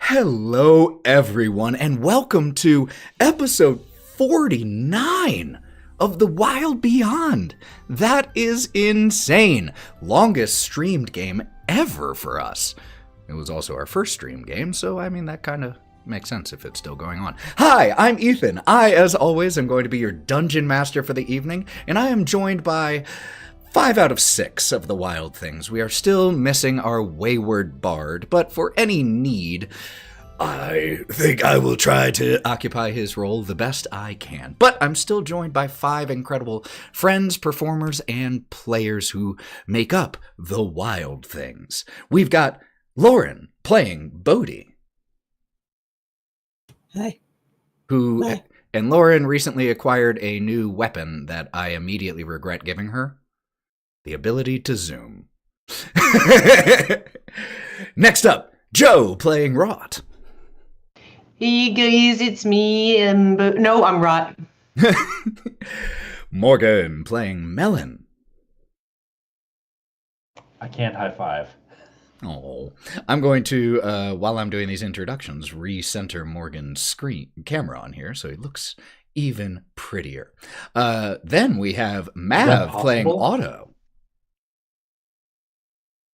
Hello, everyone, and welcome to episode 49 of The Wild Beyond. That is insane. Longest streamed game ever for us. It was also our first stream game, so that kind of makes sense if it's still going on. Hi, I'm Ethan. I, as always, am going to be your dungeon master for the evening, and I am joined by 5 out of 6 of the wild things. We are still missing our wayward bard, but for any need, I think I will try to occupy his role the best I can. But I'm still joined by 5 incredible friends, performers, and players who make up the wild things. We've got Lauren playing Bodie. Hi. Hi. And Lauren recently acquired a new weapon that I immediately regret giving her. The ability to zoom. Next up, Joe playing Wraught. Hey guys, it's me. No, I'm Wraught. Morgan playing Melon. I can't high five. Oh, I'm going to, while I'm doing these introductions, recenter Morgan's camera on here so he looks even prettier. Then we have Mav playing Otto.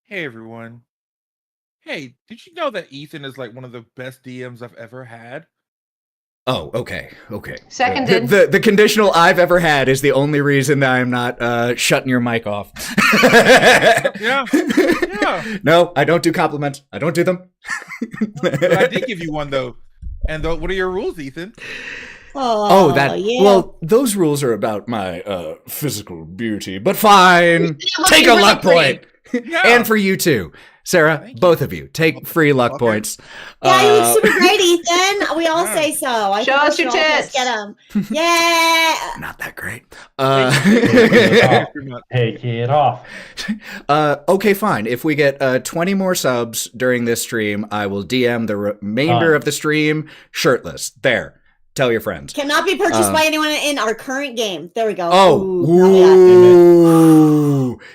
Hey everyone. Hey, did you know that Ethan is like one of the best DMs I've ever had? Oh, okay. Seconded. The conditional I've ever had is the only reason that I'm not shutting your mic off. Yeah. No, I don't do compliments. I don't do them. But I did give you one though. And what are your rules, Ethan? Yeah. Well, those rules are about my physical beauty, but fine. Take a luck point. Yeah. And for you too. Sarah, both of you, take free luck points. Yeah, you look super great, Ethan. We all say so. Show us your tits. Get them. Yeah. Not that great. Take it off. Okay, fine. If we get 20 more subs during this stream, I will DM the remainder of the stream shirtless. There. Tell your friends. Cannot be purchased by anyone in our current game. There we go.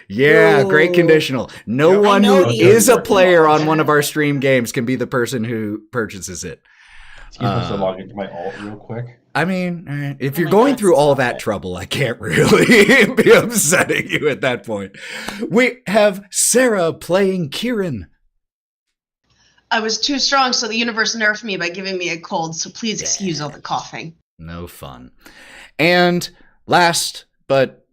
Yeah, great conditional. No one who is a player on one of our stream games can be the person who purchases it. Excuse me, so log into my alt real quick. If you're going through all that trouble, I can't really be upsetting you at that point. We have Sarah playing Kieren. I was too strong, so the universe nerfed me by giving me a cold, so please excuse all the coughing. No fun. And last but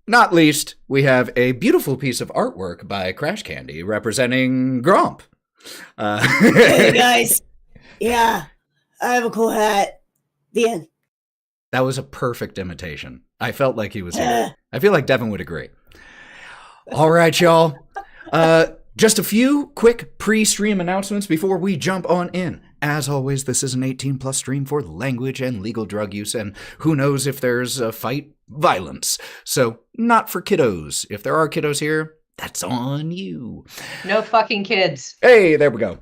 not least, we have a beautiful piece of artwork by Crash Candy representing Gromp. Hey, guys. Yeah, I have a cool hat. The end. That was a perfect imitation. I felt like he was here. I feel like Devon would agree. All right, y'all. Just a few quick pre-stream announcements before we jump on in. As always, this is an 18+ stream for language and legal drug use, and who knows if there's a fight violence. So, not for kiddos. If there are kiddos here, that's on you. No fucking kids. Hey, there we go.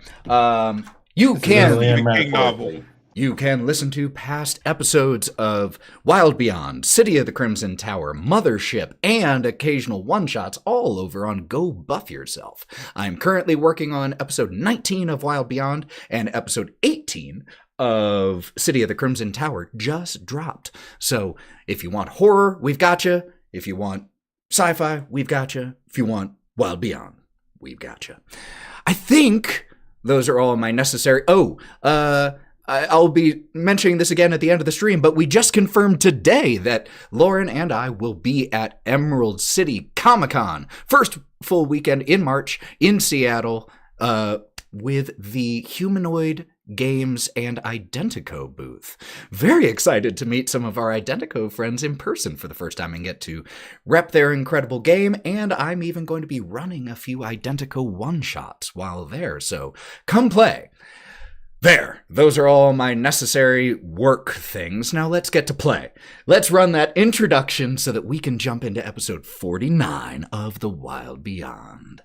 You can listen to past episodes of Wild Beyond, City of the Crimson Tower, Mothership, and occasional one-shots all over on Go Buff Yourself. I'm currently working on episode 19 of Wild Beyond, and episode 18 of City of the Crimson Tower just dropped. So if you want horror, we've got you. If you want sci-fi, we've got you. If you want Wild Beyond, we've got you. I think those are all my necessary... I'll be mentioning this again at the end of the stream, but we just confirmed today that Lauren and I will be at Emerald City Comic-Con. First full weekend in March in Seattle with the Humanoid Games and Identico booth. Very excited to meet some of our Identico friends in person for the first time and get to rep their incredible game, and I'm even going to be running a few Identico one-shots while there, so come play. There, those are all my necessary work things. Now let's get to play. Let's run that introduction so that we can jump into episode 49 of The Wild Beyond.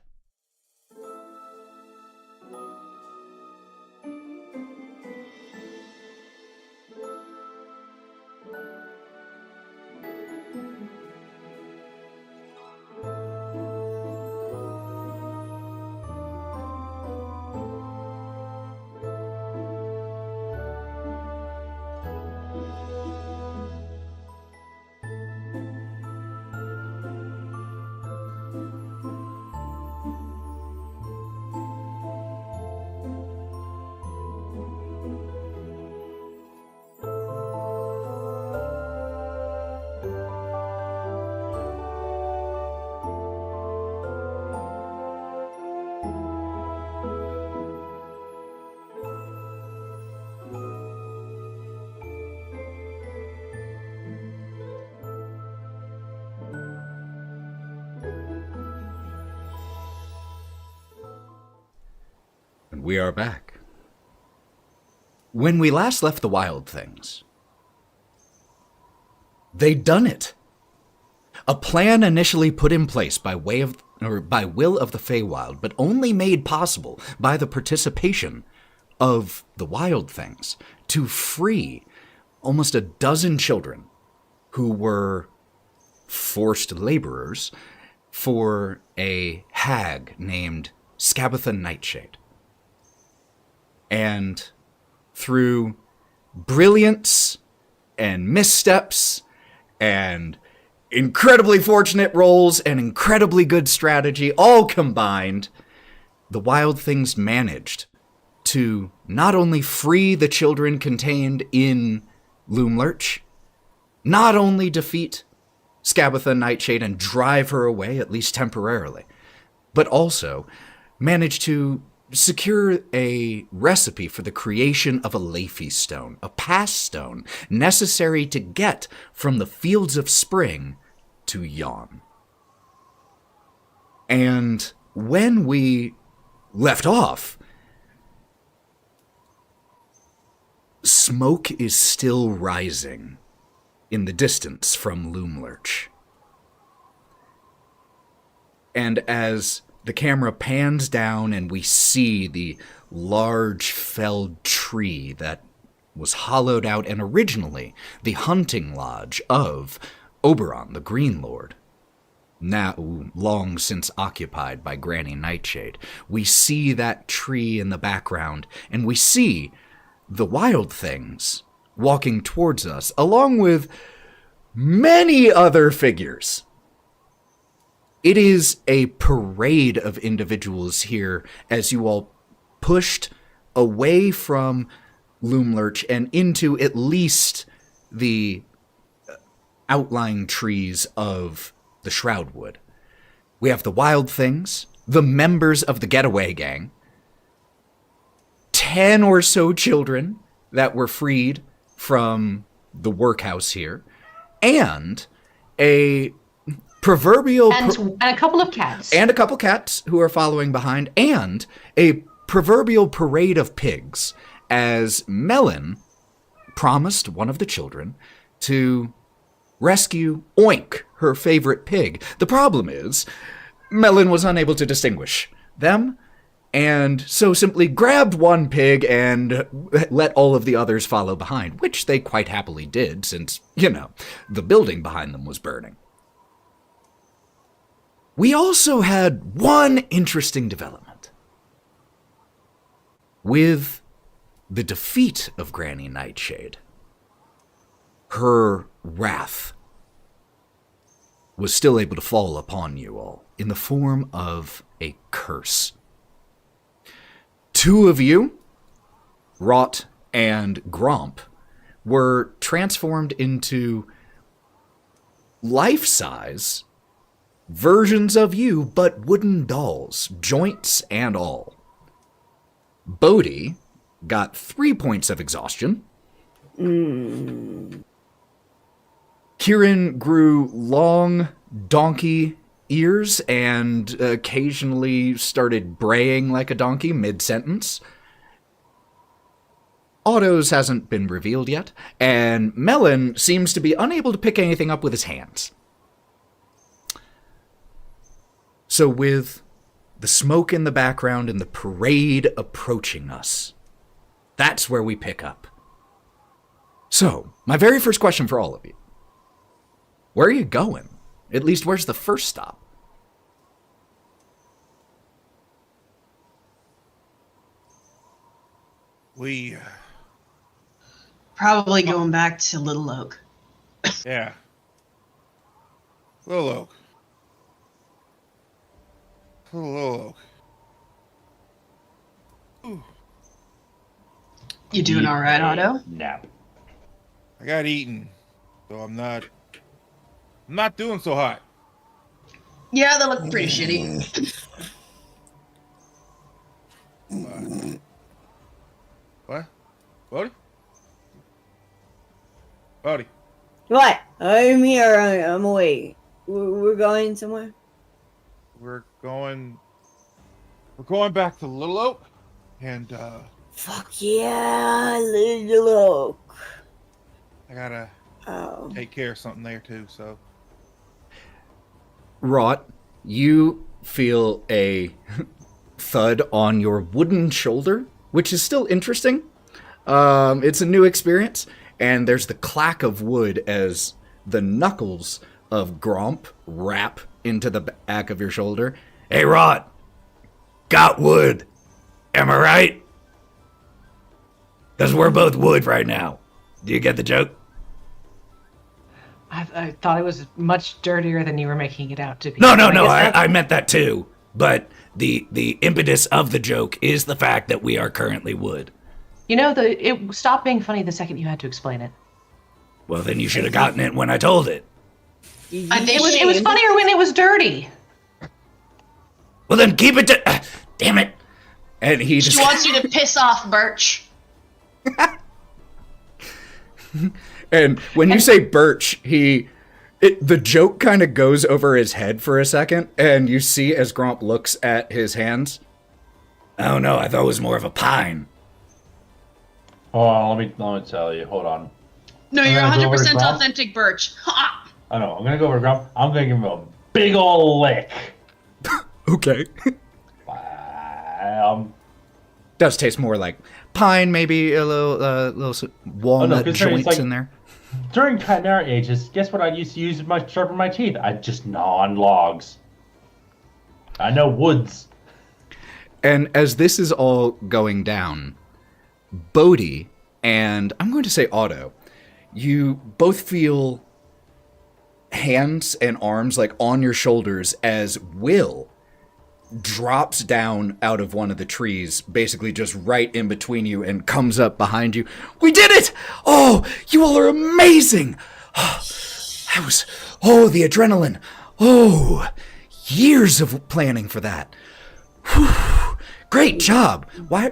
And we are back. When we last left the Wild Things, they'd done it. A plan initially put in place by will of the Feywild, but only made possible by the participation of the Wild Things to free almost a dozen children who were forced laborers for a hag named Scabatha Nightshade. And through brilliance and missteps and incredibly fortunate rolls and incredibly good strategy, all combined, the Wild Things managed to not only free the children contained in Loomlurch, not only defeat Scabatha Nightshade and drive her away, at least temporarily, but also managed to secure a recipe for the creation of a Leafy stone, a pass stone necessary to get from the Fields of Spring to Yon. And when we left off, smoke is still rising in the distance from Loomlurch. And as the camera pans down and we see the large felled tree that was hollowed out and originally the hunting lodge of Oberon, the Green Lord, now long since occupied by Granny Nightshade, we see that tree in the background, and we see the Wild Things walking towards us, along with many other figures. It is a parade of individuals here as you all pushed away from Loomlurch and into at least the outlying trees of the Shroudwood. We have the Wild Things, the members of the Getaway Gang, 10 or so children that were freed from the workhouse here, and a proverbial... And a couple of cats. And a couple cats who are following behind, and a proverbial parade of pigs, as Melon promised one of the children to rescue Oink, her favorite pig. The problem is, Melon was unable to distinguish them, and so simply grabbed one pig and let all of the others follow behind, which they quite happily did since, the building behind them was burning. We also had one interesting development. With the defeat of Granny Nightshade, her wrath was still able to fall upon you all in the form of a curse. Two of you, Wraught and Gromp, were transformed into life-size versions of you, but wooden dolls, joints and all. Bodie got 3 points of exhaustion. Kieren grew long donkey ears and occasionally started braying like a donkey mid-sentence. Otto's hasn't been revealed yet, and Melon seems to be unable to pick anything up with his hands. So with the smoke in the background and the parade approaching us, that's where we pick up. So, my very first question for all of you. Where are you going? At least, where's the first stop? We, Probably going back to Little Oak. yeah. Little Oak. Little Oak. Ooh. You doing all right, Otto? No. I got eaten, so I'm not doing so hot. Yeah, they look pretty shitty. What? Bodie? Bodie. What? I'm here. I'm away. We're going somewhere. We're going back to Little Oak, And Fuck yeah, look. I gotta Oh. take care of something there too. So Wraught, you feel a thud on your wooden shoulder, which is still interesting. It's a new experience, and there's the clack of wood as the knuckles of Gromp wrap into the back of your shoulder. Hey, Wraught, got wood. Am I right? Because we're both wood right now. Do you get the joke? I thought it was much dirtier than you were making it out to be. No, So guess I meant that too. But the impetus of the joke is the fact that we are currently wood. You know, it stopped being funny the second you had to explain it. Well, then you should have gotten it when I told it. I think It was funnier when it was dirty. Well, then keep it to... damn it. And he she just... wants you to piss off, Birch. And when you say Birch, the joke kind of goes over his head for a second, and you see as Gromp looks at his hands. Oh no, I thought it was more of a pine. Hold on, let me tell you. Hold on. No, I'm you're gonna go over to 100% Gromp. authentic, Birch. Ha! I know. I'm gonna go over to Gromp. I'm gonna give him a big ol' lick. Okay. Does taste more like pine, maybe a little walnut 'cause there it's joints like- in there. During Chimera ages, guess what I used to use to sharpen my teeth? I'd just gnaw on logs. I know woods. And as this is all going down, Bodie and I'm going to say Otto, you both feel hands and arms like on your shoulders as Will drops down out of one of the trees, basically just right in between you, and comes up behind you. We did it! Oh, you all are amazing! That was, the adrenaline. Oh, years of planning for that. Whew. Great job. Why?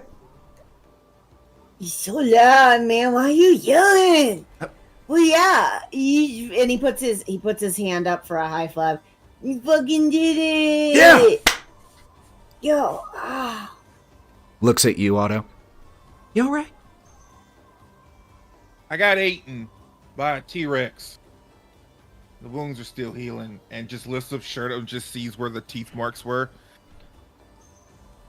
He's so loud, man. Why are you yelling? Well, yeah. And he puts his hand up for a high five. You fucking did it. Yeah. Yo. Looks at you, Otto. You all right? I got eaten by a T-Rex. The wounds are still healing, and just lifts up shirt and just sees where the teeth marks were.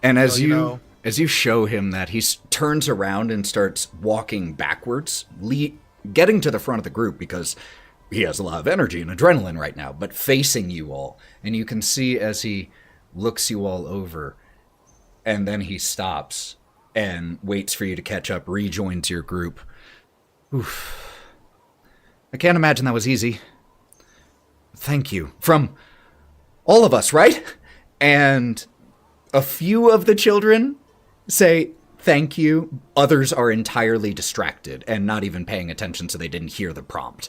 And as So, you know. as you show him that, he turns around and starts walking backwards, getting to the front of the group because he has a lot of energy and adrenaline right now, but facing you all. And you can see as he looks you all over, and then he stops and waits for you to catch up, rejoins your group. Oof. I can't imagine that was easy. Thank you. From all of us, right? And a few of the children say thank you. Others are entirely distracted and not even paying attention, so they didn't hear the prompt.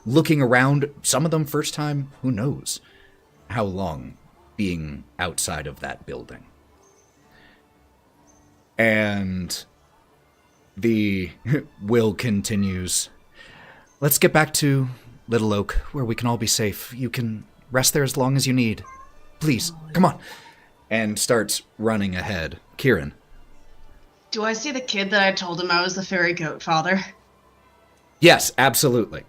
Looking around, some of them first time, who knows how long, being outside of that building. And the Will continues. Let's get back to Little Oak, where we can all be safe. You can rest there as long as you need. Please, come on. And starts running ahead. Kieren. Do I see the kid that I told him I was the fairy goat father? Yes, absolutely.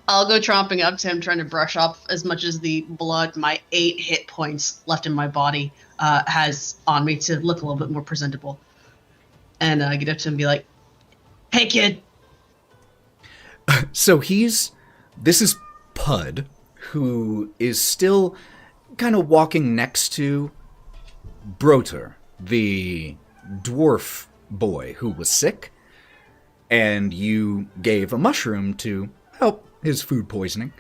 I'll go tromping up to him, trying to brush off as much as the blood my 8 hit points left in my body has on me to look a little bit more presentable. And get up to him and be like, "Hey, kid." So this is Pud, who is still kind of walking next to Broter, the dwarf boy who was sick, and you gave a mushroom to help his food poisoning.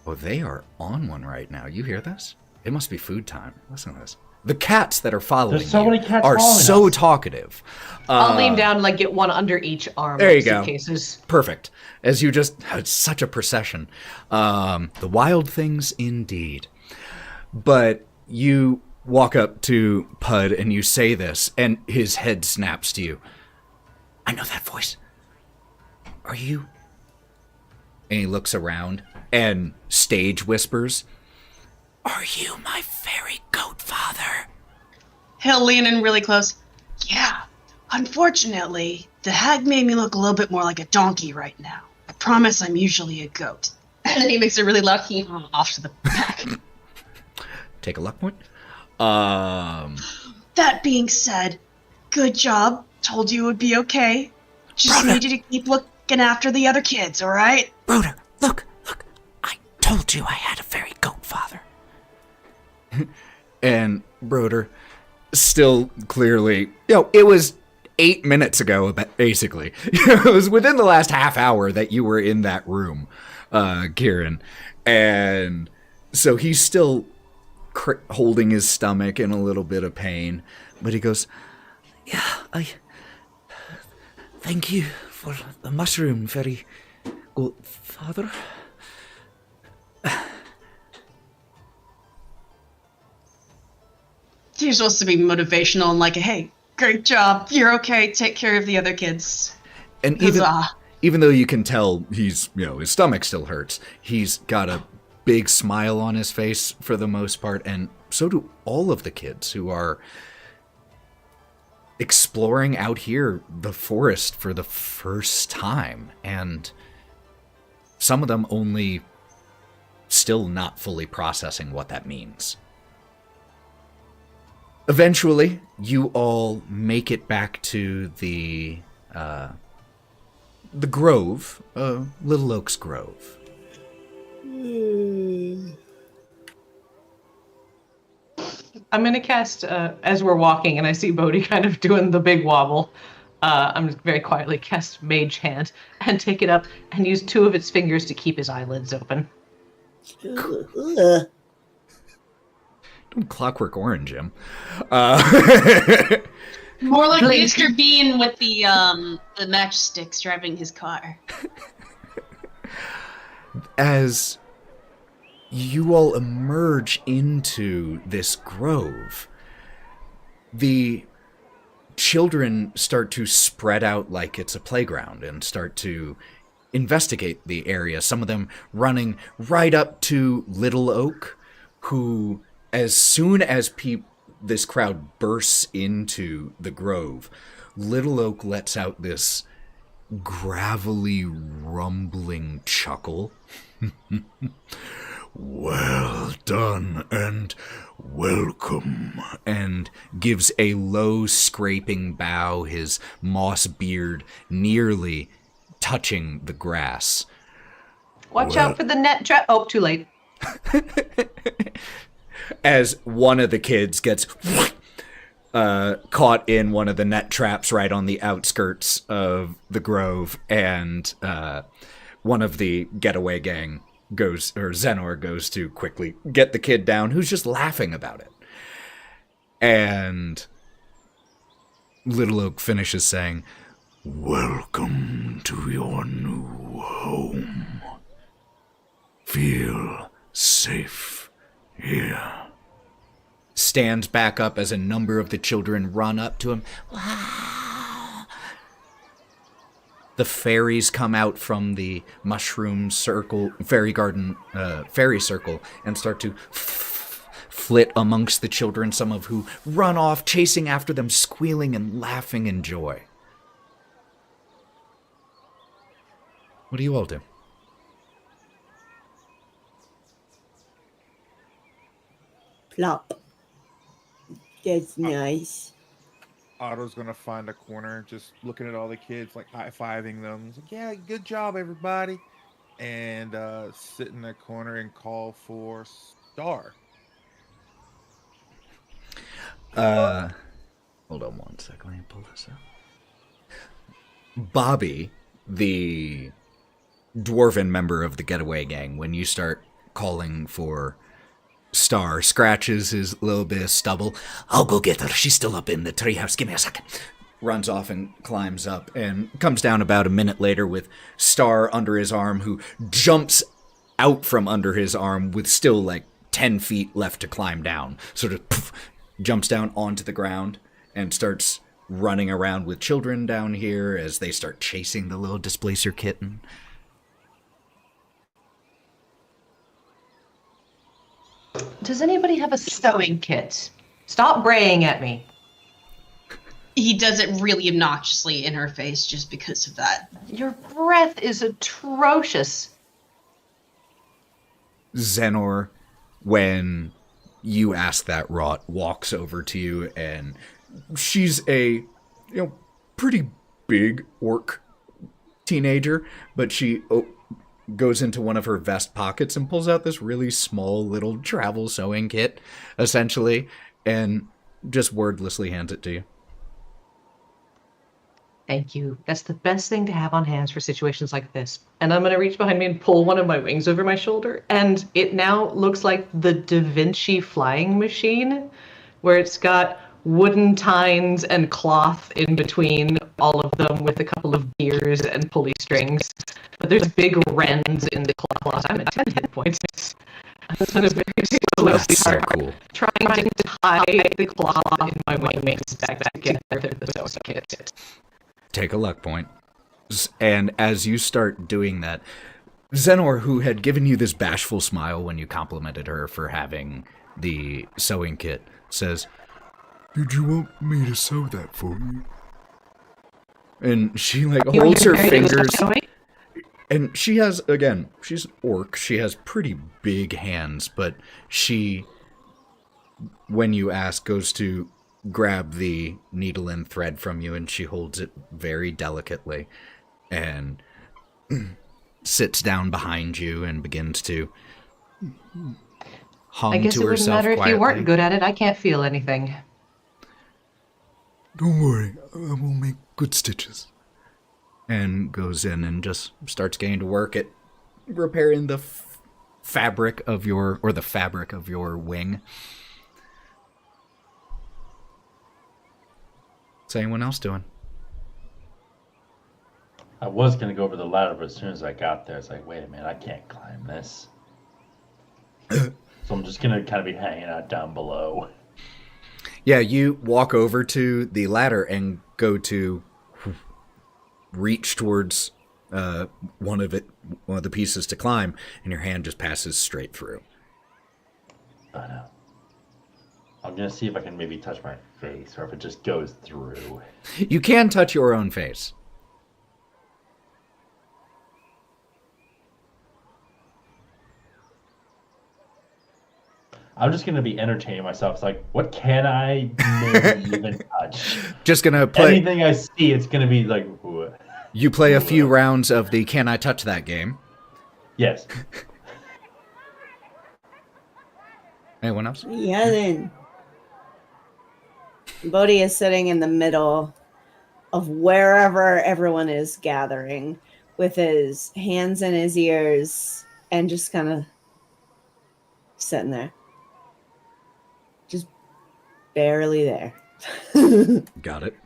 Oh, they are on one right now. You hear this? It must be food time. Listen to this. The cats that are following There's so you many cats are following so us. talkative. I'll lean down and like get one under each arm. There you like go. Suitcases. Perfect. As you just had such a procession. The wild things indeed. But you walk up to Pud and you say this, and his head snaps to you. I know that voice. Are you? And he looks around and stage whispers, "Are you my fairy goat father?" He'll lean in really close. Yeah, unfortunately, the hag made me look a little bit more like a donkey right now. I promise I'm usually a goat. And then he makes a really loud hee off to the back. Take a luck point. That being said, good job. Told you it would be okay. Just need you to keep looking after the other kids, alright? Broder, look. I told you I had a very goat father. And Broder, still clearly, it was 8 minutes ago, basically. It was within the last half hour that you were in that room, Kieren. And so he's still holding his stomach in a little bit of pain. But he goes, I thank you for the mushroom, very good father. You're supposed to be motivational and like, hey, great job, you're okay, take care of the other kids. And even though you can tell he's, his stomach still hurts, he's got a big smile on his face for the most part, and so do all of the kids who are exploring out here the forest for the first time, and some of them only still not fully processing what that means. Eventually, you all make it back to the grove, Little Oak's Grove. I'm going to cast, as we're walking, and I see Bodie kind of doing the big wobble, I'm just very quietly cast Mage Hand and take it up and use 2 of its fingers to keep his eyelids open. Don't Clockwork Orange him. More like Mr. Bean with the matchsticks driving his car. As you all emerge into this grove, the children start to spread out like it's a playground and start to investigate the area. Some of them running right up to Little Oak, who, as soon as this crowd bursts into the grove, Little Oak lets out this gravelly, rumbling chuckle. Well done and welcome, and gives a low scraping bow, his moss beard nearly touching the grass. Watch out for the net trap. Oh, too late. As one of the kids gets caught in one of the net traps right on the outskirts of the grove, and one of the getaway gang Zenor goes to quickly get the kid down, who's just laughing about it. And Little Oak finishes saying, "Welcome to your new home. Feel safe here." Stands back up as a number of the children run up to him. Wow. The fairies come out from the mushroom circle, fairy circle, and start to flit amongst the children, some of who run off, chasing after them, squealing and laughing in joy. What do you all do? Plop. That's nice. Otto's gonna find a corner, just looking at all the kids, like high-fiving them. He's like, yeah, good job, everybody. And sit in the corner and call for Star. Hold on one second. Let me pull this up. Bobby, the dwarven member of the getaway gang, when you start calling for Star, scratches his little bit of stubble. I'll go get her. She's still up in the treehouse. Give me a second. Runs off and climbs up and comes down about a minute later with Star under his arm, who jumps out from under his arm with still like 10 feet left to climb down. Sort of jumps down onto the ground and starts running around with children down here as they start chasing the little displacer kitten. Does anybody have a sewing kit? Stop braying at me. he does it really obnoxiously in her face just because of that. Your breath is atrocious. Xenor, when you ask that, Wraught walks over to you, and she's a pretty big orc teenager, but she goes into one of her vest pockets and pulls out this really small little travel sewing kit, essentially, and just wordlessly hands it to you. Thank you. That's the best thing to have on hands for situations like this. And I'm going to reach behind me and pull one of my wings over my shoulder. And it now looks like the Da Vinci flying machine, where it's got wooden tines and cloth in between all of them with a couple of gears and pulley strings. But there's big rends in the cloth. I'm at 10 hit points. I'm sort of very That's so cool. trying to tie the cloth in my wings back together to the sewing kit. Take a luck point. And as you start doing that, Xenor, who had given you this bashful smile when you complimented her for having the sewing kit, says, "Did you want me to sew that for you?" And she holds her fingers, and she has, again, she's orc, she has pretty big hands, but she, when you ask, goes to grab the needle and thread from you, and she holds it very delicately and sits down behind you and begins to hum I guess to it wouldn't herself matter quietly. if you weren't good at it. I can't feel anything. "Don't worry, I will make good stitches." And goes in and just starts getting to work at repairing the fabric of your wing. What's anyone else doing? I was going to go over the ladder, but as soon as I got there, it's like, wait a minute, I can't climb this. So I'm just going to kind of be hanging out down below. Yeah, you walk over to the ladder and go to reach towards one of the pieces to climb, and your hand just passes straight through. I know. I'm going to see if I can maybe touch my face, or if it just goes through. You can touch your own face. I'm just going to be entertaining myself. It's like, what can I maybe even touch? Just gonna play. Anything I see, it's going to be like, ooh. You play a few rounds of the "Can I Touch That" game. Yes. Anyone else? Yeah, then. Bodie is sitting in the middle of wherever everyone is gathering with his hands in his ears and just kind of sitting there. Just barely there. Got it.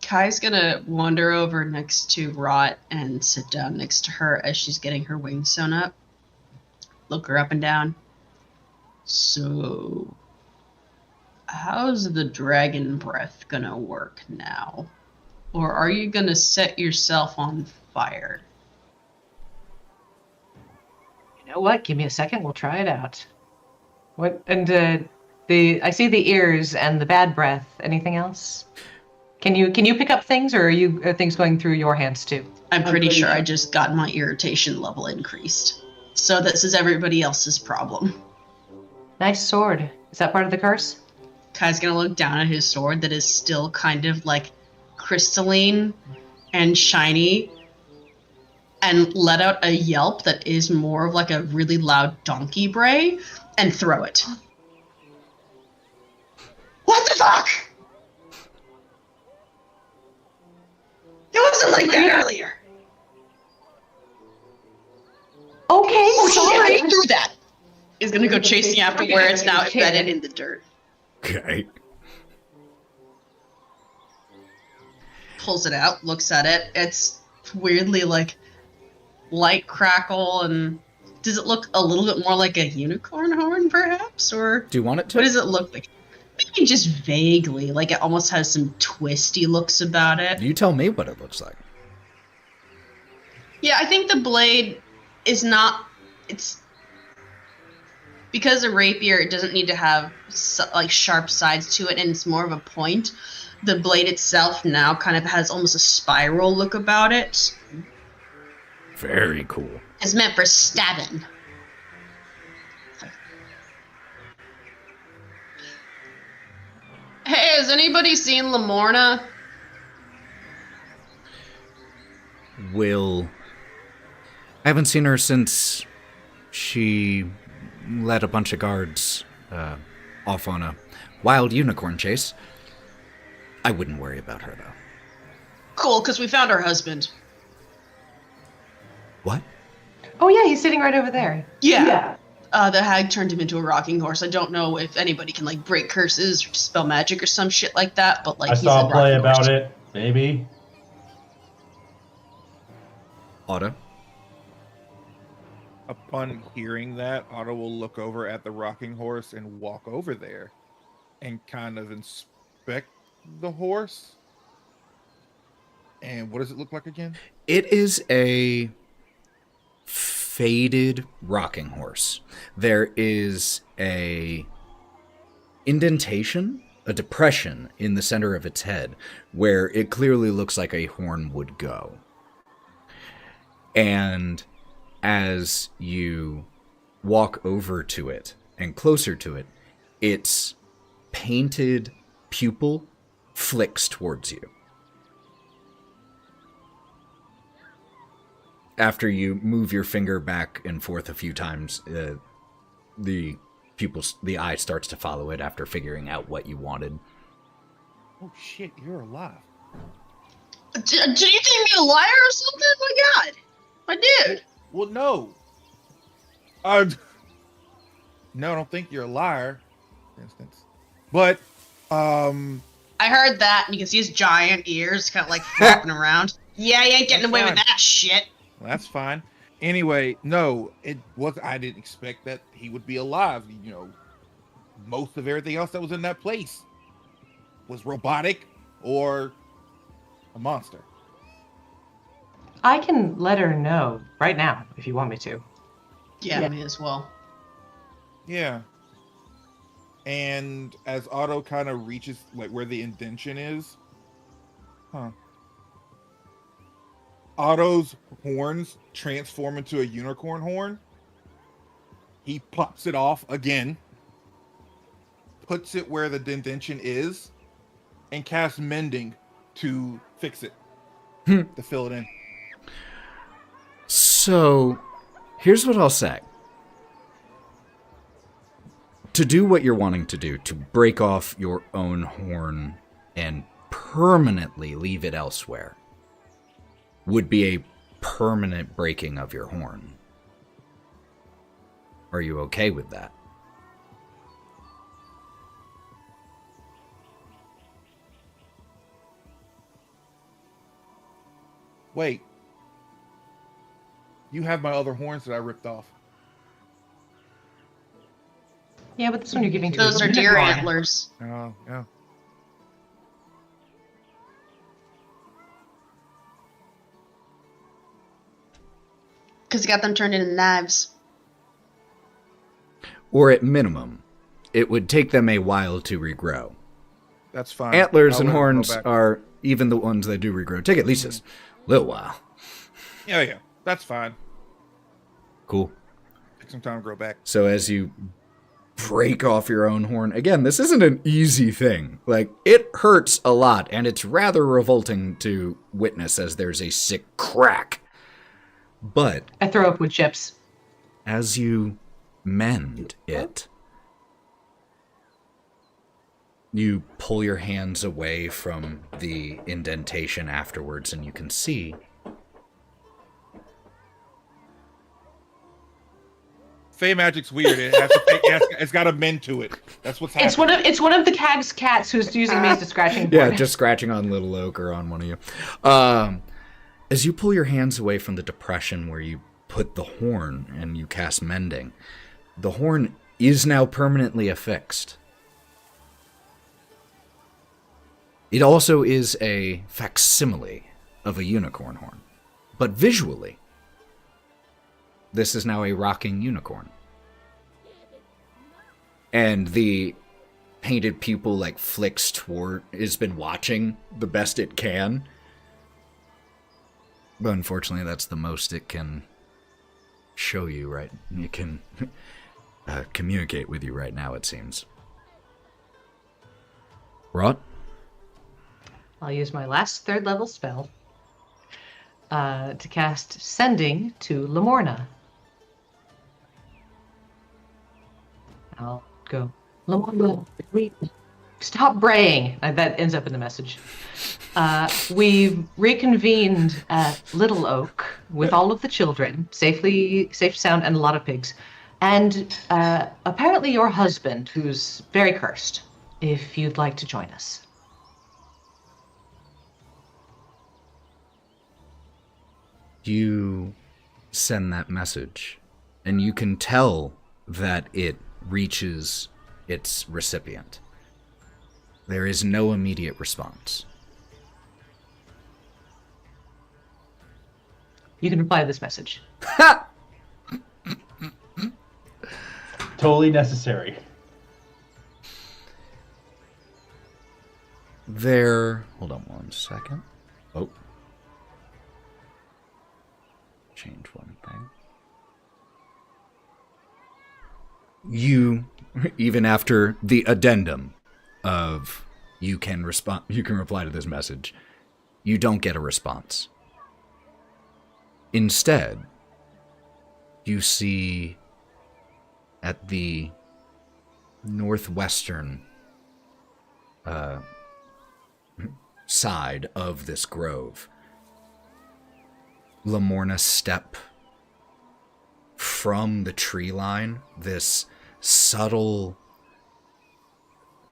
Kai's gonna wander over next to Wraught and sit down next to her as she's getting her wings sewn up. Look her up and down. So, how's the dragon breath gonna work now? Or are you gonna set yourself on fire? You know what? Give me a second. We'll try it out. What? And I see the ears and the bad breath. Anything else? Can you pick up things, or are things going through your hands too? I'm pretty sure I just got my irritation level increased. So this is everybody else's problem. Nice sword. Is that part of the curse? Kai's gonna look down at his sword that is still kind of like crystalline and shiny and let out a yelp that is more of like a really loud donkey bray and throw it. What the fuck? It wasn't like that earlier. Okay, Oh sorry. shit, I threw that. He's gonna go chasing after where it's now embedded in the dirt. Okay. Pulls it out, looks at it. It's weirdly like light crackle, and does it look a little bit more like a unicorn horn perhaps? Or Do you want it to? what does it look like? Maybe just vaguely, like it almost has some twisty looks about it. You tell me what it looks like. Yeah, I think the blade is not, it's because a rapier, it doesn't need to have like sharp sides to it, and it's more of a point. The blade itself now kind of has almost a spiral look about it. Very cool. It's meant for stabbing. Hey, has anybody seen Lamorna? I haven't seen her since she led a bunch of guards off on a wild unicorn chase. I wouldn't worry about her, though. Cool, because we found her husband. What? Oh yeah, he's sitting right over there. Yeah. The hag turned him into a rocking horse. I don't know if anybody can like break curses or dispel magic or some shit like that, but like I he's saw a a play rocking about horse. it, maybe. Otto? Upon hearing that, Otto will look over at the rocking horse and walk over there and kind of inspect the horse. And what does it look like again? It is a faded rocking horse. There is a indentation, a depression in the center of its head where it clearly looks like a horn would go. And as you walk over to it and closer to it, its painted pupil flicks towards you. After you move your finger back and forth a few times, the eye starts to follow it after figuring out what you wanted. Oh shit, you're alive. Do you think me a liar or something? My God, I did. Well, no. No, I don't think you're a liar, for instance. But, I heard that, and you can see his giant ears kind of like flapping around. Yeah, you ain't getting That's away fine. with that shit. well, that's fine. Anyway, no, it was. I didn't expect that he would be alive. You know, most of everything else that was in that place was robotic or a monster. I can let her know right now if you want me to. Yeah, Yeah. me as well. Yeah. And as Otto kind of reaches like where the indention is, Otto's horns transform into a unicorn horn. He pops it off again, puts it where the indention is, and casts mending to fix it, to fill it in. So, here's what I'll say. To do what you're wanting to do, to break off your own horn and permanently leave it elsewhere, would be a permanent breaking of your horn. Are you okay with that? Wait. You have my other horns that I ripped off. Yeah, but this one you're giving to Those a are deer unicorn. antlers. Oh, yeah. Because he got them turned into knives. Or at minimum, it would take them a while to regrow. That's fine. Antlers I'll and let it grow horns back. are, even the ones that do regrow, take at least a little while. Yeah, that's fine. Cool. Take some time to grow back. So as you break off your own horn, again, this isn't an easy thing. Like, it hurts a lot, and it's rather revolting to witness as there's a sick crack. But I throw up wood chips. as you mend it, you pull your hands away from the indentation afterwards, and you can see Fey magic's weird. It's got a mend to it. That's what's happening. It's one of the Cag's cats who's using me as a scratching board. yeah, just scratching on Little Oak or on one of you. As you pull your hands away from the depression where you put the horn and you cast mending, the horn is now permanently affixed. It also is a facsimile of a unicorn horn, but visually, this is now a rocking unicorn. And the painted pupil like flicks toward, has been watching the best it can. But unfortunately, that's the most it can show you, right? It can communicate with you right now, it seems. Wraught? I'll use my last 3rd level spell to cast Sending to Lamorna. I'll go, Lamorna, stop braying. That ends up in the message. We've reconvened at Little Oak with all of the children, safe, sound, and a lot of pigs. And apparently your husband, who's very cursed, if you'd like to join us. You send that message, and you can tell that it reaches its recipient. There is no immediate response. You can reply to this message. Totally necessary. Hold on one second. Oh. Change one thing. You, even after the addendum of you can reply to this message, you don't get a response. Instead, you see at the northwestern side of this grove, Lamorna step from the tree line, this subtle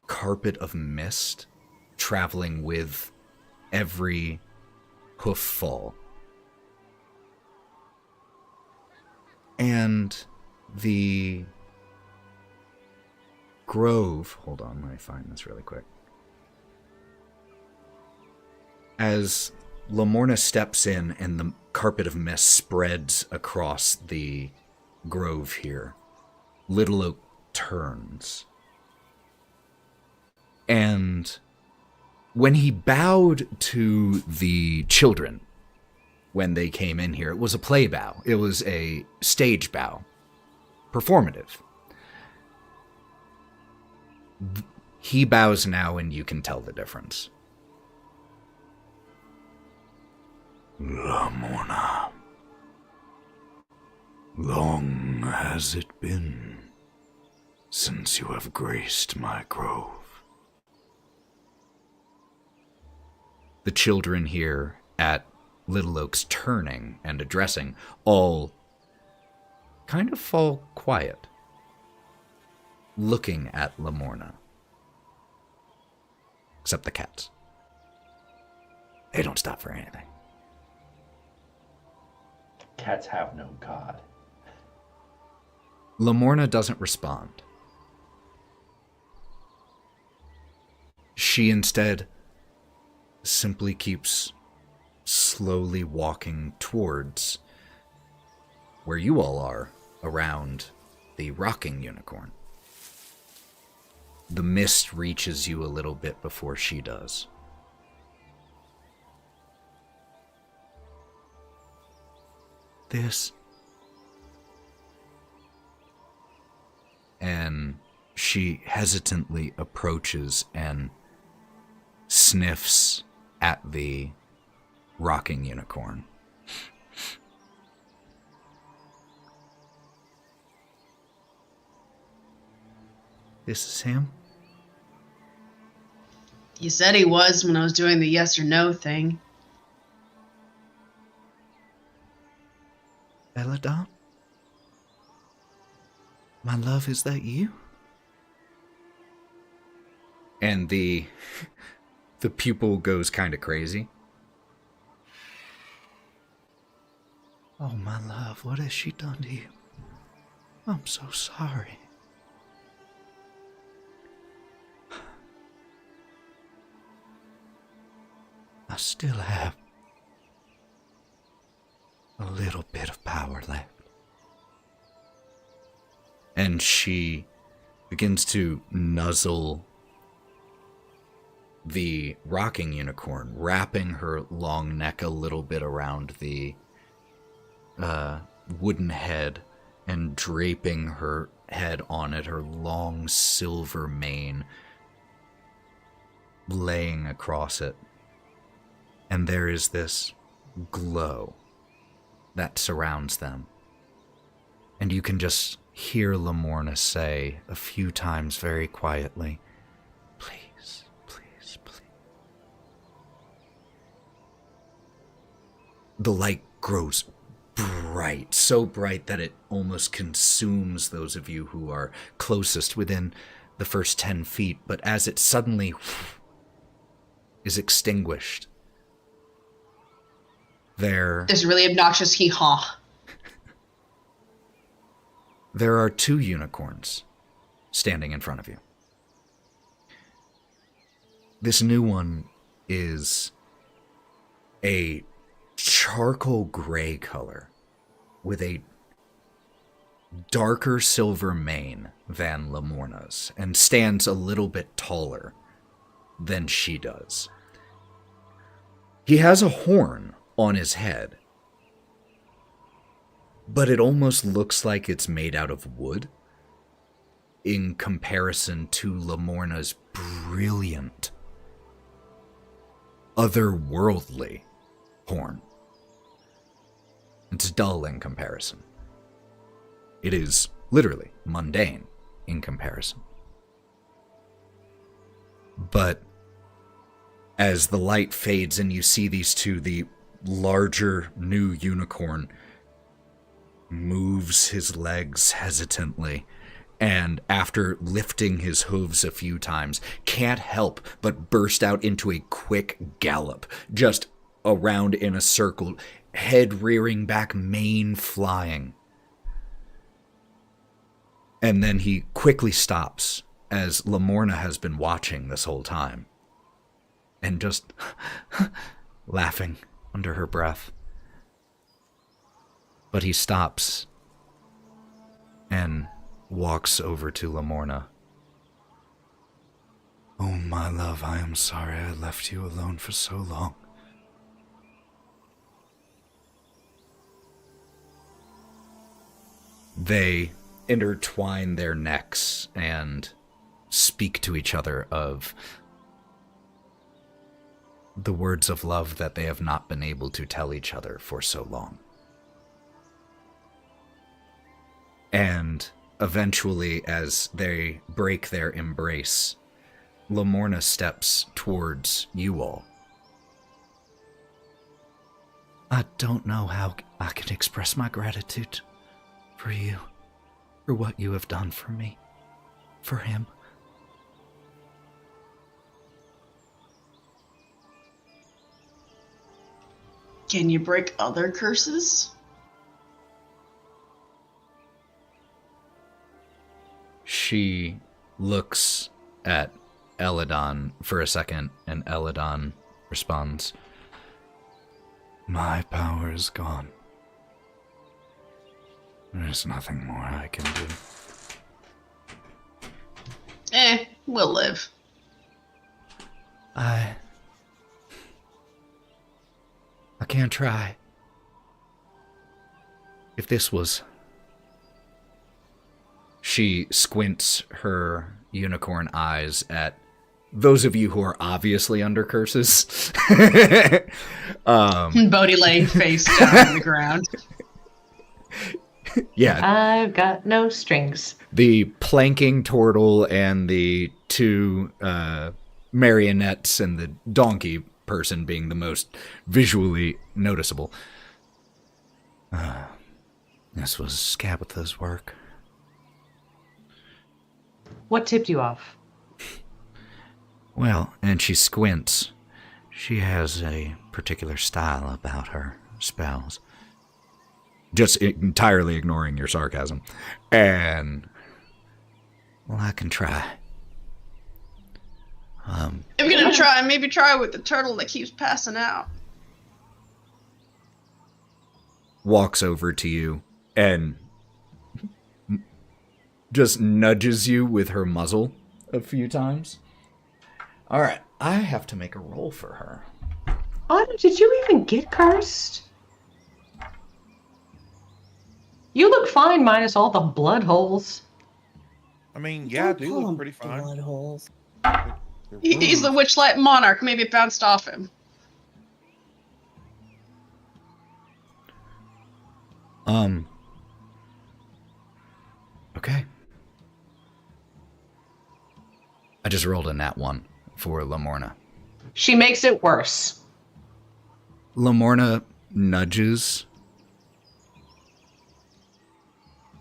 carpet of mist traveling with every hoof fall. And the grove, hold on, let me find this really quick. As Lamorna steps in and the carpet of mist spreads across the grove here, Little Oak turns. And when he bowed to the children when they came in here, it was a play bow. It was a stage bow. Performative. He bows now, and you can tell the difference. Lamorna, long has it been since you have graced my grove. The children here at Little Oak's turning and addressing all kind of fall quiet, looking at Lamorna. Except the cats. They don't stop for anything. Cats have no god. Lamorna doesn't respond. She instead simply keeps slowly walking towards where you all are, around the rocking unicorn. The mist reaches you a little bit before she does. This. And she hesitantly approaches and sniffs at the rocking unicorn. This is him? You said he was when I was doing the yes or no thing. Belladon? My love, is that you? And the pupil goes kind of crazy. Oh, my love, what has she done to you? I'm so sorry. I still have a little bit of power left. And she begins to nuzzle the rocking unicorn, wrapping her long neck a little bit around the wooden head and draping her head on it, her long silver mane laying across it. And there is this glow that surrounds them. And you can just hear Lamorna say a few times very quietly, "Please, please, please." The light grows bright, so bright that it almost consumes those of you who are closest within the first 10 feet, but as it suddenly is extinguished, There's a really obnoxious hee-haw. There are 2 unicorns standing in front of you. This new one is a charcoal gray color with a darker silver mane than Lamorna's and stands a little bit taller than she does. He has a horn on his head, but it almost looks like it's made out of wood in comparison to Lamorna's brilliant, otherworldly horn. It's dull in comparison. It is literally mundane in comparison. But as the light fades and you see these two, the larger new unicorn moves his legs hesitantly, and after lifting his hooves a few times, can't help but burst out into a quick gallop, just around in a circle, head rearing back, mane flying. And then he quickly stops, as Lamorna has been watching this whole time, and just laughing under her breath. But he stops and walks over to Lamorna. Oh, my love, I am sorry I left you alone for so long. They intertwine their necks and speak to each other of the words of love that they have not been able to tell each other for so long. And eventually, as they break their embrace, Lamorna steps towards you all. I don't know how I can express my gratitude for you, for what you have done for me, for him. Can you break other curses? She looks at Eladon for a second, and Eladon responds, My power is gone. There's nothing more I can do. We'll live. I can't try. if this was... She squints her unicorn eyes at those of you who are obviously under curses. Bodie laying face down on the ground. Yeah. I've got no strings. The planking turtle and the two marionettes and the donkey person being the most visually noticeable. This was Scabitha's work. What tipped you off? Well, and she squints. She has a particular style about her spells. Just entirely ignoring your sarcasm. And... well, I can try. If you're gonna try, maybe try with the turtle that keeps passing out. Walks over to you and just nudges you with her muzzle a few times. All right, I have to make a roll for her. Otto, did you even get cursed? You look fine minus all the blood holes. I mean, yeah, I do Call look them pretty fine. blood holes. They're He's the wounds. Witchlight Monarch. Maybe it bounced off him. Okay. I just rolled a nat 1 for Lamorna. She makes it worse. Lamorna nudges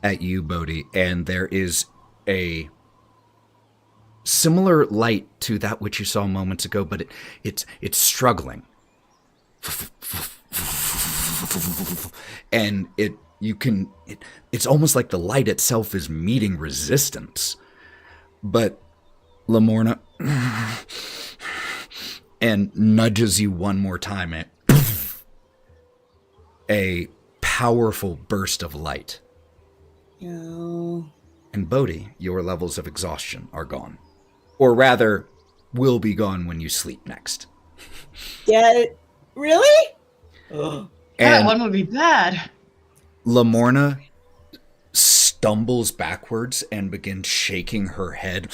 at you, Bodie, and there is a similar light to that which you saw moments ago, but it's struggling. And it's almost like the light itself is meeting resistance. But Lamorna and nudges you one more time, and a powerful burst of light. No. And Bodie, your levels of exhaustion are gone. Or rather, will be gone when you sleep next. Yeah, really? That And one would be bad. Lamorna stumbles backwards and begins shaking her head.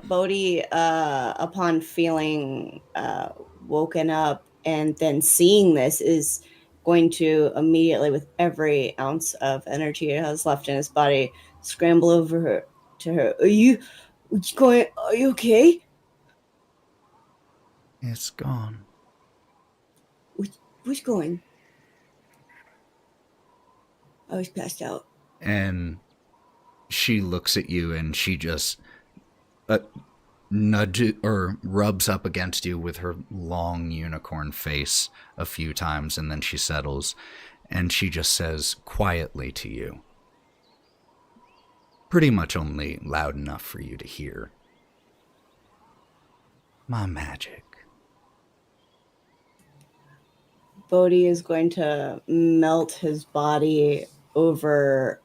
Bodie, upon feeling woken up and then seeing this, is going to immediately, with every ounce of energy it has left in his body, scramble over her to her. Are you okay? It's gone. What's going? I was passed out. And she looks at you and she just nudges or rubs up against you with her long unicorn face a few times, and then she settles and she just says quietly to you, pretty much only loud enough for you to hear, My magic. Bodie is going to melt his body over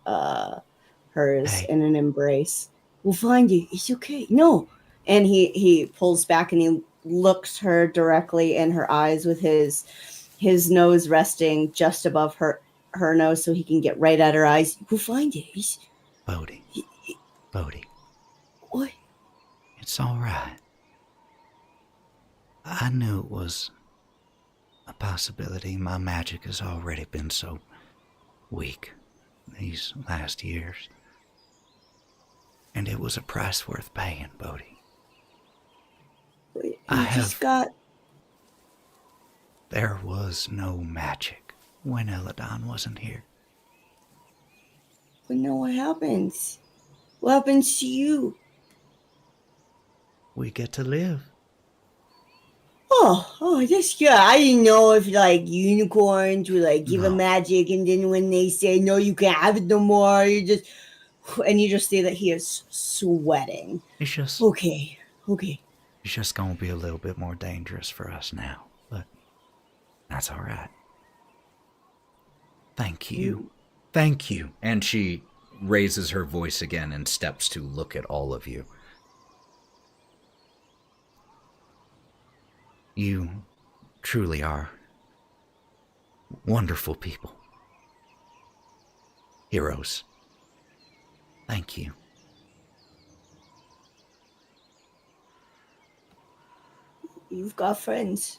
hers Hey. in an embrace. We'll find you. It's okay. No. And he pulls back and he looks her directly in her eyes with his nose resting just above her nose so he can get right at her eyes. We'll find you. Bodie. Bodie. What? It's all right. I knew it was a possibility. My magic has already been so weak these last years. And it was a price worth paying, Bodie. There was no magic when Eladon wasn't here. But no, what happens? What happens to you? We get to live. Oh, that's good. I didn't know if like unicorns would like give a No. magic, and then when they say no, you can't have it no more, you just see that he is sweating. It's just Okay. It's just gonna be a little bit more dangerous for us now, but that's all right. Thank you. thank you. And she raises her voice again and steps to look at all of you. You truly are wonderful people. Heroes. Thank you. You've got friends.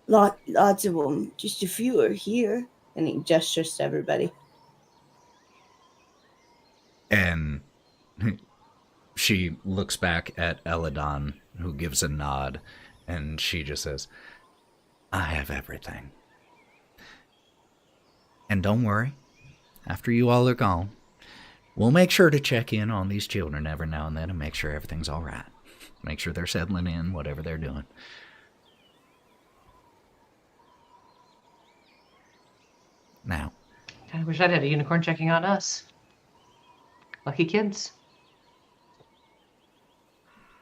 Lots of them. Just a few are here. And he gestures to everybody. And she looks back at Eladon, who gives a nod, and she just says, I have everything. And don't worry, after you all are gone, we'll make sure to check in on these children every now and then and make sure everything's all right. Make sure they're settling in, whatever they're doing. Now, I wish I'd had a unicorn checking on us. Lucky kids.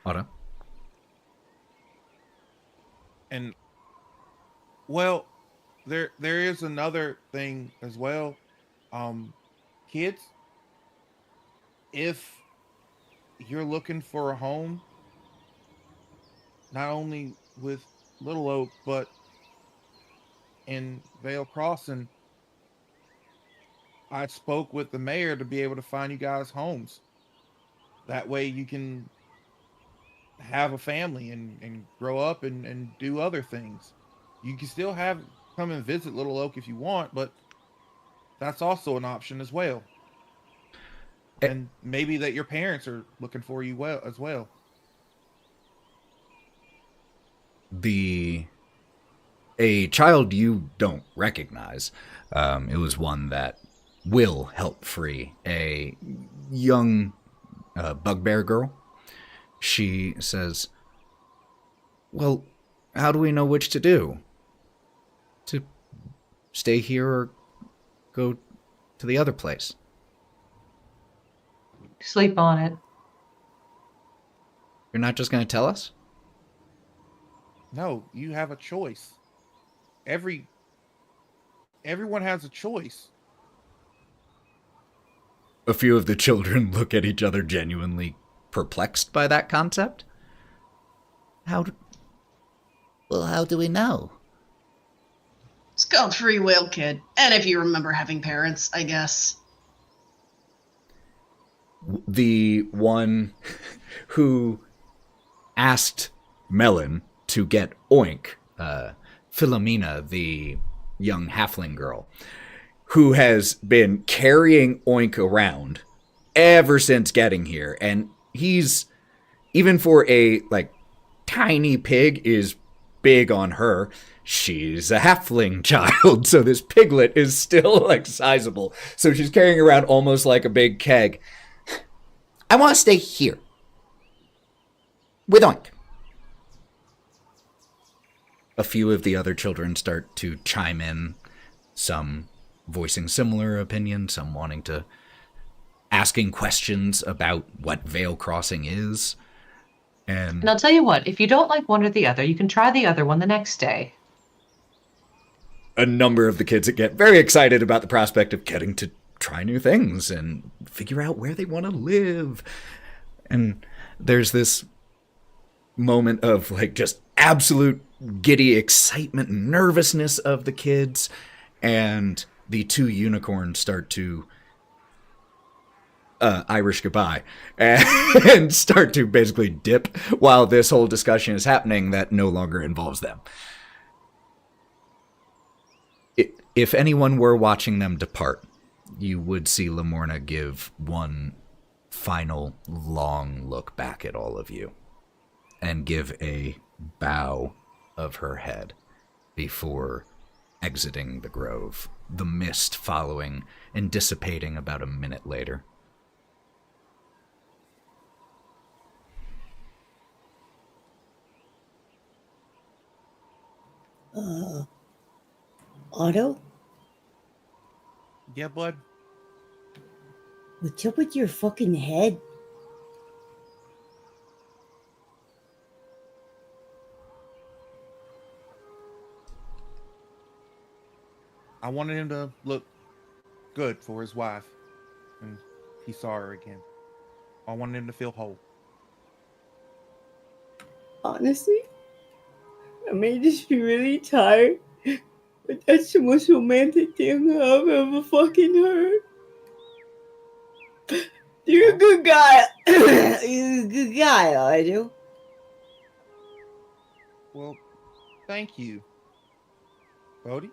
Otto? And well, there is another thing as well. kids, if you're looking for a home, not only with Little Oak, but in Vale Crossing, I spoke with the mayor to be able to find you guys homes. That way you can have a family and grow up and do other things. You can still come and visit Little Oak if you want, but that's also an option as well. And maybe that your parents are looking for you as well. A child you don't recognize. It was one that will help free. A young bugbear girl. She says, well, how do we know which to do? To stay here or go to the other place? Sleep on it. You're not just going to tell us? No, you have a choice. Everyone has a choice. A few of the children look at each other genuinely perplexed by that concept. How do we know? It's called free will, kid. And if you remember having parents, I guess. The one who asked Melon to get Oink, Philomena, the young halfling girl, who has been carrying Oink around ever since getting here, and he's, even for a tiny pig, is big on her. She's a halfling child, so this piglet is still sizable. So she's carrying around almost like a big keg. I want to stay here with Oink. A few of the other children start to chime in, some voicing similar opinions, some asking questions about what Vale Crossing is. And I'll tell you what, if you don't like one or the other, you can try the other one the next day. a number of the kids that get very excited about the prospect of getting to try new things and figure out where they want to live. And there's this moment of just absolute giddy excitement and nervousness of the kids, and the two unicorns start to Irish goodbye and start to basically dip while this whole discussion is happening that no longer involves them. If anyone were watching them depart, you would see Lamorna give one final long look back at all of you and give a bow of her head before exiting the grove, the mist following and dissipating about a minute later. Otto? Yeah, bud? What's up with your fucking head? I wanted him to look good for his wife, and he saw her again. I wanted him to feel whole. Honestly, I may just be really tired, but that's the most romantic thing I've ever fucking heard. You're a good guy. You're a good guy, Otto. Well, thank you, Bodie.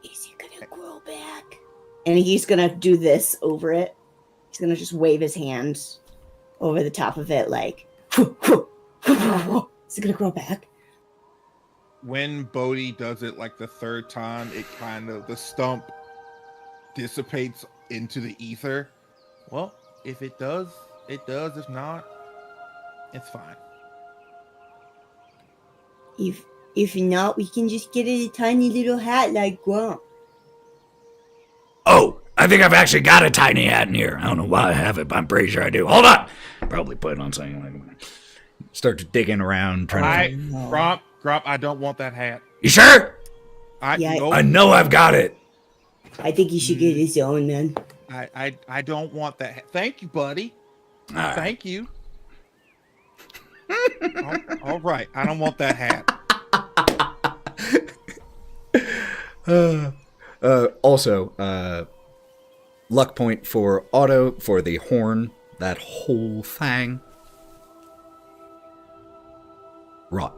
Is he gonna grow back? And he's gonna do this over it. He's gonna just wave his hand over the top of it like, is it gonna grow back? When Bodie does it like the third time, it the stump dissipates into the ether. Well, if it does, it does. If not, it's fine. If not, we can just get it a tiny little hat like Gromp. Oh, I think I've actually got a tiny hat in here. I don't know why I have it, but I'm pretty sure I do. Hold on. Probably put it on something. Start to digging around, trying to... Gromp, I don't want that hat. You sure? Yeah. I know I've got it. I think he should get his own, man. I don't want that. Thank you, buddy. All right. Thank you. All right. I don't want that hat. Also, luck point for Otto for the horn, that whole thing. Wraught.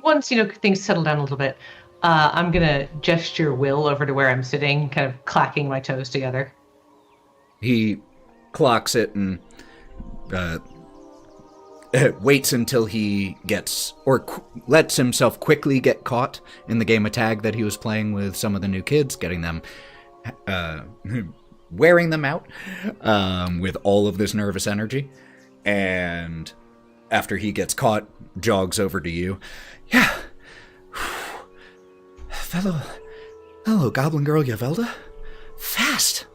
Once, things settle down a little bit, I'm going to gesture Will over to where I'm sitting, kind of clacking my toes together. He clocks it and waits until he gets, or lets himself quickly get caught in the game of tag that he was playing with some of the new kids, getting them, wearing them out with all of this nervous energy. And after he gets caught, jogs over to you. Yeah. Hello, Goblin Girl Yvelda. Fast.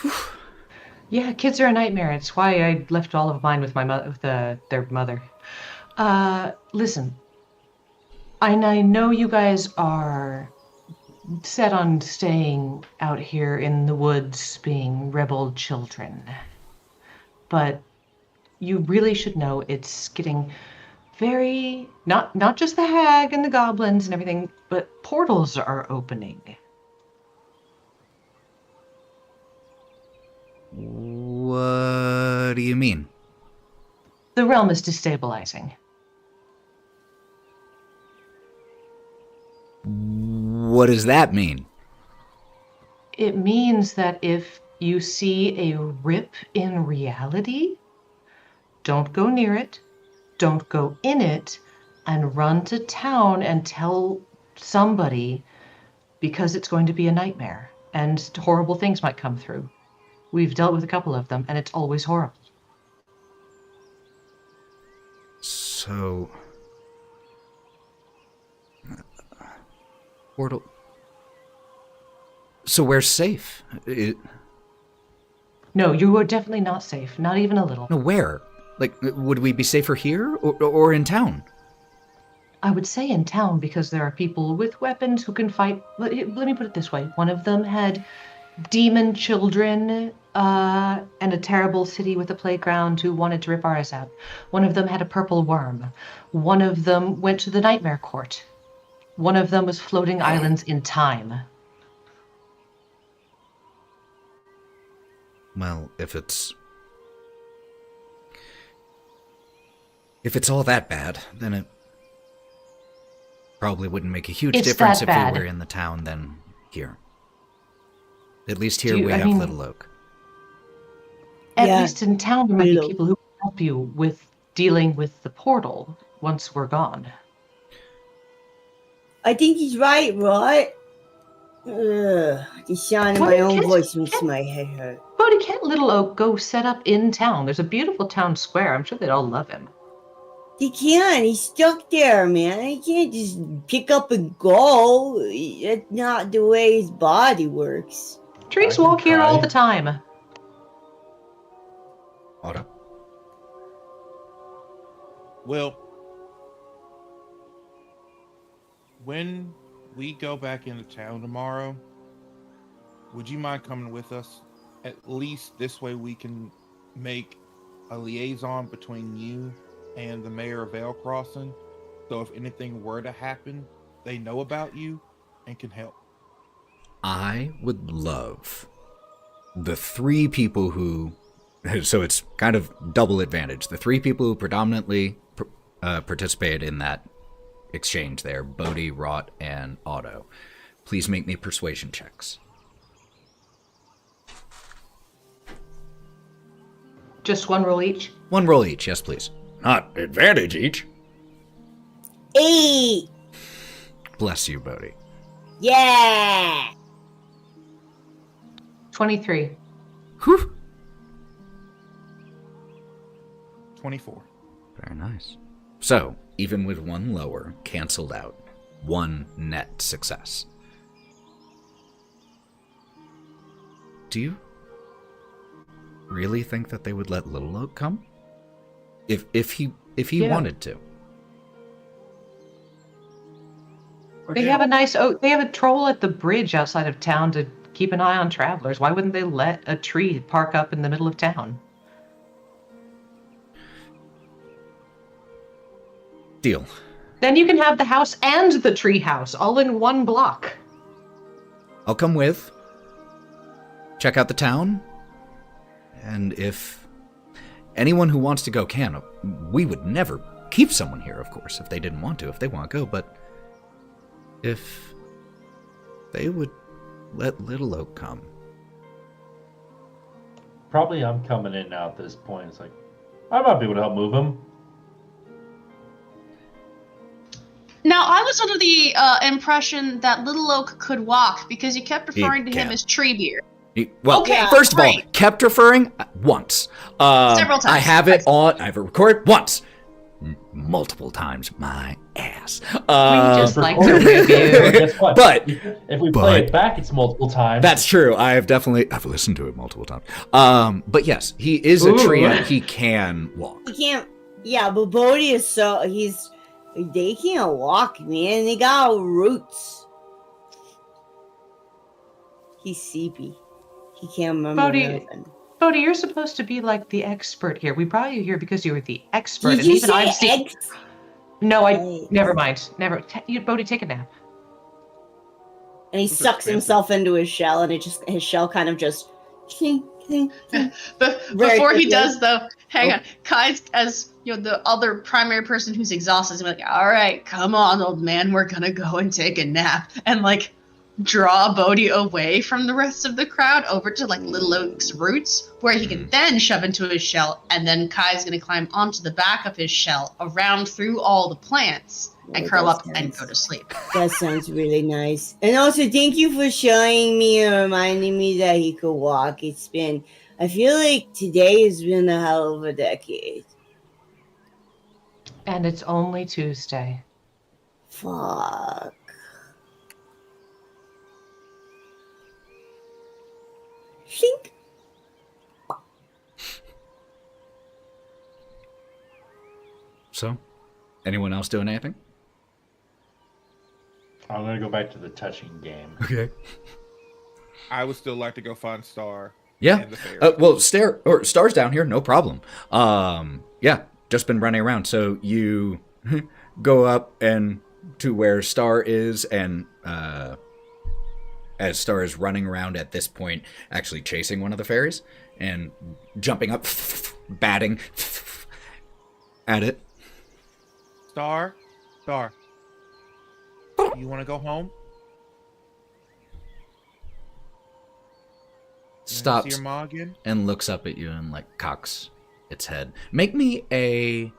Whew. Yeah, kids are a nightmare. It's why I left all of mine with my their mother. Listen, I know you guys are set on staying out here in the woods being rebel children, but you really should know it's getting very, not just the hag and the goblins and everything, but portals are opening. What do you mean? The realm is destabilizing. What does that mean? It means that if you see a rip in reality, don't go near it, don't go in it, and run to town and tell somebody, because it's going to be a nightmare and horrible things might come through. We've dealt with a couple of them, and it's always horrible. So... portal... So we're safe? No, you are definitely not safe. Not even a little. No, where? Like, would we be safer here or in town? I would say in town because there are people with weapons who can fight. Let me put it this way. One of them had demon children and a terrible city with a playground who wanted to rip ours out. One of them had a purple worm. One of them went to the nightmare court. One of them was floating islands in time. Well, if it's all that bad, then it probably wouldn't make a huge difference if we were in the town than here. At least here we have Little Oak. At least in town there might be people who can help you with dealing with the portal once we're gone. I think he's right, right? The sound of my own voice makes my head hurt. Bodie, can't Little Oak go set up in town? There's a beautiful town square. I'm sure they'd all love him. He can't. He's stuck there, man. He can't just pick up and go. That's not the way his body works. Trees walk here all the time. Otto? Well, when we go back into town tomorrow, would you mind coming with us? At least this way we can make a liaison between you and the mayor of Vale Crossing. So if anything were to happen, they know about you and can help. I would love the three people who... So it's kind of double advantage. The three people who predominantly participated in that exchange there, Bodie, Wraught, and Otto. Please make me persuasion checks. Just one roll each? One roll each, yes please. Not advantage each. 8! Bless you, Bodie. Yeah! 23. Whew. 24. Very nice. So, even with one lower, canceled out, one net success. Do you really think that they would let Little Oak come? If he wanted to. They have a nice they have a troll at the bridge outside of town to keep an eye on travelers. Why wouldn't they let a tree park up in the middle of town? Deal. Then you can have the house and the tree house all in one block. I'll come with. Check out the town. And if anyone who wants to go can, we would never keep someone here, of course, if they didn't want to, if they want to go, but if they would let Little Oak come. Probably I'm coming in now at this point. It's like, I might be able to help move him. Now, I was under the impression that Little Oak could walk because you kept referring to him can. as Treebeard. Well, Okay, first of all, great. kept referring once. Several times. I have it on. I have it recorded once. Multiple times. My ass. We just like to Recorded. review. Guess what? But- if we play it back, it's multiple times. That's true. I've listened to it multiple times. But yes, he is a Ooh. tree and he can walk. He can't. Yeah, but Bodie is they can't walk, man. They got roots. He's sleepy. He can't remember Bodie, nothing. Bodie, you're supposed to be like the expert here. We brought you here because you were the expert. Did and you even say I've seen. eggs? No, Eggs. never mind. Never. Bodie, take a nap. And he Those are sucks expensive. himself into his shell, and his shell kind of just. But Very before he quickly. does, though, hang on. Kai's, as the other primary person who's exhausted, is like, all right, come on, old man, we're gonna go and take a nap, and draw Bodie away from the rest of the crowd over to Little Oak's roots, where he can then shove into his shell, and then Kai's gonna climb onto the back of his shell, around through all the plants, and Yeah, curl that up and sounds- go to sleep. That sounds really nice. And also, thank you for showing me and reminding me that he could walk. I feel like today has been a hell of a decade. And it's only Tuesday. Fuck. Shink. So, anyone else doing anything? I'm gonna go back to the touching game. Okay. I would still like to go find Star. Yeah. And the fair. Well, Star's down here, no problem. Yeah, just been running around. So you go up and to where Star is, and as Star is running around at this point, actually chasing one of the fairies and jumping up, batting at it. Star. You want to go home? You wanna See Stops your ma again? and looks up at you and cocks its head. Make me a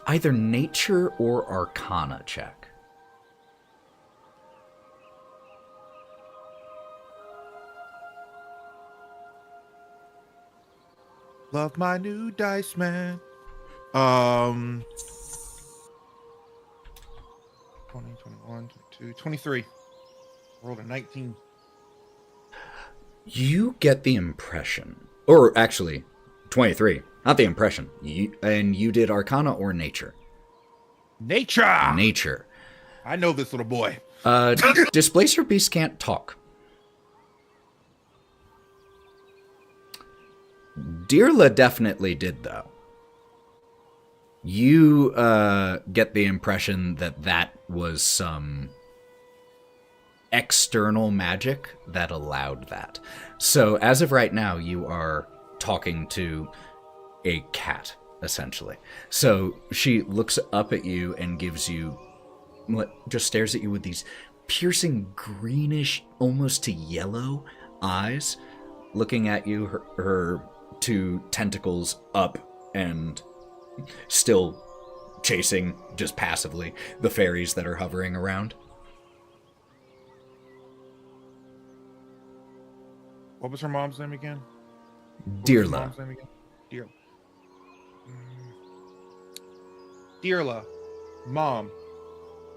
either nature or arcana check. Love my new dice, man. 20, 21, 22, 23. Rolled a 19. You get the impression, or actually 23, not the impression. You did arcana or nature? Nature! Nature. I know this little boy. Displacer beasts can't talk. Deerla definitely did, though. You get the impression that was some external magic that allowed that. So as of right now, you are talking to a cat, essentially. So she looks up at you and gives you, just stares at you with these piercing greenish, almost to yellow eyes, looking at you, her two tentacles up and still chasing, just passively, the fairies that are hovering around. What was her mom's name again? Deerla. Deerla. Mom.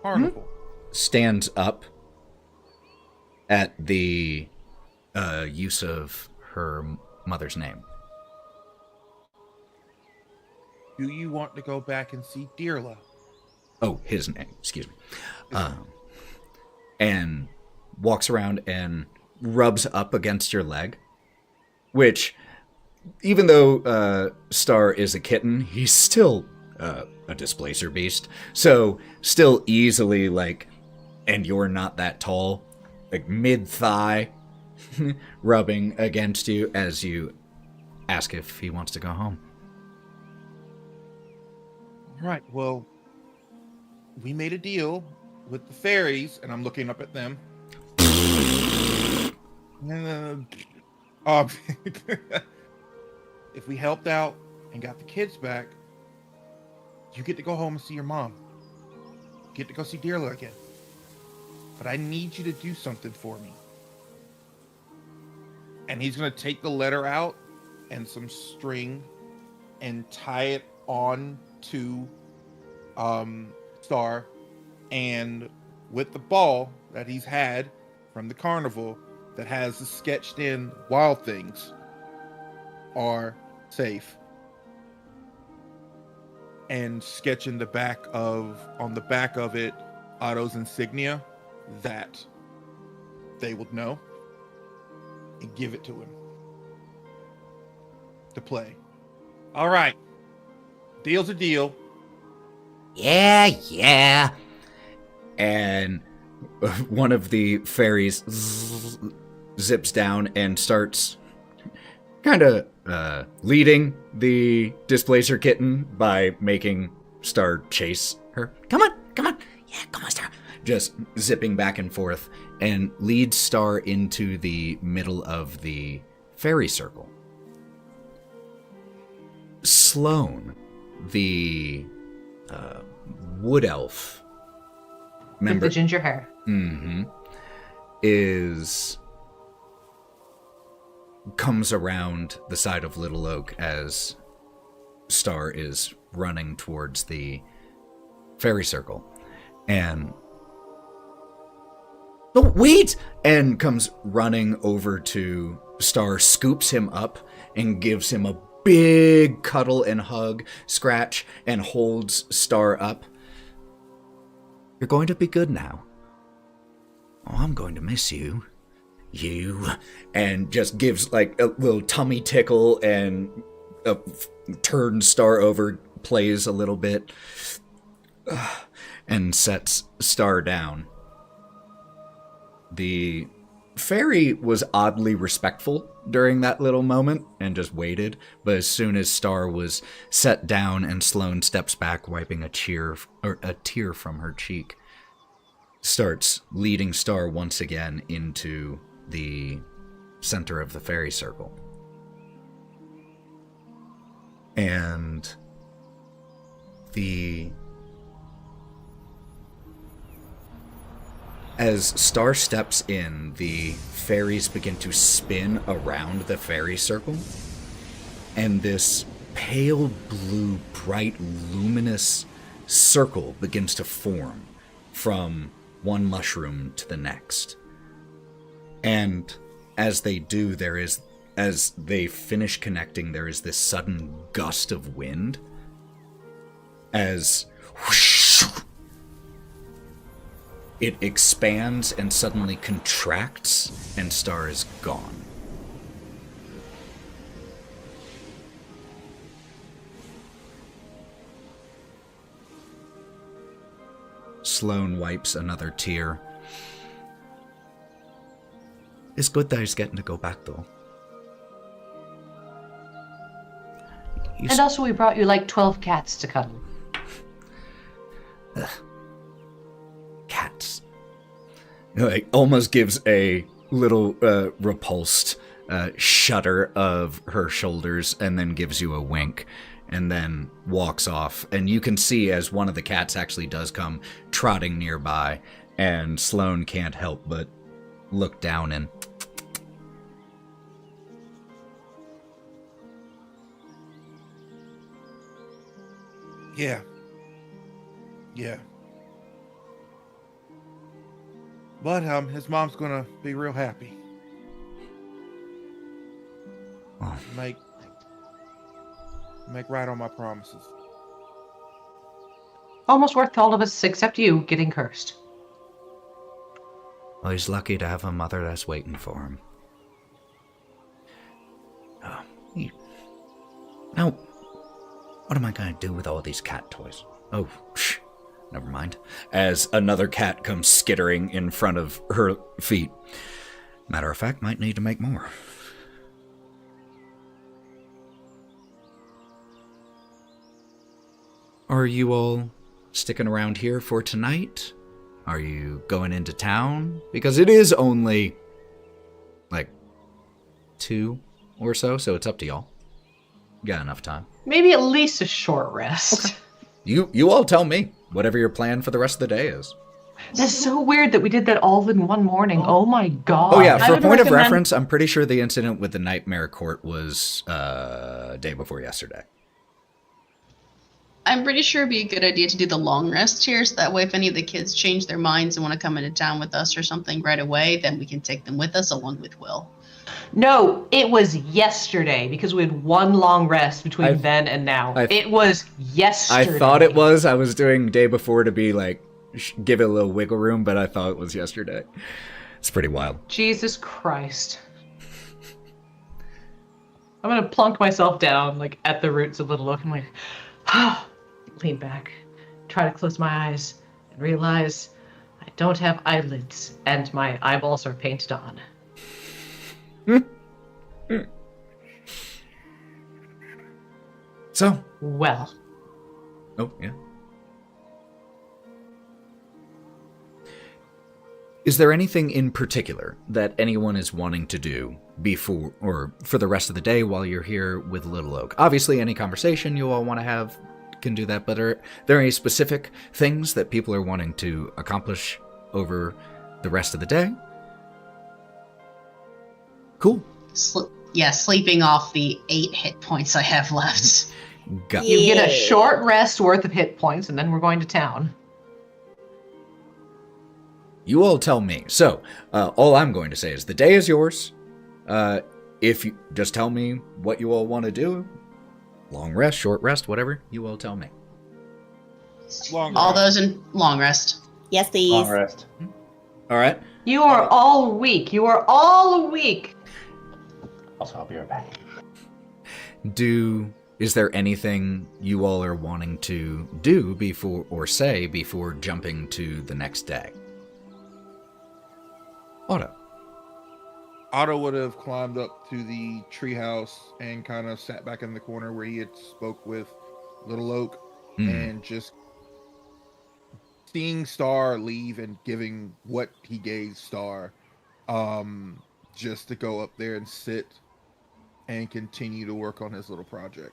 Carnival. Stands up at the use of her mother's name. Do you want to go back and see Deerla? Oh, his name. Excuse me. And walks around and rubs up against your leg, which, even though Star is a kitten, he's still a displacer beast. So still easily, like, and you're not that tall, like mid-thigh, rubbing against you as you ask if he wants to go home. All right, well, we made a deal with the fairies, and I'm looking up at them. If we helped out and got the kids back, you get to go home and see your mom. You get to go see Dearla again. But I need you to do something for me. And he's going to take the letter out and some string and tie it on to Star. And with the ball that he's had from the carnival that has the sketched in wild things are safe. And sketch in the back of, on the back of it, Otto's insignia that they would know, and give it to him to play. All right. Deal's a deal. Yeah. And one of the fairies zips down and starts kind of leading the displacer kitten by making Star chase her. Come on. Yeah, come on, Star. Just zipping back and forth, and leads Star into the middle of the fairy circle. Sloane, the wood elf member, with the ginger hair, comes around the side of Little Oak as Star is running towards the fairy circle, and wait! And comes running over to Star, scoops him up, and gives him a big cuddle and hug, scratch, and holds Star up. You're going to be good now. Oh, I'm going to miss you. And just gives like a little tummy tickle and turns Star over, plays a little bit, and sets Star down. The fairy was oddly respectful during that little moment and just waited, but as soon as Star was set down and Sloane steps back, wiping a tear from her cheek, starts leading Star once again into the center of the fairy circle. And as Star steps in, the fairies begin to spin around the fairy circle, and this pale blue, bright, luminous circle begins to form from one mushroom to the next. And as they do, as they finish connecting, there is this sudden gust of wind as whoosh, it expands and suddenly contracts, and Star is gone. Sloane wipes another tear. It's good that he's getting to go back, though. And also we brought you like 12 cats to cuddle. Cats. Like, almost gives a little repulsed shudder of her shoulders, and then gives you a wink, and then walks off. And you can see as one of the cats actually does come trotting nearby, and Sloane can't help but look down and... Yeah. But his mom's gonna be real happy. Oh. Make right on my promises. Almost worth all of us except you getting cursed. Well, he's lucky to have a mother that's waiting for him. Now, what am I going to do with all these cat toys? Oh, never mind. As another cat comes skittering in front of her feet. Matter of fact, might need to make more. Are you all sticking around here for tonight? Are you going into town? Because it is only, 2 or so it's up to y'all. You got enough time. Maybe at least a short rest. Okay. You all tell me, whatever your plan for the rest of the day is. That's so weird that we did that all in one morning. Oh my god. Oh yeah, I for a would point of recommend- reference, I'm pretty sure the incident with the Nightmare Court was day before yesterday. I'm pretty sure it'd be a good idea to do the long rest here, so that way if any of the kids change their minds and want to come into town with us or something right away, then we can take them with us along with Will. No, it was yesterday because we had one long rest between then and now. It was yesterday. I thought it was. I was doing day before to be give it a little wiggle room, but I thought it was yesterday. It's pretty wild. Jesus Christ. I'm gonna plunk myself down at the roots of Little Oak. I'm lean back, try to close my eyes, and realize I don't have eyelids and my eyeballs are painted on. So. Well. Oh, yeah. Is there anything in particular that anyone is wanting to do before or for the rest of the day while you're here with Little Oak? Obviously, any conversation you all want to have can do that, but are there any specific things that people are wanting to accomplish over the rest of the day? Cool. Sleeping off the 8 hit points I have left. You get a short rest worth of hit points, and then we're going to town. You all tell me. So, all I'm going to say is the day is yours. If you just tell me what you all want to do, long rest, short rest, whatever, you all tell me. All those in long rest. Yes, please. Long rest. All right. You are all weak. You are all weak. Also, I'll be right back. Is there anything you all are wanting to do before jumping to the next day? Otto would have climbed up to the treehouse and kind of sat back in the corner where he had spoke with Little Oak, and just seeing Star leave and giving what he gave Star, just to go up there and sit and continue to work on his little project.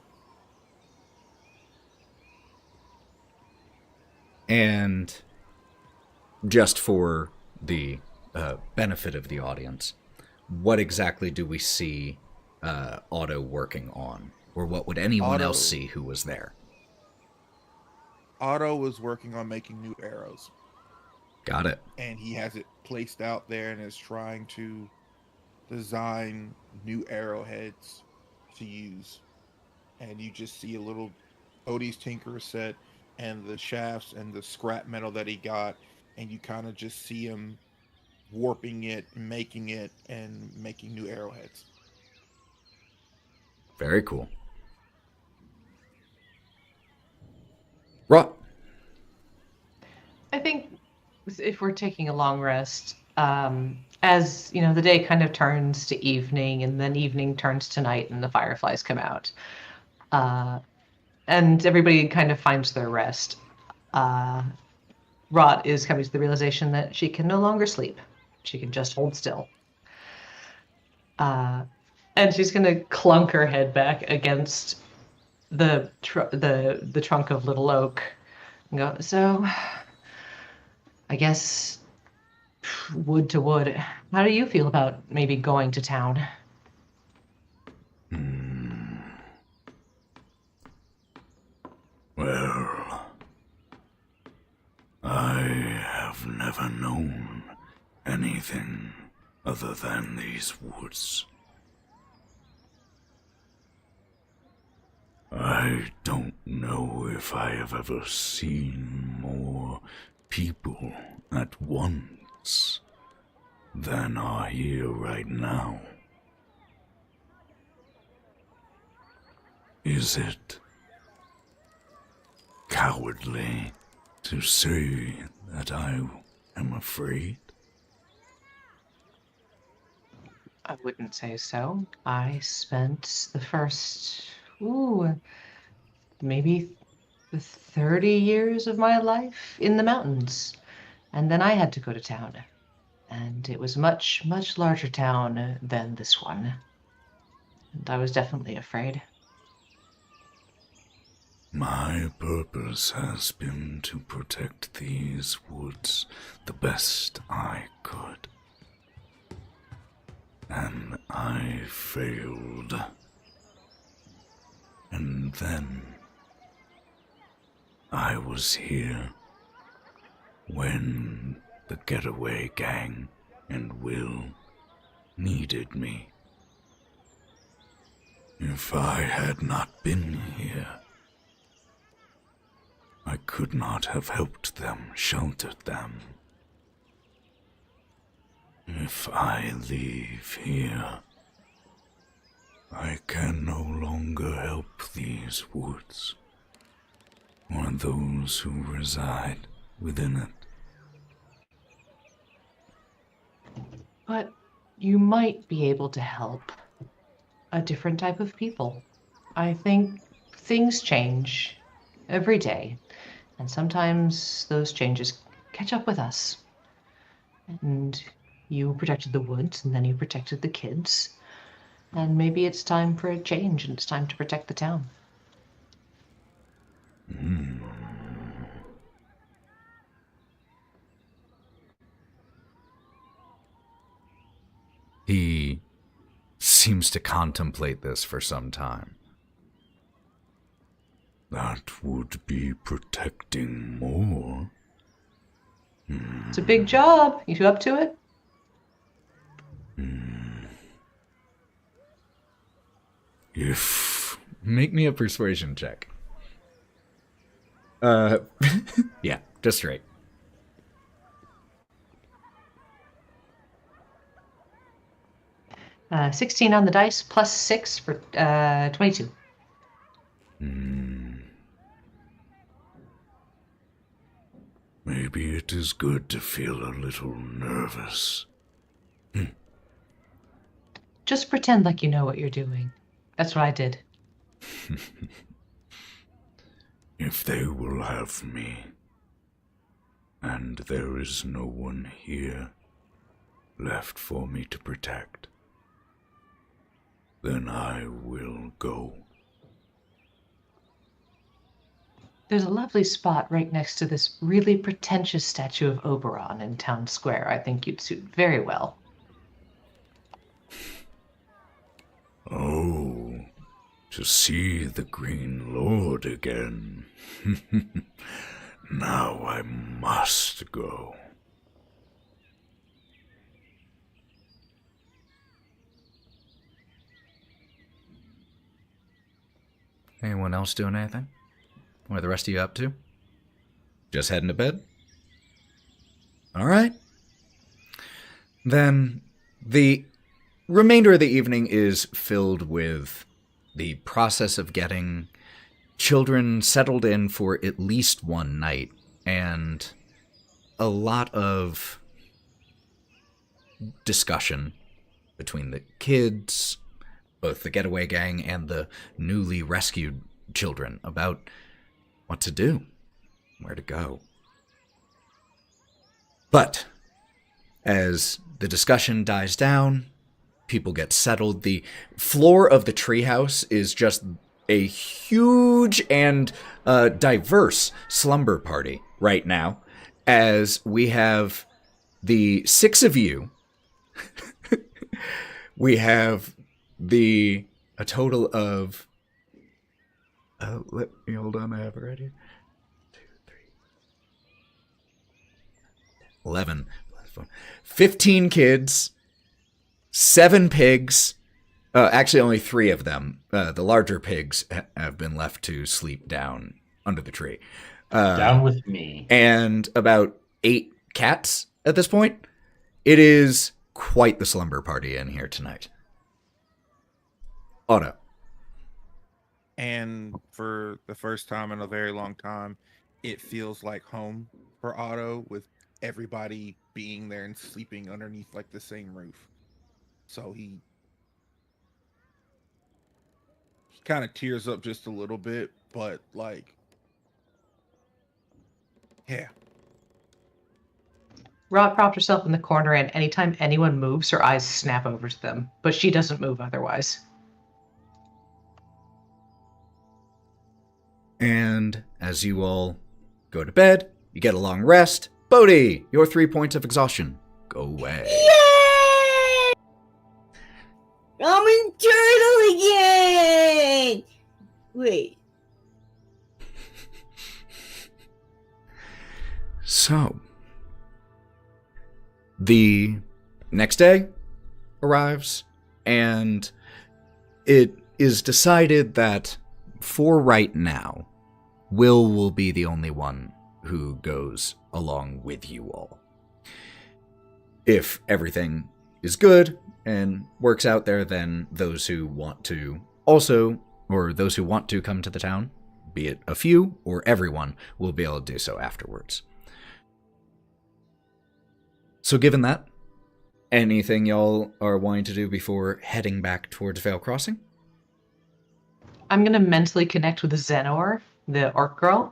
And just for the benefit of the audience, what exactly do we see Otto working on? Or what would anyone else see who was there? Otto was working on making new arrows. Got it. And he has it placed out there and is trying to design new arrowheads to use. And you just see a little Bodie's Tinker set and the shafts and the scrap metal that he got, and you kind of just see him warping it, making it, and making new arrowheads. Very cool. Wraught. I think if we're taking a long rest, as the day kind of turns to evening, and then evening turns to night, and the fireflies come out, and everybody kind of finds their rest. Wraught is coming to the realization that she can no longer sleep. She can just hold still. And she's going to clunk her head back against the trunk of Little Oak and go, so, I guess, wood to wood. How do you feel about maybe going to town? Well, I have never known anything other than these woods. I don't know if I have ever seen more people at once. than are here right now. Is it cowardly to say that I am afraid? I wouldn't say so. I spent the first, maybe 30 years of my life in the mountains. And then I had to go to town. And it was a much, much larger town than this one. And I was definitely afraid. My purpose has been to protect these woods the best I could. And I failed. And then I was here when the Getaway Gang and Will needed me. If I had not been here, I could not have helped them, sheltered them. If I leave here, I can no longer help these woods, or those who reside within it. But you might be able to help a different type of people. I think things change every day, and sometimes those changes catch up with us. And you protected the woods, and then you protected the kids. And maybe it's time for a change, and it's time to protect the town. He seems to contemplate this for some time. That would be protecting more. It's a big job. You up to it? If Make me a persuasion check. Yeah, just straight. Uh, 16 on the dice, plus 6 for 22. maybe it is good to feel a little nervous. Just pretend like you know what you're doing. That's what I did. If they will have me, and there is no one here left for me to protect, then I will go. There's a lovely spot right next to this really pretentious statue of Oberon in Town Square. I think you'd suit very well. Oh, to see the Green Lord again. Now I must go. Anyone else doing anything? What are the rest of you up to? Just heading to bed? All right. Then the remainder of the evening is filled with the process of getting children settled in for at least one night, and a lot of discussion between the kids, both the Getaway Gang and the newly rescued children, about what to do, where to go. But as the discussion dies down, people get settled. The floor of the treehouse is just a huge and diverse slumber party right now, as we have the 6 of you. We have a total of let me hold on, I have it right here. 2, 3, 11, 15 kids, 7 pigs. Actually, only 3 of them. The larger pigs have been left to sleep down under the tree. Down with me. And about 8 cats at this point. It is quite the slumber party in here tonight. Otto. And for the first time in a very long time, it feels like home for Otto, with everybody being there and sleeping underneath like the same roof. So he kind of tears up just a little bit, but like, yeah. Wraught propped herself in the corner, and anytime anyone moves, her eyes snap over to them, but she doesn't move otherwise. And as you all go to bed, you get a long rest. Bodie, your 3 points of exhaustion go away. Yay! I'm in turtle again! Wait. So, the next day arrives, and it is decided that for right now, Will be the only one who goes along with you all. If everything is good and works out there, then those who want to come to the town, be it a few or everyone, will be able to do so afterwards. So given that, anything y'all are wanting to do before heading back towards Vale Crossing? I'm going to mentally connect with Zenor, the orc girl,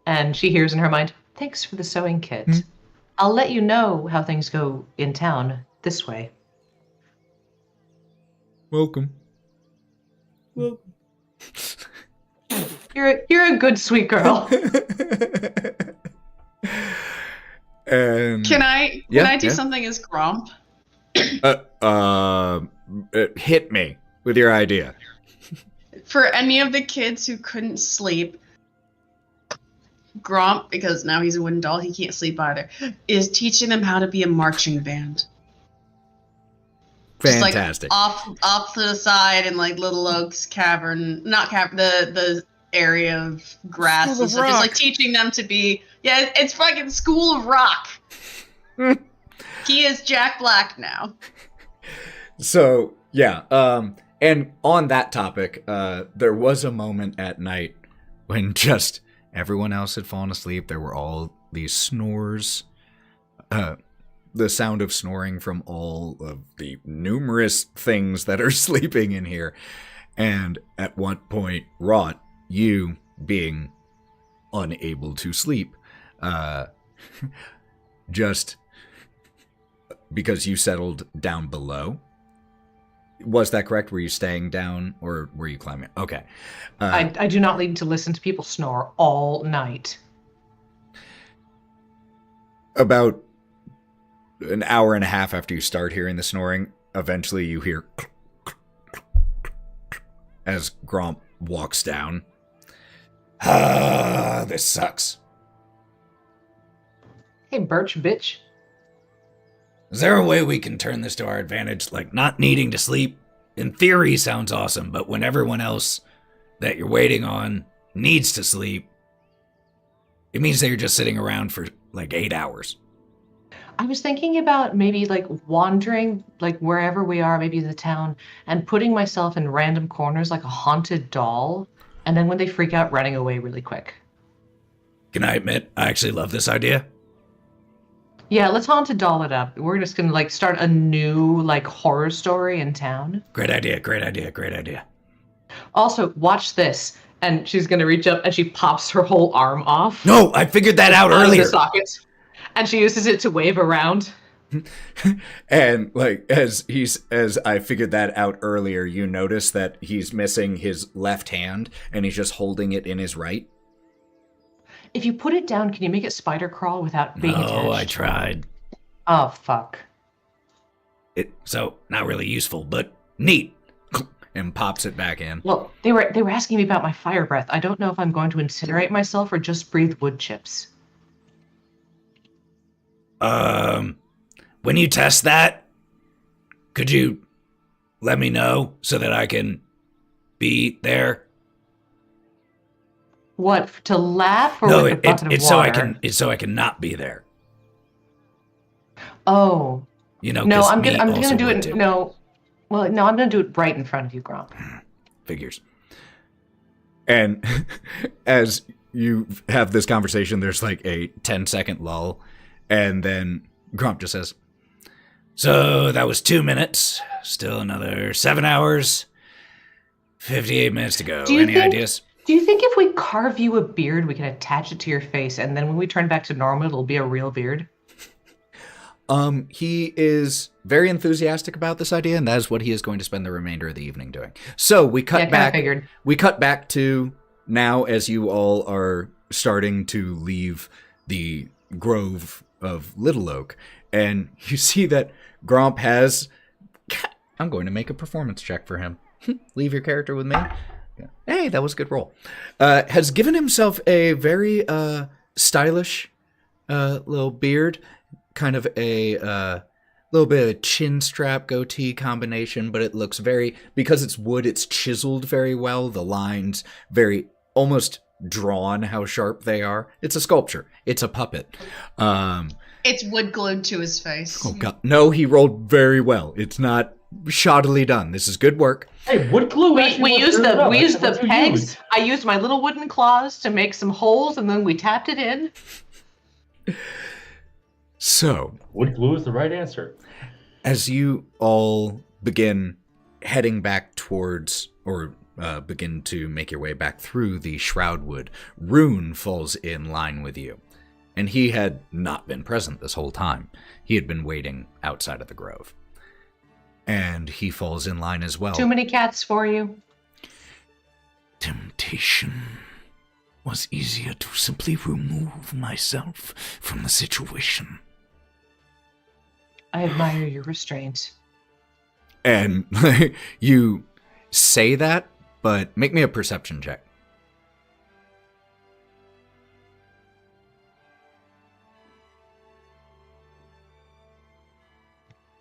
and she hears in her mind, thanks for the sewing kit. I'll let you know how things go in town this way. Welcome. Well, You're a good, sweet girl. And Can I do something as Gromp? hit me with your idea. For any of the kids who couldn't sleep, Gromp, because now he's a wooden doll, he can't sleep either, is teaching them how to be a marching band. Fantastic. Just like off to the side in like Little Oaks cavern, the area of grass School and of stuff. Just Rock. like teaching them to be, it's fucking School of Rock. He is Jack Black now. So, yeah, and on that topic, there was a moment at night when just everyone else had fallen asleep. There were all these snores, the sound of snoring from all of the numerous things that are sleeping in here. And at one point, Wraught, you being unable to sleep, just because you settled down below. Was that correct? Were you staying down or were you climbing? Okay. I do not need to listen to people snore all night. About an hour and a half after you start hearing the snoring, eventually you hear as Gromp walks down. This sucks. Hey, Birch, bitch. Is there a way we can turn this to our advantage? Like, not needing to sleep, in theory, sounds awesome, but when everyone else that you're waiting on needs to sleep, it means that you're just sitting around for like 8 hours. I was thinking about maybe like wandering like wherever we are, maybe the town, and putting myself in random corners like a haunted doll, and then when they freak out, running away really quick. Can I admit, I actually love this idea. Yeah, let's haunted doll it up. We're just gonna like start a new like horror story in town. Great idea, great idea, great idea. Also, watch this. And she's gonna reach up and she pops her whole arm off. No, I figured that out of earlier. the socket. And she uses it to wave around. And like as I figured that out earlier, you notice that he's missing his left hand and he's just holding it in his right. If you put it down, can you make it spider crawl without being attached? Oh, I tried. Oh, fuck. So, not really useful, but neat. And pops it back in. Well, they were asking me about my fire breath. I don't know if I'm going to incinerate myself or just breathe wood chips. When you test that, could you let me know so that I can be there? What, to laugh or No, with a bucket of it's water? so I can not be there. Oh. You know, No, 'cause I'm me gonna also do would it. too. No, well, no, I'm gonna do it right in front of you, Gromp. Figures. And as you have this conversation, there's like a 10-second lull, and then Gromp just says, So that was 2 minutes. Still another 7 hours. 58 minutes to go. Do you Any think- ideas? Do you think if we carve you a beard, we can attach it to your face, and then when we turn back to normal, it'll be a real beard? he is very enthusiastic about this idea, and that is what he is going to spend the remainder of the evening doing. So we cut Yeah, kinda back. figured. We cut back to now as you all are starting to leave the grove of Little Oak, and you see that Gromp has. I'm going to make a performance check for him. Leave your character with me. Yeah. Hey, that was a good roll. Has given himself a very stylish little beard, kind of a little bit of a chin strap goatee combination, but it looks very, because it's wood, it's chiseled very well. The lines very almost drawn how sharp they are. It's a sculpture. It's a puppet. It's wood glued to his face. Oh god, no, he rolled very well. It's not shoddily done. This is good work. Hey, wood glue. We used the pegs. I used my little wooden claws to make some holes, and then we tapped it in. So, Wood glue is the right answer. as you all begin heading back towards, or begin to make your way back through the Shroudwood, Rune falls in line with you. And he had not been present this whole time. He had been waiting outside of the grove. And he falls in line as well. Too many cats for you. Temptation was easier to simply remove myself from the situation. I admire your restraint. And you say that, but make me a perception check.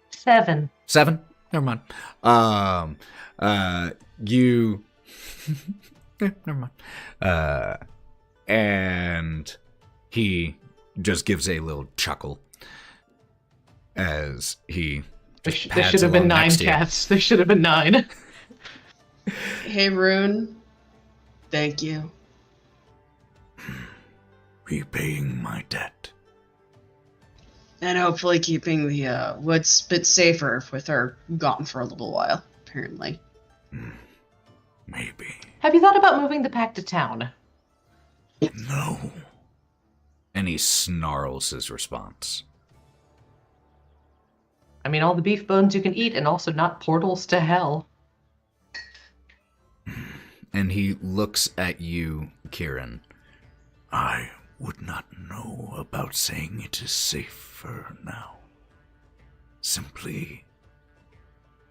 Seven. 7? Never mind. You... never mind. And he just gives a little chuckle as he There just should pads have been along 9 next to you. cats. There should have been 9. Hey, Rune. Thank you. Repaying my debt. And hopefully keeping the woods a bit safer with her gone for a little while, apparently. Maybe. Have you thought about moving the pack to town? No. And he snarls his response. I mean, all the beef bones you can eat, and also not portals to hell. And he looks at you, Kieren. I would not know about saying it is safer now. Simply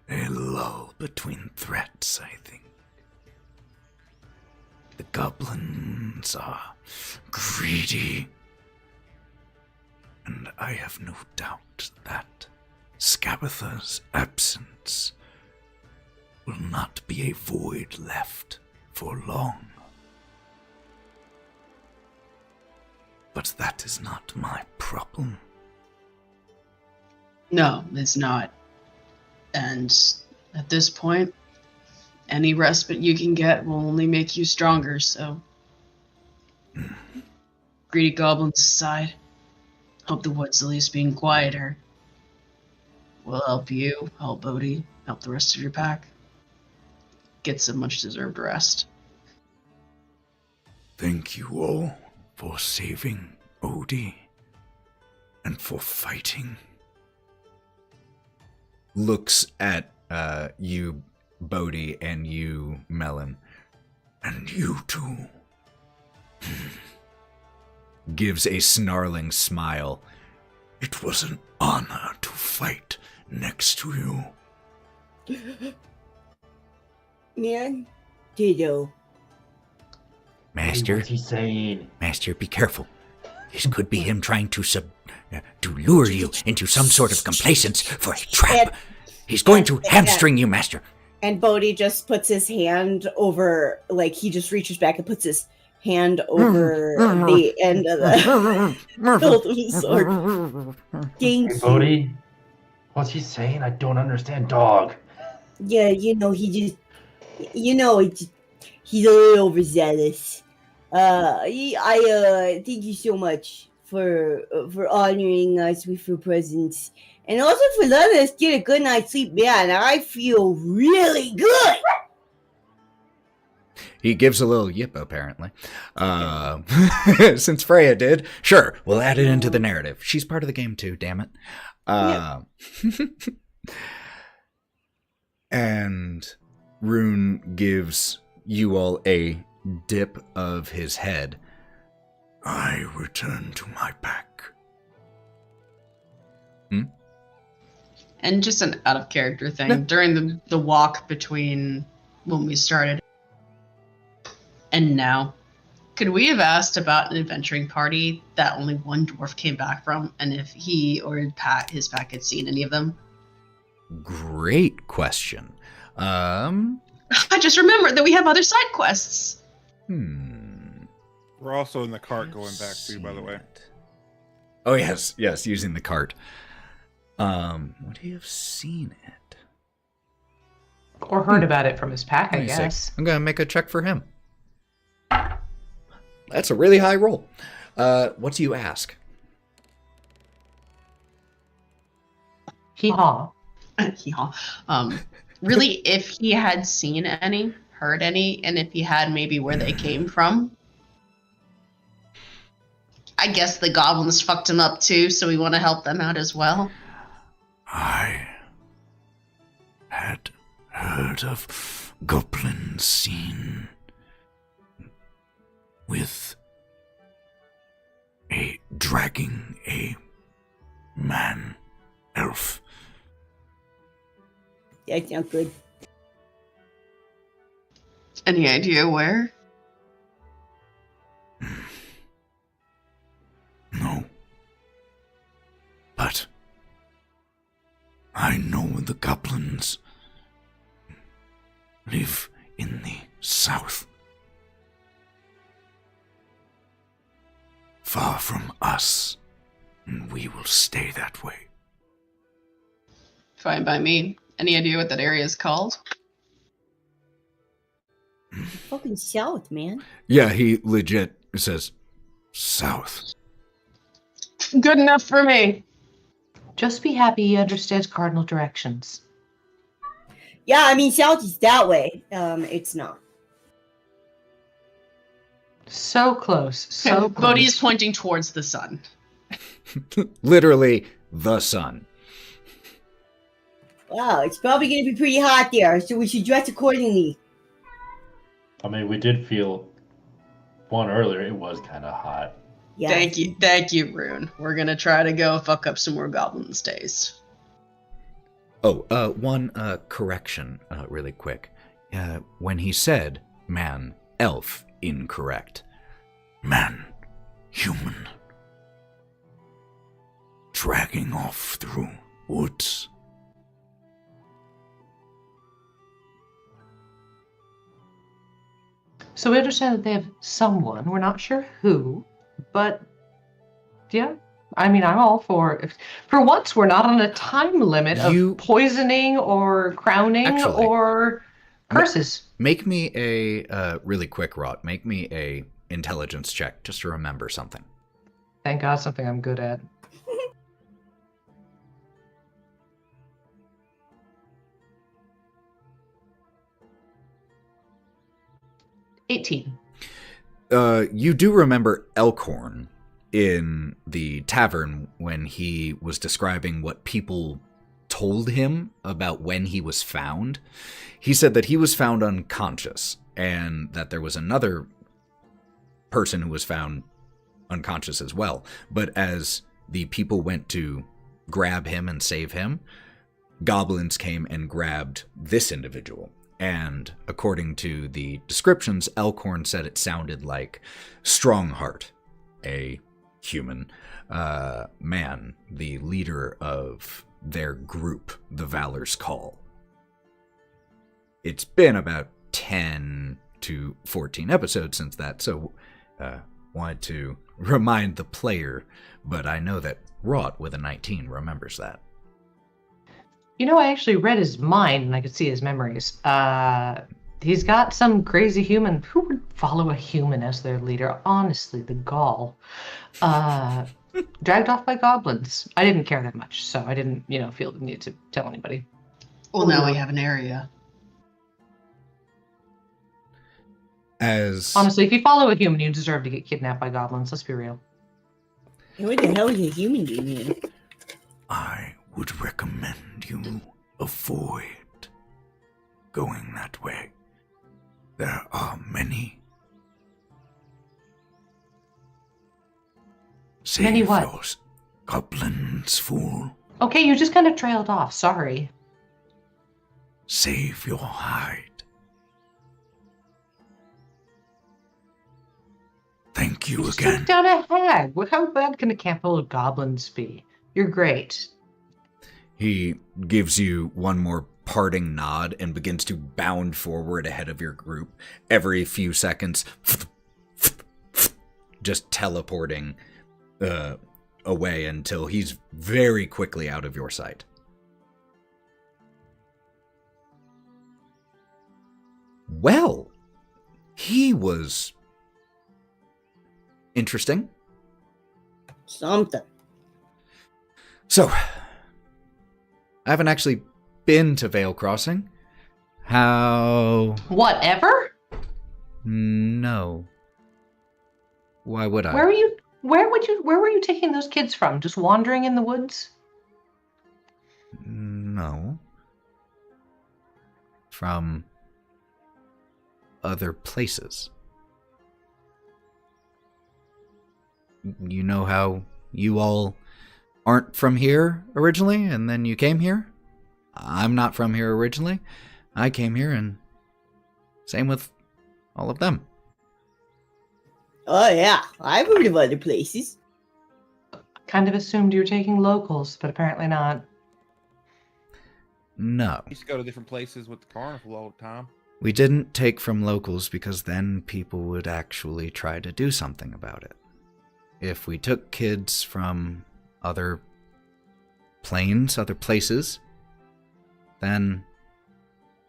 a lull between threats, I think. The goblins are greedy, and I have no doubt that Scabatha's absence will not be a void left for long. But that is not my problem. No, it's not. And at this point, any respite you can get will only make you stronger, so. Greedy goblins aside, hope the woods at least being quieter will help you, help Bodie, help the rest of your pack get some much deserved rest. Thank you all for saving Odie and for fighting. Looks at you, Bodie, and you, Melon. And you too. Gives a snarling smile. It was an honor to fight next to you. Man, Dido. Master, What's he saying? Master, be careful. This could be him trying to lure you into some sort of complacence for a trap. He's going to hamstring you, Master. And Bodie just puts his hand over, like he just reaches back and puts his hand over the end of the hilt of his sword. Hey, Bodie, What's he saying? I don't understand. Dog. Yeah, he just, he's a little overzealous. I thank you so much for honoring us with your presence, and also for letting us get a good night's sleep. Man, I feel really good. He gives a little yip, apparently. Since Freya did, sure, we'll add it into the narrative. She's part of the game too, damn it. And Rune gives you all a dip of his head. I return to my pack. And just an out of character thing. During the walk between when we started and now, could we have asked about an adventuring party that only one dwarf came back from, and if he or his pack had seen any of them? Great question. I just remembered that we have other side quests. We're also in the cart going back too, by the way. Oh, yes, using the cart. Would he have seen it? Or heard about it from his pack, I Let me see. guess. I'm going to make a check for him. That's a really high roll. What do you ask? Hee-haw. Really, if he had seen any, heard any, and if he had, maybe where they came from. I guess the goblins fucked him up too, so we want to help them out as well. I had heard of goblins seen with dragging a man elf. That's not good. Any idea where? No. But I know the goblins live in the south. Far from us, and we will stay that way. Fine by me. Any idea what that area is called? Fucking south, man. Yeah, he legit says South. Good enough for me. Just be happy he understands cardinal directions. Yeah, I mean, south is that way. It's not. So close. So close. Bodhi's pointing towards the sun. literally the sun. Wow, it's probably going to be pretty hot there, so we should dress accordingly. I mean, we did feel one earlier. It was kind of hot. Yeah. Thank you, Rune. We're gonna try to go fuck up some more goblin stays. Oh, one correction, really quick. When he said man, elf, incorrect. Man, human. Dragging off through woods. So we understand that they have someone. We're not sure who, but yeah. I mean, I'm all for once we're not on a time limit of poisoning or crowning or curses. Make me a really quick, Wraught. Make me a intelligence check just to remember something. Thank God, something I'm good at. 18. You do remember Elkhorn in the tavern when he was describing what people told him about when he was found. He said that he was found unconscious and that there was another person who was found unconscious as well. But as the people went to grab him and save him, goblins came and grabbed this individual. And according to the descriptions, Elkhorn said it sounded like Strongheart, a human man, the leader of their group, the Valor's Call. It's been about 10 to 14 episodes since that, so wanted to remind the player, but I know that Wraught with a 19 remembers that. You know, I actually read his mind and I could see his memories. He's got some crazy human. Who would follow a human as their leader? Honestly, the gall. Dragged off by goblins. I didn't care that much, so I didn't, feel the need to tell anybody. Well, now we have an area. Honestly, if you follow a human, you deserve to get kidnapped by goblins. Let's be real. And what the hell is a human doing here? I would recommend you avoid going that way. There are many. Save Many what? those goblins, fool. Okay, you just kind of trailed off. Sorry. Save your hide. Thank you just again. took down a hag. How bad can a camp full of goblins be? You're great. He gives you one more parting nod and begins to bound forward ahead of your group. Every few seconds, just teleporting away until he's very quickly out of your sight. Well, he was interesting. Something. So, I haven't actually been to Vale Crossing. How? Whatever? No. Why would I? Where were you taking those kids from? Just wandering in the woods? No. From other places. You know how you all aren't from here originally, and then you came here? I'm not from here originally. I came here, and same with all of them. Oh yeah, I've heard of other places. Kind of assumed you were taking locals, but apparently not. No. We used to go to different places with the carnival all the time. We didn't take from locals because then people would actually try to do something about it. If we took kids from other planes, other places, then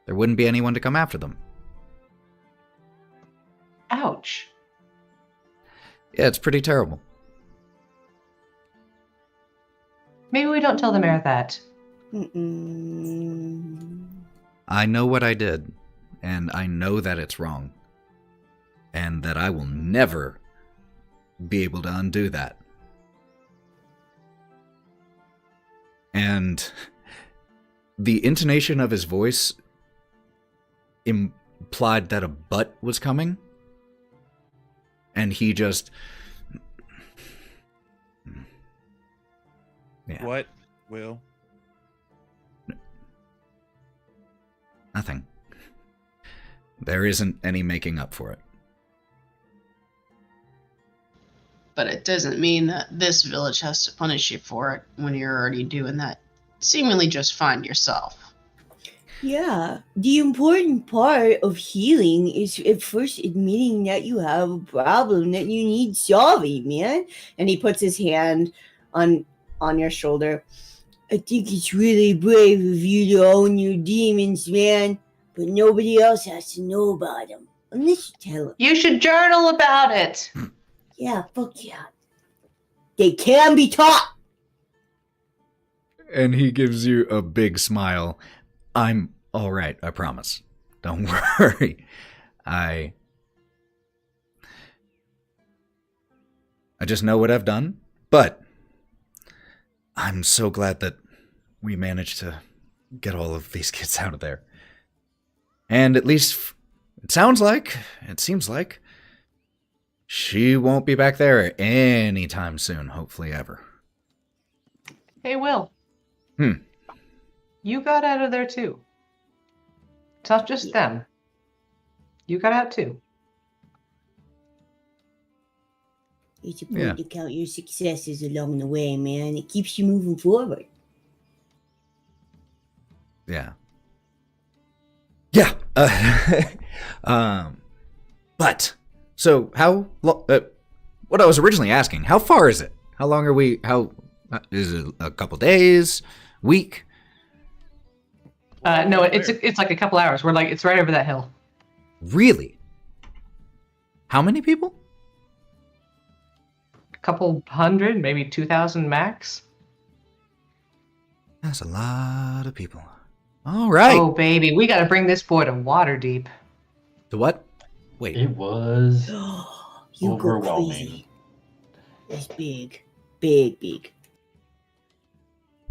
there wouldn't be anyone to come after them. Ouch. Yeah, it's pretty terrible. Maybe we don't tell the mayor that. I know what I did, and I know that it's wrong, and that I will never be able to undo that. And the intonation of his voice implied that a butt was coming, and he just... Yeah. What, Will? Nothing. There isn't any making up for it. But it doesn't mean that this village has to punish you for it when you're already doing that seemingly just fine yourself. Yeah, the important part of healing is at first admitting that you have a problem that you need solving, man. And he puts his hand on your shoulder. I think it's really brave of you to own your demons, man. But nobody else has to know about them. Unless you tell them. You should journal about it. Yeah, fuck yeah. They can be taught. And he gives you a big smile. I'm all right, I promise. Don't worry. I just know what I've done, but I'm so glad that we managed to get all of these kids out of there. And at least it seems like she won't be back there anytime soon, hopefully ever. Hey, Will. You got out of there too. It's not just them. You got out too. It's important to count your successes along the way, man. It keeps you moving forward. Yeah. Yeah. But so how what I was originally asking, how far is it? How long are we? How is it? A couple days? Week? No, it's like a couple hours. It's right over that hill. Really? How many people? A couple hundred, maybe 2,000 max. That's a lot of people. All right. Oh, baby, we got to bring this boy to Waterdeep. The what? Wait. It was You go overwhelming. crazy. It's big. Big.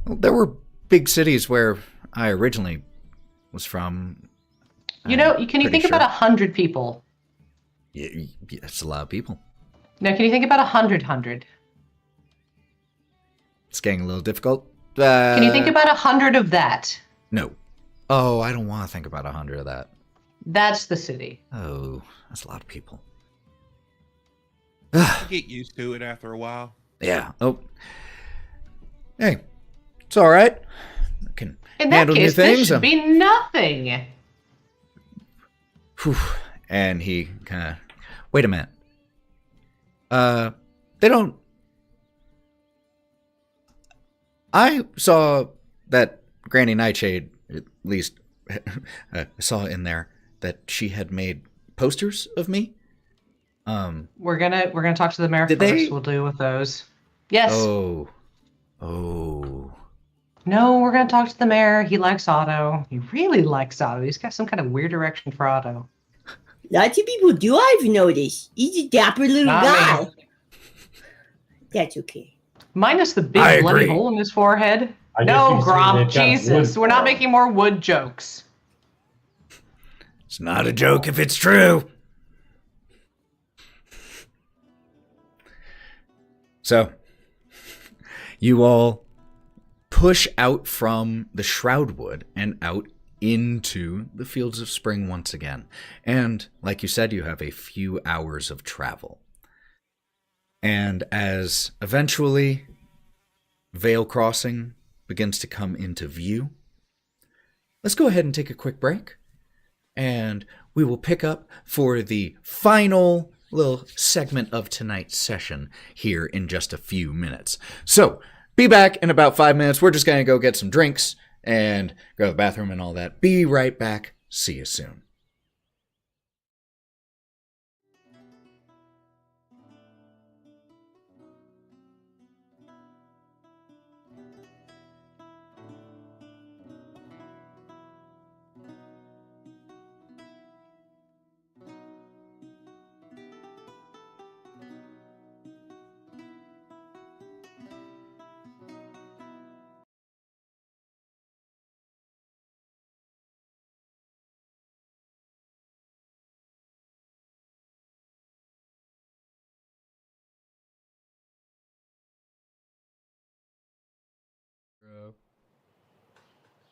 Well, there were big cities where I originally was from. You know, can you pretty think sure. about 100 people? Yeah, that's a lot of people. Now, can you think about 100? It's getting a little difficult. Can you think about 100 of that? No. Oh, I don't want to think about 100 of that. That's the city. Oh, that's a lot of people. You get used to it after a while. Yeah. Oh. Hey, it's all right. I can In that handle new case, things. this should be nothing. Whew. And he kind of, wait a minute. They don't. I saw that Granny Nightshade, at least I saw in there that she had made posters of me. We're gonna talk to the mayor Did first. they- We'll deal with those. Yes. Oh. No, we're gonna talk to the mayor. He likes Otto. He really likes Otto. He's got some kind of weird direction for Otto. Lots of people do, I've noticed. He's a dapper little Not guy. me. That's okay. Minus the I big bloody agree. hole in his forehead. I guess No, you see Gromp, they've got Jesus. wood We're not for 'em. making more wood jokes. It's not a joke if it's true. So, you all push out from the Shroudwood and out into the Fields of Spring once again. And, like you said, you have a few hours of travel. And as eventually Vale Crossing begins to come into view, let's go ahead and take a quick break. And we will pick up for the final little segment of tonight's session here in just a few minutes. So, be back in about 5 minutes. We're just going to go get some drinks and go to the bathroom and all that. Be right back. See you soon.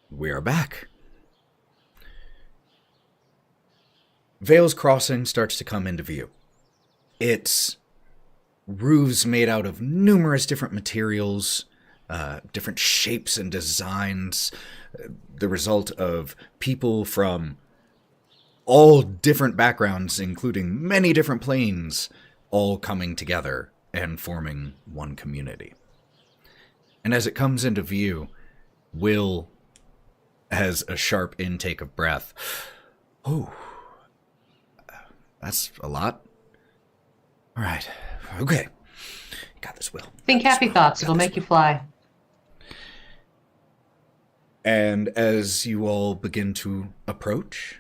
We are back. Vale's Crossing starts to come into view. It's roofs made out of numerous different materials, different shapes and designs, the result of people from all different backgrounds, including many different planes, all coming together and forming one community. And as it comes into view, Will has a sharp intake of breath. Oh, that's a lot. All right. Okay. Got this, Will. Think happy thoughts. It'll make you fly. And as you all begin to approach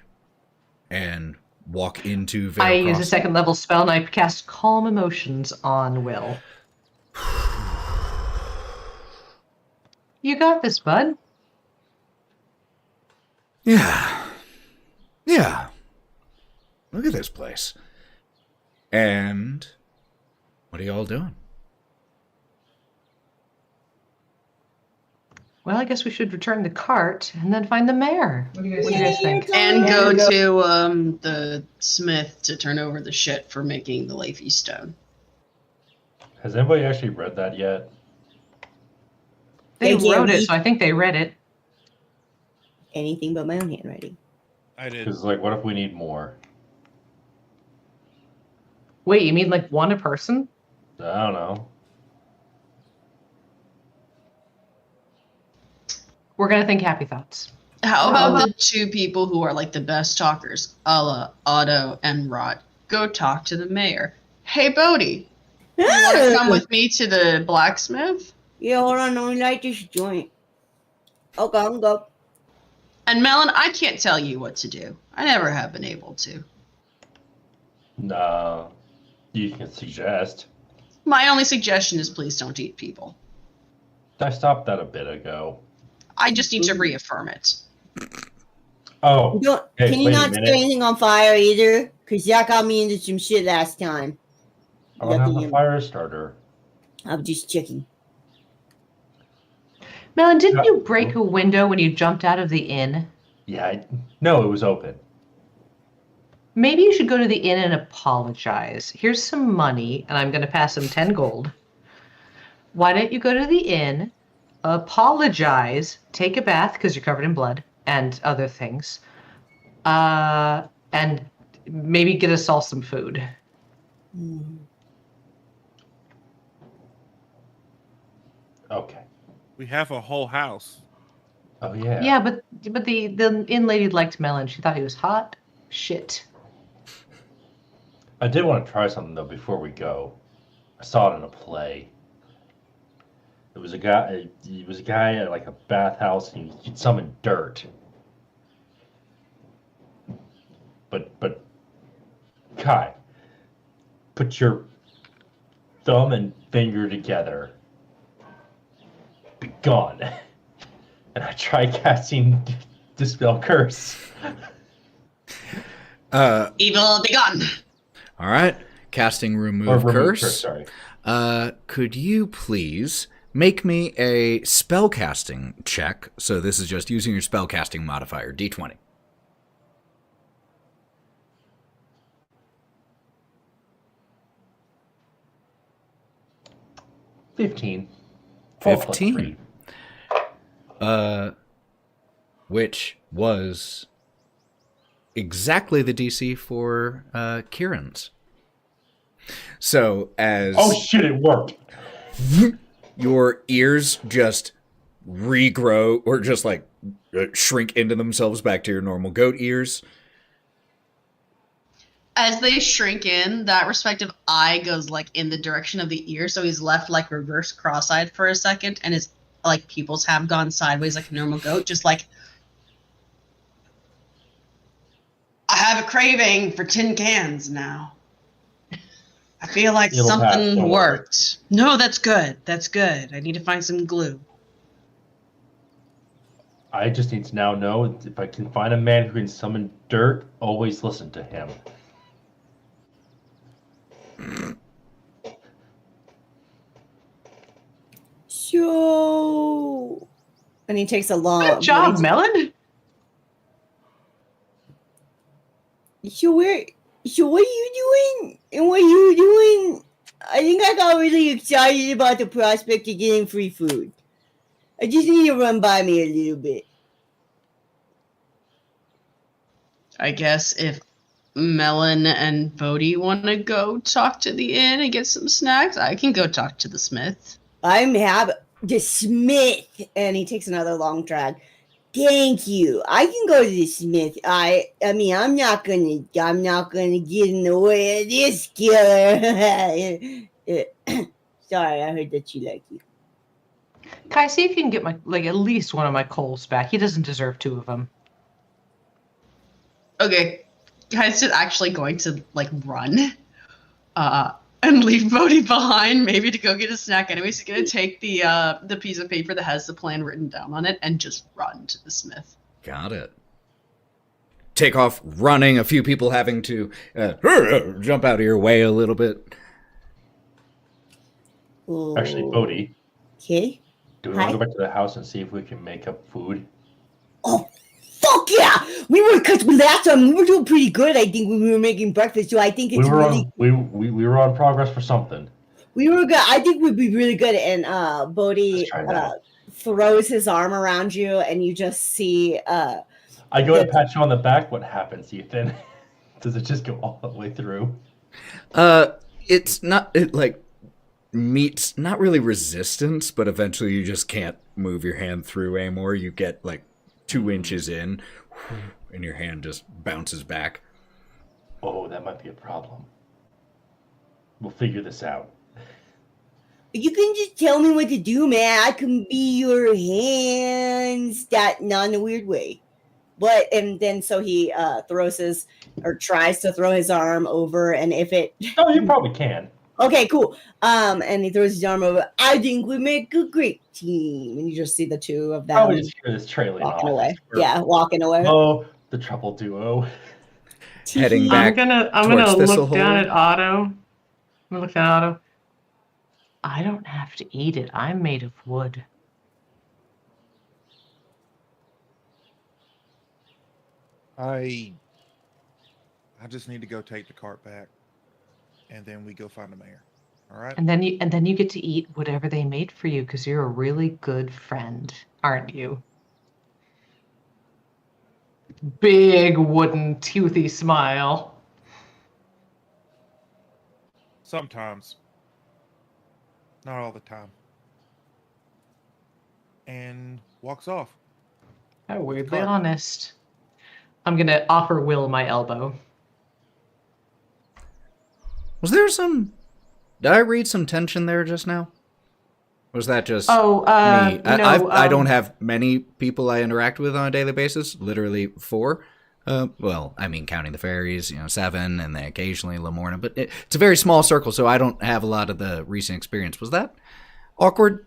and walk into Vale I use a Crossing- second level spell and I cast Calm Emotions on Will. You got this, bud. Yeah. Look at this place. And what are y'all doing? Well, I guess we should return the cart and then find the mayor. What do you guys think? And go to the smith to turn over the shit for making the Leafy stone. Has anybody actually read that yet? They They can't wrote it, read. so I think they read it. Anything but my own handwriting. I did. Because, like, what if we need more? Wait, you mean like one a person? I don't know. We're gonna think happy thoughts. How about the two people who are like the best talkers, a la Otto and Wraught, go talk to the mayor? Hey, Bodie, you want to come with me to the blacksmith? Yeah, hold on. Let me light this joint. Okay, I'm go. And Melon, I can't tell you what to do. I never have been able to. No, you can suggest. My only suggestion is please don't eat people. I stopped that a bit ago. I just need to reaffirm it. Oh, hey, Can you wait a not set minute. anything on fire either? Because that got me into some shit last time. I don't have a fire starter. I'm just checking. Melon, didn't you break a window when you jumped out of the inn? Yeah, no, it was open. Maybe you should go to the inn and apologize. Here's some money, and I'm going to pass him 10 gold. Why don't you go to the inn, apologize, take a bath because you're covered in blood and other things, and maybe get us all some food. Okay. We have a whole house. Oh yeah. Yeah, but the inn lady liked Melon. She thought he was hot shit. I did want to try something though before we go. I saw it in a play. It was a guy. He was a guy at like a bathhouse, and he'd summon dirt. But, Kai, put your thumb and finger together. Be gone. And I tried casting Dispel Curse. Evil be gone. All right. Casting Remove Curse. Sorry. Could you please make me a spellcasting check? So this is just using your spellcasting modifier, D20. $15. 15. Which was exactly the DC for Kieren's. So as Oh shit! It worked. your ears just regrow or just like shrink into themselves back to your normal goat ears. As they shrink in, that respective eye goes like in the direction of the ear, so he's left like reverse cross-eyed for a second, and his like pupils have gone sideways like a normal goat, just like I have a craving for tin cans now. I feel like It'll pass, something don't worry. worked. No, that's good. That's good. I need to find some glue. I just need to now know if I can find a man who can summon dirt, always listen to him. So, and he takes a long. Good job, Melon. So what are you doing? And what are you doing? I think I got really excited about the prospect of getting free food. I just need to run by me a little bit. I guess if Melon and Bodie want to go talk to the inn and get some snacks, I can go talk to the smith. I'm the smith, and he takes another long drag. Thank you. I can go to the smith. I mean, I'm not gonna get in the way of this killer. Sorry, I heard that you like you. Kai, see if you can get my at least one of my coals back. He doesn't deserve two of them. Okay, guys, is actually going to run, and leave Bodie behind, maybe to go get a snack. Anyways, he's gonna take the piece of paper that has the plan written down on it and just run to the smith. Got it. Take off running, a few people having to jump out of your way a little bit. Actually, Bodie, Okay. do we want to go back to the house and see if we can make up food? Oh, fuck yeah! Because last time we were doing pretty good. I think when we were making breakfast, so I think it's we were on progress for something. we were good. I think we'd be really good. And Bodie Let's try that. throws his arm around you, and you just see I go and pat you on the back. What happens, Ethan? Does it just go all the way through? It's not meets not really resistance, but eventually you just can't move your hand through anymore. You get 2 inches in, and your hand just bounces back. Oh, that might be a problem. We'll figure this out. You can just tell me what to do, man. I can be your hands. That not in a weird way. But and then so he throws his or tries to throw his arm over, and if it Oh, you probably can. okay, cool. And he throws his arm over. I think we make a great team. And you just see the two of them Probably just hear this trailing walking off. away. Yeah, walking away. Oh, the trouble duo. Heading back. I'm towards gonna Thistle look down Hole. at Otto. I'm gonna look at Otto. I don't have to eat it. I'm made of wood. I just need to go take the cart back, and then we go find the mayor. All right. And then you get to eat whatever they made for you because you're a really good friend, aren't you? Big wooden toothy smile. Sometimes. Not all the time. And walks off. How weirdly Cart. honest. I'm gonna offer Will my elbow. Was there some... Did I read some tension there just now? Was that just me? No, I don't have many people I interact with on a daily basis. Literally 4. Well, I mean, counting the fairies, 7, and then occasionally Lamorna. But it's a very small circle, so I don't have a lot of the recent experience. Was that awkward?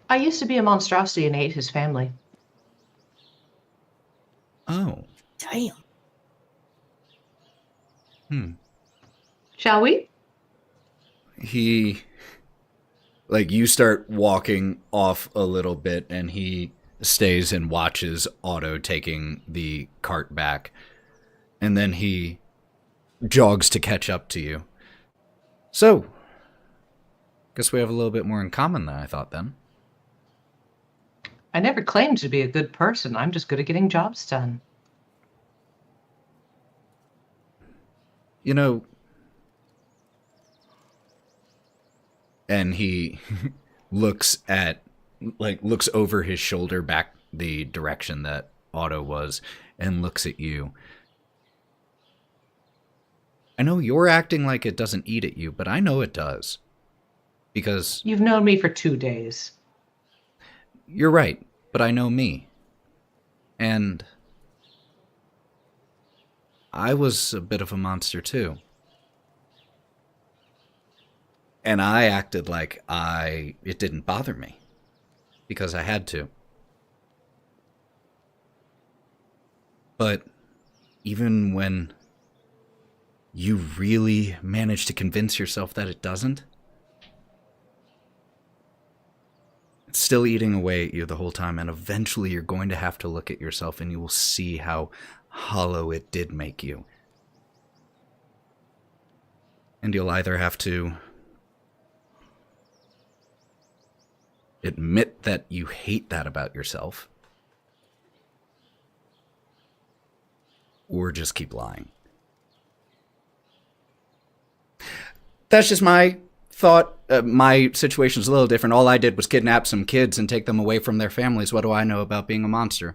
I used to be a monstrosity and ate his family. Oh. Damn. Shall we? He... Like, you start walking off a little bit, and he stays and watches Otto taking the cart back. And then he jogs to catch up to you. So, guess we have a little bit more in common than I thought then. I never claimed to be a good person. I'm just good at getting jobs done. You know... And he looks over his shoulder back the direction that Otto was and looks at you. I know you're acting like it doesn't eat at you, but I know it does. Because... You've known me for 2 days. You're right, but I know me. And... I was a bit of a monster too. And I acted like it didn't bother me. Because I had to. But even when you really manage to convince yourself that it doesn't, it's still eating away at you the whole time, and eventually you're going to have to look at yourself and you will see how hollow it did make you. And you'll either have to admit that you hate that about yourself, or just keep lying. That's just my thought. My situation's a little different. All I did was kidnap some kids and take them away from their families. What do I know about being a monster?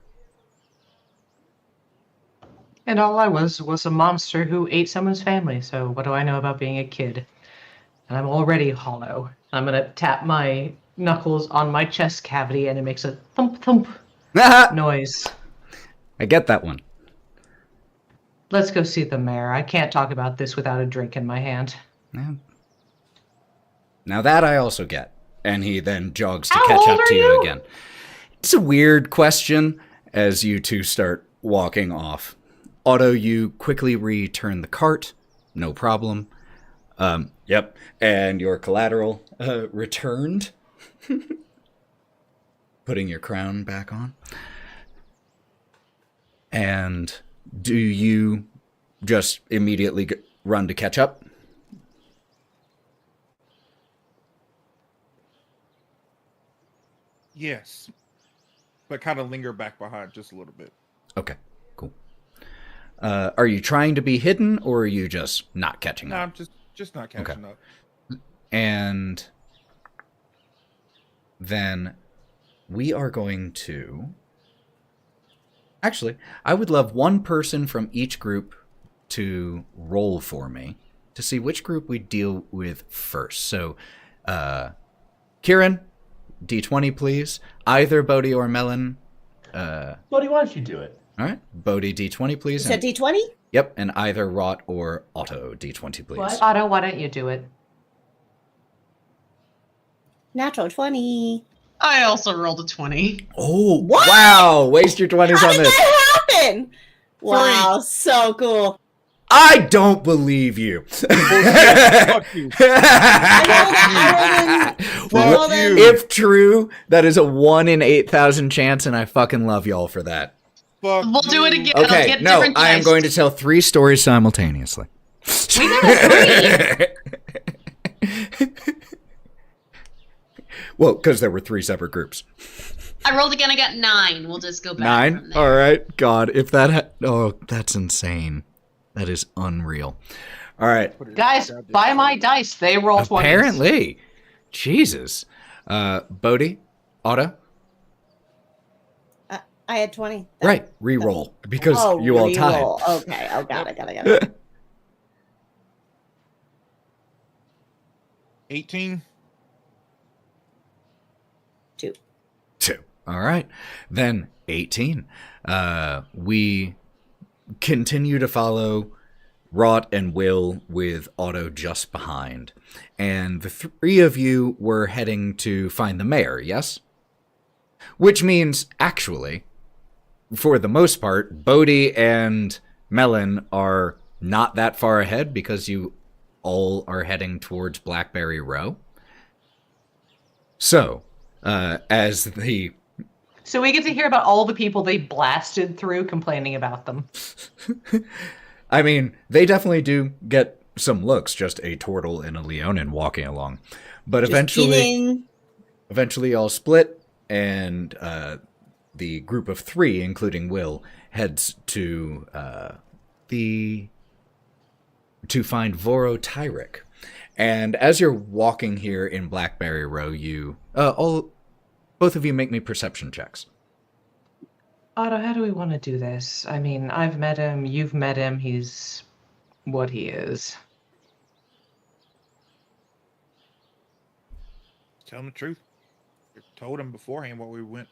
And all I was a monster who ate someone's family. So what do I know about being a kid? And I'm already hollow. I'm going to tap my knuckles on my chest cavity and it makes a thump thump noise. I get that one. Let's go see the mayor. I can't talk about this without a drink in my hand. Yeah. Now that I also get. And he then jogs to How catch old up are to you you? again. It's a weird question as you two start walking off. Otto, you quickly return the cart. No problem. Yep. And your collateral returned. Putting your crown back on. And do you just immediately run to catch up? Yes. But kind of linger back behind just a little bit. Okay, cool. Are you trying to be hidden, or are you just not catching No, up? I'm just not catching up. And then we are going to Actually, I would love one person from each group to roll for me to see which group we deal with first. So, Kieren, D20, please. Either Bodie or Melon. Bodie, why don't you do it? All right. Bodie, D20, You please. said D20? Yep, and either Wraught or Otto, D20, please. What? Otto, why don't you do it? Natural 20. I also rolled a 20. Oh, What? wow. Waste your 20s How on did this. that happen? Wow, so cool. I don't believe you. Fuck you. I rolled in. If true, that is a 1 in 8,000 chance, and I fucking love y'all for that. Fuck We'll do it you. again. I'll Okay, get no, different I am dice. going to tell 3 stories simultaneously. We got a 3. Well, because there were 3 separate groups. I rolled again. I got 9. We'll just go back. 9? From there. All right. God, if that oh, that's insane. That is unreal. All right. Guys, buy my dice. They roll 20s. Apparently. Jesus. Bodie? Otto? I had 20. Right. Re-roll. Because you all tied. re-roll. Okay. Oh, got it. 18. 2. 2. All right. Then 18. We continue to follow Wraught and Will with Otto just behind. And the 3 of you were heading to find the mayor, yes? Which means, actually, for the most part, Bodie and Melon are not that far ahead because you all are heading towards Blackberry Row. So, as the... So we get to hear about all the people they blasted through complaining about them. I mean, they definitely do get some looks, just a turtle and a Leonin walking along. But eventually all split, and the group of 3, including Will, heads to find Voro Tyric. And as you're walking here in Blackberry Row, you both of you make me perception checks. Otto, how do we want to do this? I mean, I've met him, you've met him, he's what he is. Tell him the truth. I told him beforehand what we went.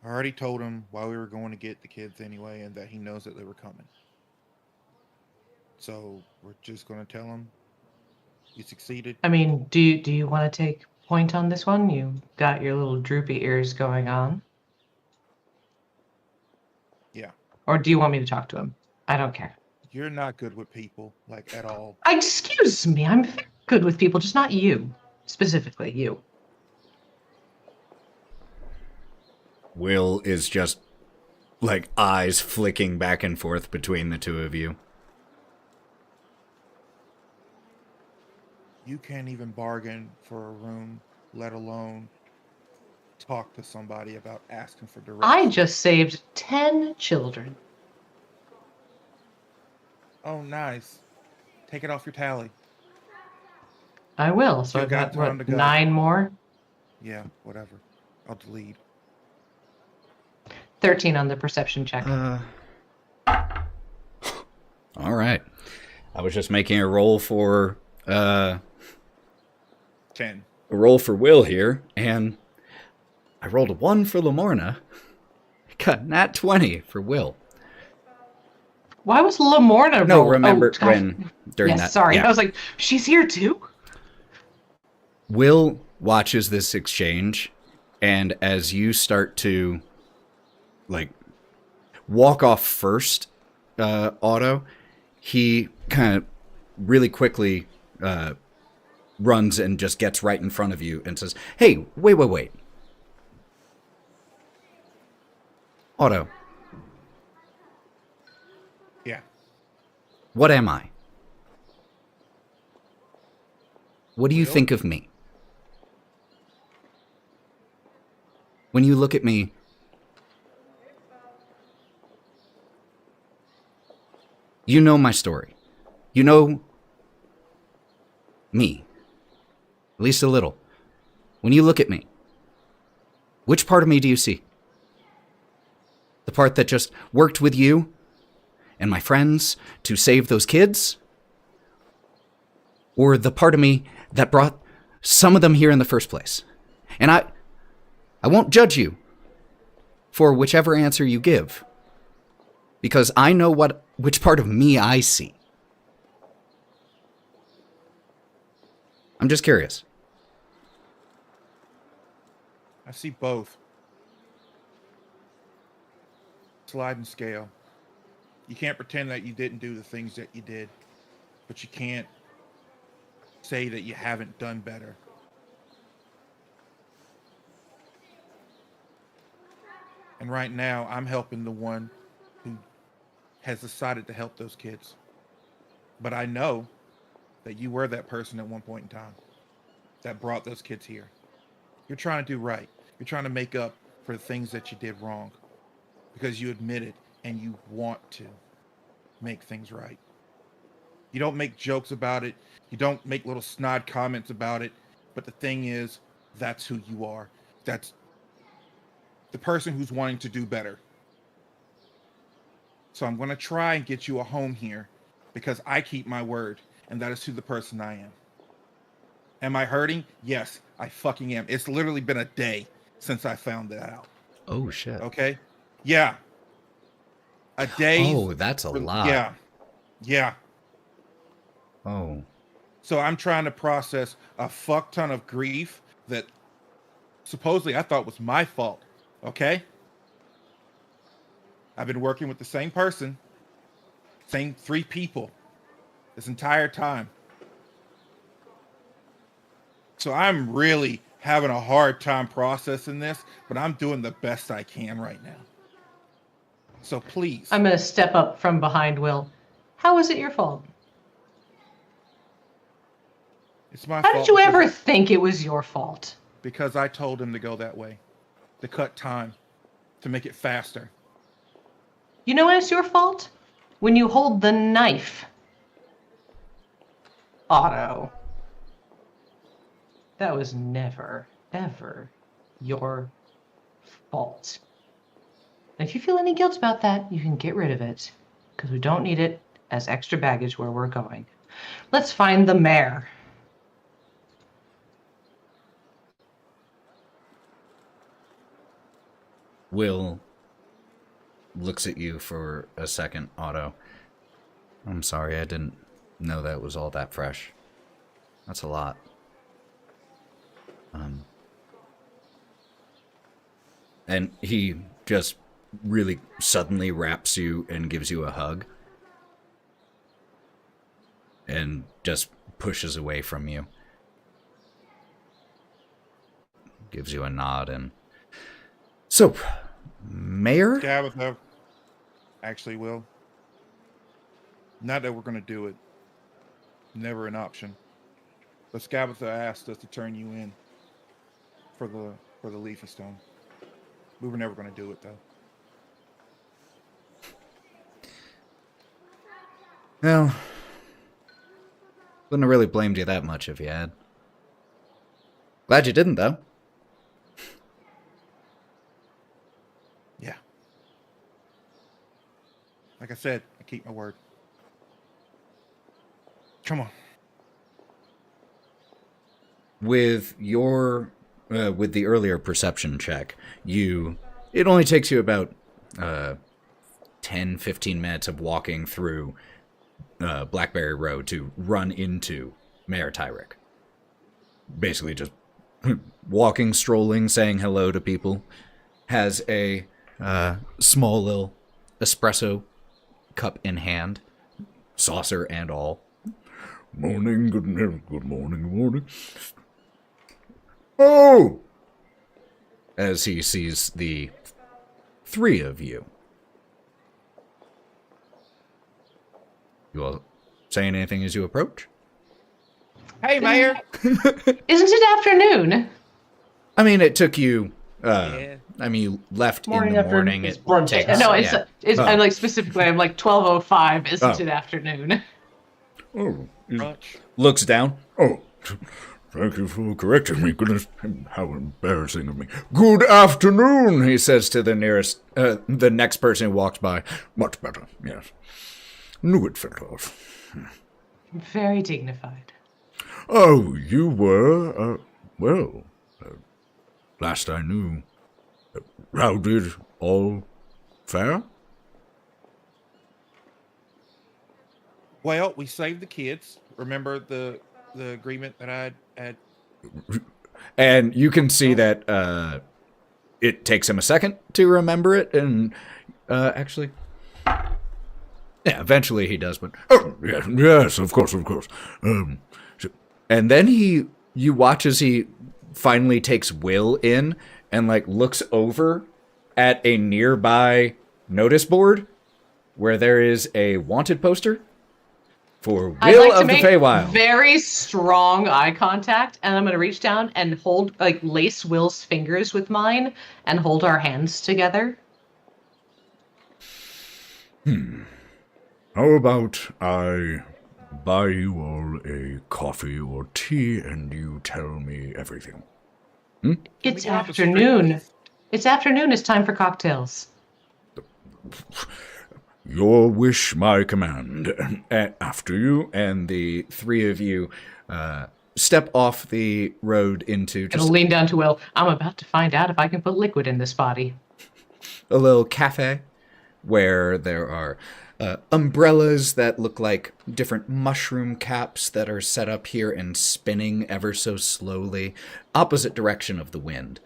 I already told him why we were going to get the kids anyway, and that he knows that they were coming. So we're just going to tell him you succeeded. I mean, do you want to take point on this one? You got your little droopy ears going on. Yeah. Or do you want me to talk to him? I don't care. You're not good with people, like, at all. Excuse me, I'm very good with people, just not you. Specifically, you. Will is just, like, eyes flicking back and forth between the 2 of you. You can't even bargain for a room, let alone talk to somebody about asking for directions. I just saved 10 children. Oh, nice. Take it off your tally. I will. So You I've got got, time what, to go. 9 more? Yeah, whatever. I'll delete. 13 on the perception check. All right. I was just making a roll for 10. a roll for Will here, and I rolled a 1 for Lamorna. Got nat 20 for Will. Why was Lamorna No, roll- remember oh, gosh. when during Yes, that. sorry. yeah. I was like, she's here too? Will watches this exchange, and as you start to, like, walk off first, Otto, he kind of really quickly runs and just gets right in front of you and says, "Hey, wait. Otto, Yeah. what am I? What do you Will? think of me? When you look at me, you know my story. You know me. At least a little. When you look at me, which part of me do you see? The part that just worked with you and my friends to save those kids? Or the part of me that brought some of them here in the first place? And I won't judge you for whichever answer you give, because I know which part of me I see. I'm just curious. I see both. Sliding scale. You can't pretend that you didn't do the things that you did, but you can't say that you haven't done better. And right now, I'm helping the one who has decided to help those kids. But I know that you were that person at one point in time that brought those kids here. You're trying to do right. You're trying to make up for the things that you did wrong because you admit it and you want to make things right. You don't make jokes about it. You don't make little snide comments about it. But the thing is, that's who you are. That's the person who's wanting to do better. So I'm going to try and get you a home here because I keep my word, and that is who the person I am. Am I hurting? Yes, I fucking am. It's literally been a day since I found that out. Oh, shit. Okay? Yeah. A day. Oh, that's a lot. Yeah. Yeah. Oh. So I'm trying to process a fuck ton of grief that supposedly I thought was my fault. Okay? I've been working with the same person, same 3 people this entire time. So I'm really having a hard time processing this, but I'm doing the best I can right now. So please. I'm going to step up from behind Will. How was it your fault? It's my How fault. did you ever think it was your fault? Because I told him to go that way. To cut time. To make it faster. You know when it's your fault? When you hold the knife. Otto. That was never, ever your fault. And if you feel any guilt about that, you can get rid of it. Because we don't need it as extra baggage where we're going. Let's find the mayor. Will looks at you for a second, Otto. I'm sorry, I didn't know that was all that fresh. That's a lot. And he just really suddenly wraps you and gives you a hug. And just pushes away from you. Gives you a nod and... So, Mayor? Tabitha. Actually, Will. Not that we're going to do it. Never an option. But Scabatha asked us to turn you in for the Leafy Stone. We were never going to do it, though. Well, wouldn't have really blamed you that much if you had. Glad you didn't, though. Yeah. Like I said, I keep my word. Come on. With your, with the earlier perception check, it only takes you about 10, 15 minutes of walking through Blackberry Road to run into Mayor Tyrick. Basically just walking, strolling, saying hello to people. Has a small little espresso cup in hand, saucer and all. Morning, good morning, good morning. Oh! As he sees the 3 of you. You all saying anything as you approach? Hey, Mayor! Isn't it afternoon? I mean, it took you... Yeah. I mean, you left Morning, in the morning. It's It brunch. takes, No, it's yeah. I'm like specifically. I'm like 12:05. Isn't Oh. it afternoon? Oh, Brunch. looks down. Oh, Thank you for correcting me. Goodness, how embarrassing of me. Good afternoon, he says to the next person who walks by. Much better, yes. Knew it felt off. Very dignified. Oh, you were, last I knew. How did all fare? Well, we saved the kids. Remember the agreement that I had? And you can see that it takes him a second to remember it, and actually, yeah, eventually he does. But yes, of course. And then you watch as he finally takes Will in and like looks over at a nearby notice board where there is a wanted poster for Will of the Feywild. Very strong eye contact, and I'm going to reach down and lace Will's fingers with mine and hold our hands together. How about I buy you all a coffee or tea and you tell me everything? It's afternoon. It's afternoon. It's time for cocktails. Your wish, my command. After you, and the three of you step off the road into just I'll lean down to Will. I'm about to find out if I can put liquid in this body. a little cafe where there are umbrellas that look like different mushroom caps that are set up here and spinning ever so slowly, opposite direction of the wind.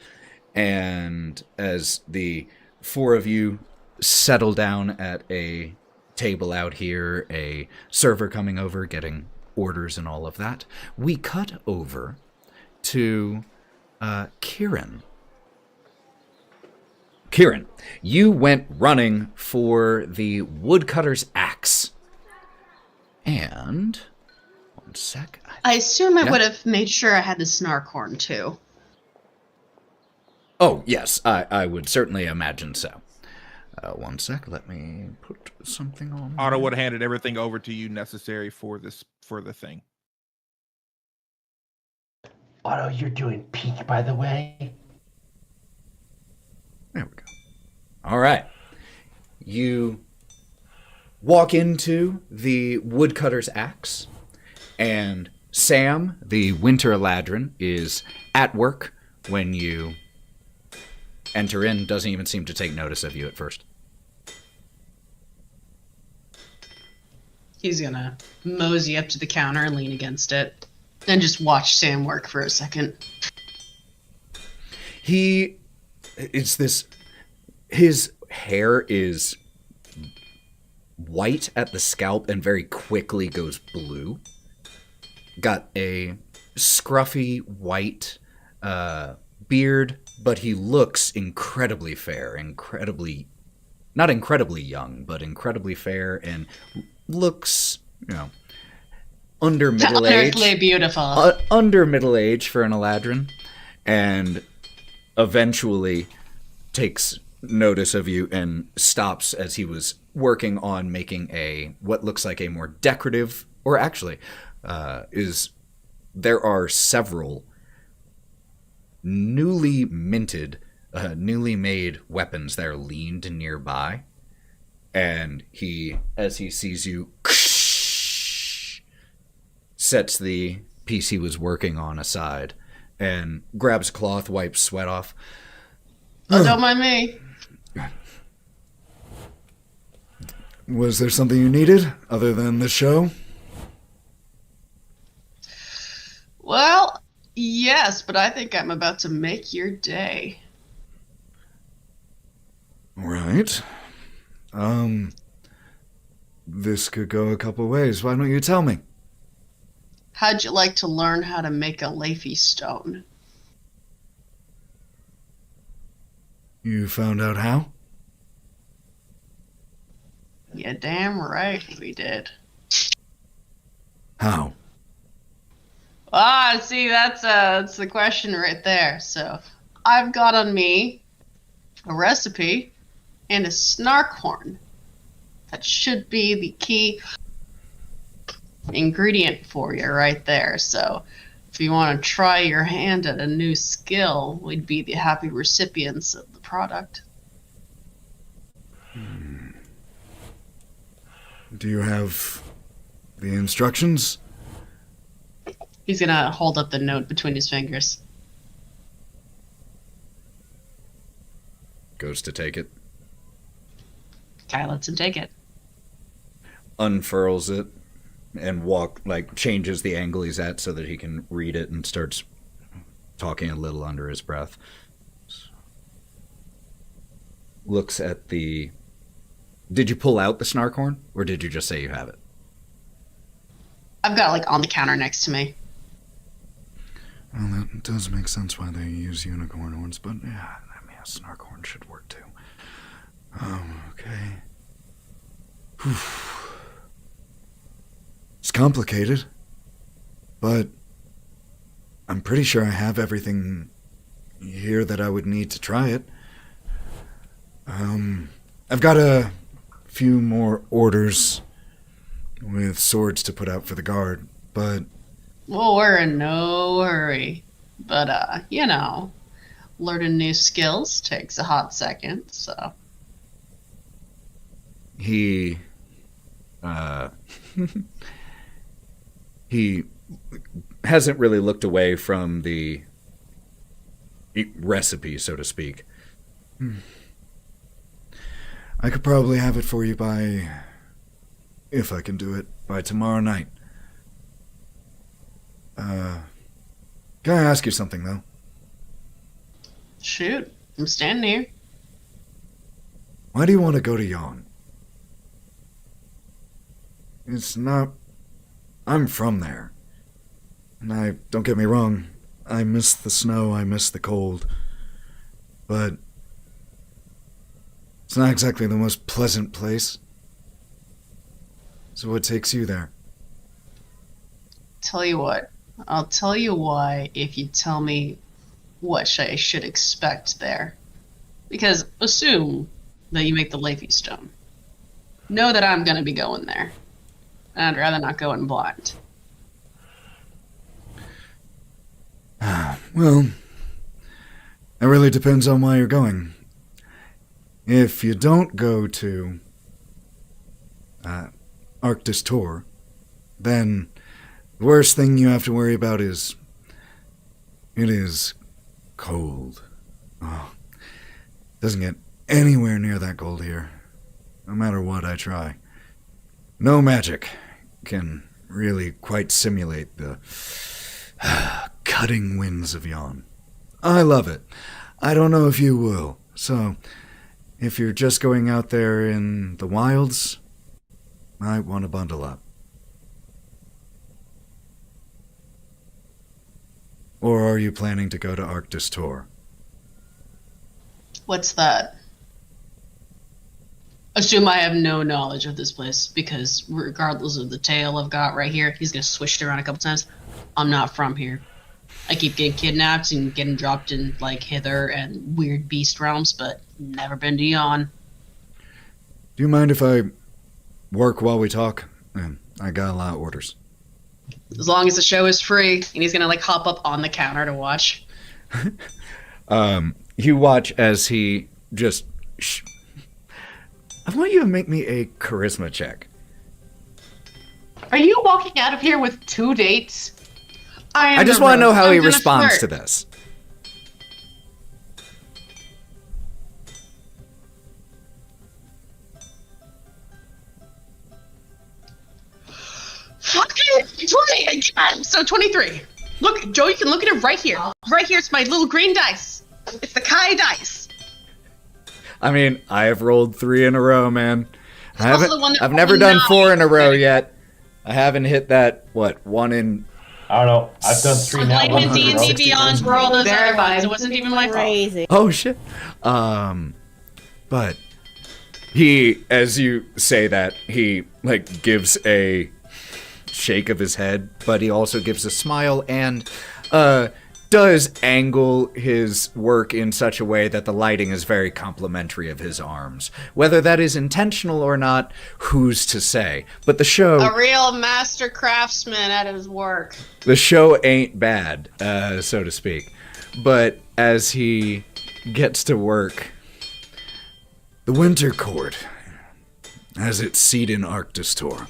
And as the four of you settle down at a table out here, a server coming over, getting orders and all of that, we cut over to Kieren. Kieren, you went running for the woodcutter's axe. And, one sec. I assume I would have made sure I had the snark horn too. Oh, yes, I would certainly imagine so. One sec, let me put something on. Otto would have handed everything over to you necessary for the thing. Otto, you're doing peak, by the way. There we go. All right. You walk into the woodcutter's axe, and Sam, the winter ladron, is at work when you enter in. Doesn't even seem to take notice of you at first. He's gonna mosey up to the counter and lean against it, and just watch Sam work for a second. His hair is white at the scalp and very quickly goes blue. Got a scruffy white beard, but he looks incredibly fair, not incredibly young, but incredibly fair, and looks, under middle age. Unearthly beautiful. Under middle age for an Eladrin, and eventually takes notice of you and stops as he was working on making what looks like a more decorative, or actually there are several newly minted, newly made weapons that are leaned nearby, and as he sees you, sets the piece he was working on aside and grabs a cloth, wipes sweat off. Oh, don't mind me. Was there something you needed other than the show? Well, yes, but I think I'm about to make your day. Right. This could go a couple ways. Why don't you tell me? How'd you like to learn how to make a Leafy stone? You found out how? Yeah, damn right we did. How? Ah, see, that's the question right there. So, I've got on me a recipe and a snark horn. That should be the key ingredient for you right there. So, If you want to try your hand at a new skill, we'd be the happy recipients of the product. Do you have the instructions? He's gonna hold up the note between his fingers. Goes to take it. Kai lets him take it. Unfurls it and changes the angle he's at so that he can read it and starts talking a little under his breath. Looks at the... Did you pull out the snark horn, or did you just say you have it? I've got it, on the counter next to me. Well, that does make sense why they use unicorn horns, but yeah, I mean, a snark horn should work too. Okay. Whew. It's complicated, but I'm pretty sure I have everything here that I would need to try it. I've got a few more orders with swords to put out for the guard, but... Well, we're in no hurry. But, learning new skills takes a hot second, so... He hasn't really looked away from the recipe, so to speak. I could probably have it for you if I can do it, by tomorrow night. Can I ask you something, though? Shoot, I'm standing here. Why do you want to go to Yon? It's not... I'm from there. And don't get me wrong, I miss the snow, I miss the cold. But... it's not exactly the most pleasant place. So what takes you there? Tell you what, I'll tell you why if you tell me what I should expect there. Because assume that you make the Leafy Stone. Know that I'm going to be going there. And I'd rather not go in blind. Well, it really depends on why you're going. If you don't go to Arctis Tour, then the worst thing you have to worry about is it is cold. Oh, doesn't get anywhere near that cold here, no matter what I try. No magic can really quite simulate the cutting winds of Yon. I love it. I don't know if you will, so... if you're just going out there in the wilds, might want to bundle up. Or are you planning to go to Arctis Tour? What's that? Assume I have no knowledge of this place, because regardless of the tale I've got right here, he's going to swish it around a couple times. I'm not from here. I keep getting kidnapped and getting dropped in, hither and weird beast realms, but never been to Yon. Do you mind if I work while we talk? I got a lot of orders. As long as the show is free, and he's going to, hop up on the counter to watch. You watch as he just... I want you to make me a charisma check. Are you walking out of here with 2 dates? I just want to know how he responds to this. Fucking 20 again! So 23. Look, Joe, you can look at it right here. Right here, it's my little green dice. It's the Kai dice. I mean, I have rolled 3 in a row, man. I've never done 9. 4 in a row yet. I haven't hit that, 1 in... I don't know. I've done 3 now. I'm blaming D&D Beyond for all those other ones. It wasn't even my fault. Crazy. Oh, shit. But he, as you say that, he, gives a shake of his head, but he also gives a smile, and, does angle his work in such a way that the lighting is very complimentary of his arms. Whether that is intentional or not, who's to say? But the show... A real master craftsman at his work. The show ain't bad, so to speak. But as he gets to work, the Winter Court has its seat in Arctistor,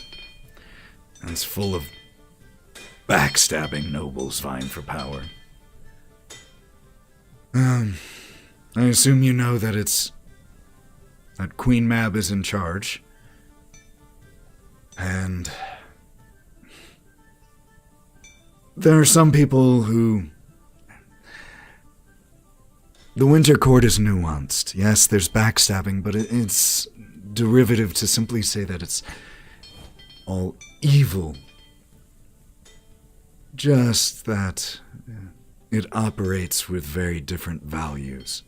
and it's full of backstabbing nobles vying for power. I assume you know that that Queen Mab is in charge, and there are some people who... The Winter Court is nuanced. Yes, there's backstabbing, but it's derivative to simply say that it's all evil. Just that it operates with very different values.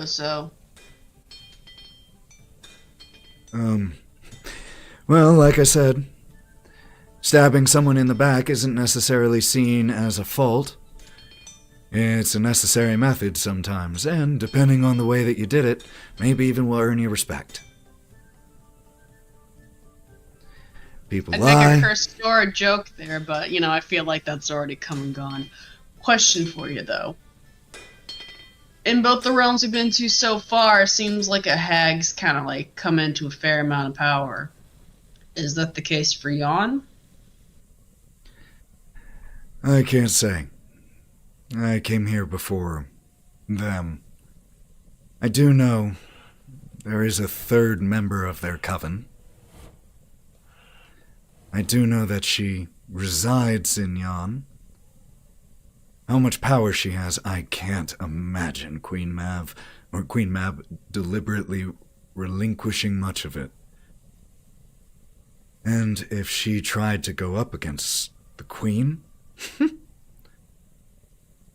So. Well, like I said, stabbing someone in the back isn't necessarily seen as a fault. It's a necessary method sometimes, and depending on the way that you did it, maybe even will earn you respect. People lie. I think I cursed or a joke there, but, I feel like that's already come and gone. Question for you, though. In both the realms we've been to so far, seems like a hag's kind of come into a fair amount of power. Is that the case for Jan? I can't say. I came here before them. I do know there is a third member of their coven. I do know that she resides in Jan. How much power she has, I can't imagine Queen Mab deliberately relinquishing much of it. And if she tried to go up against the Queen,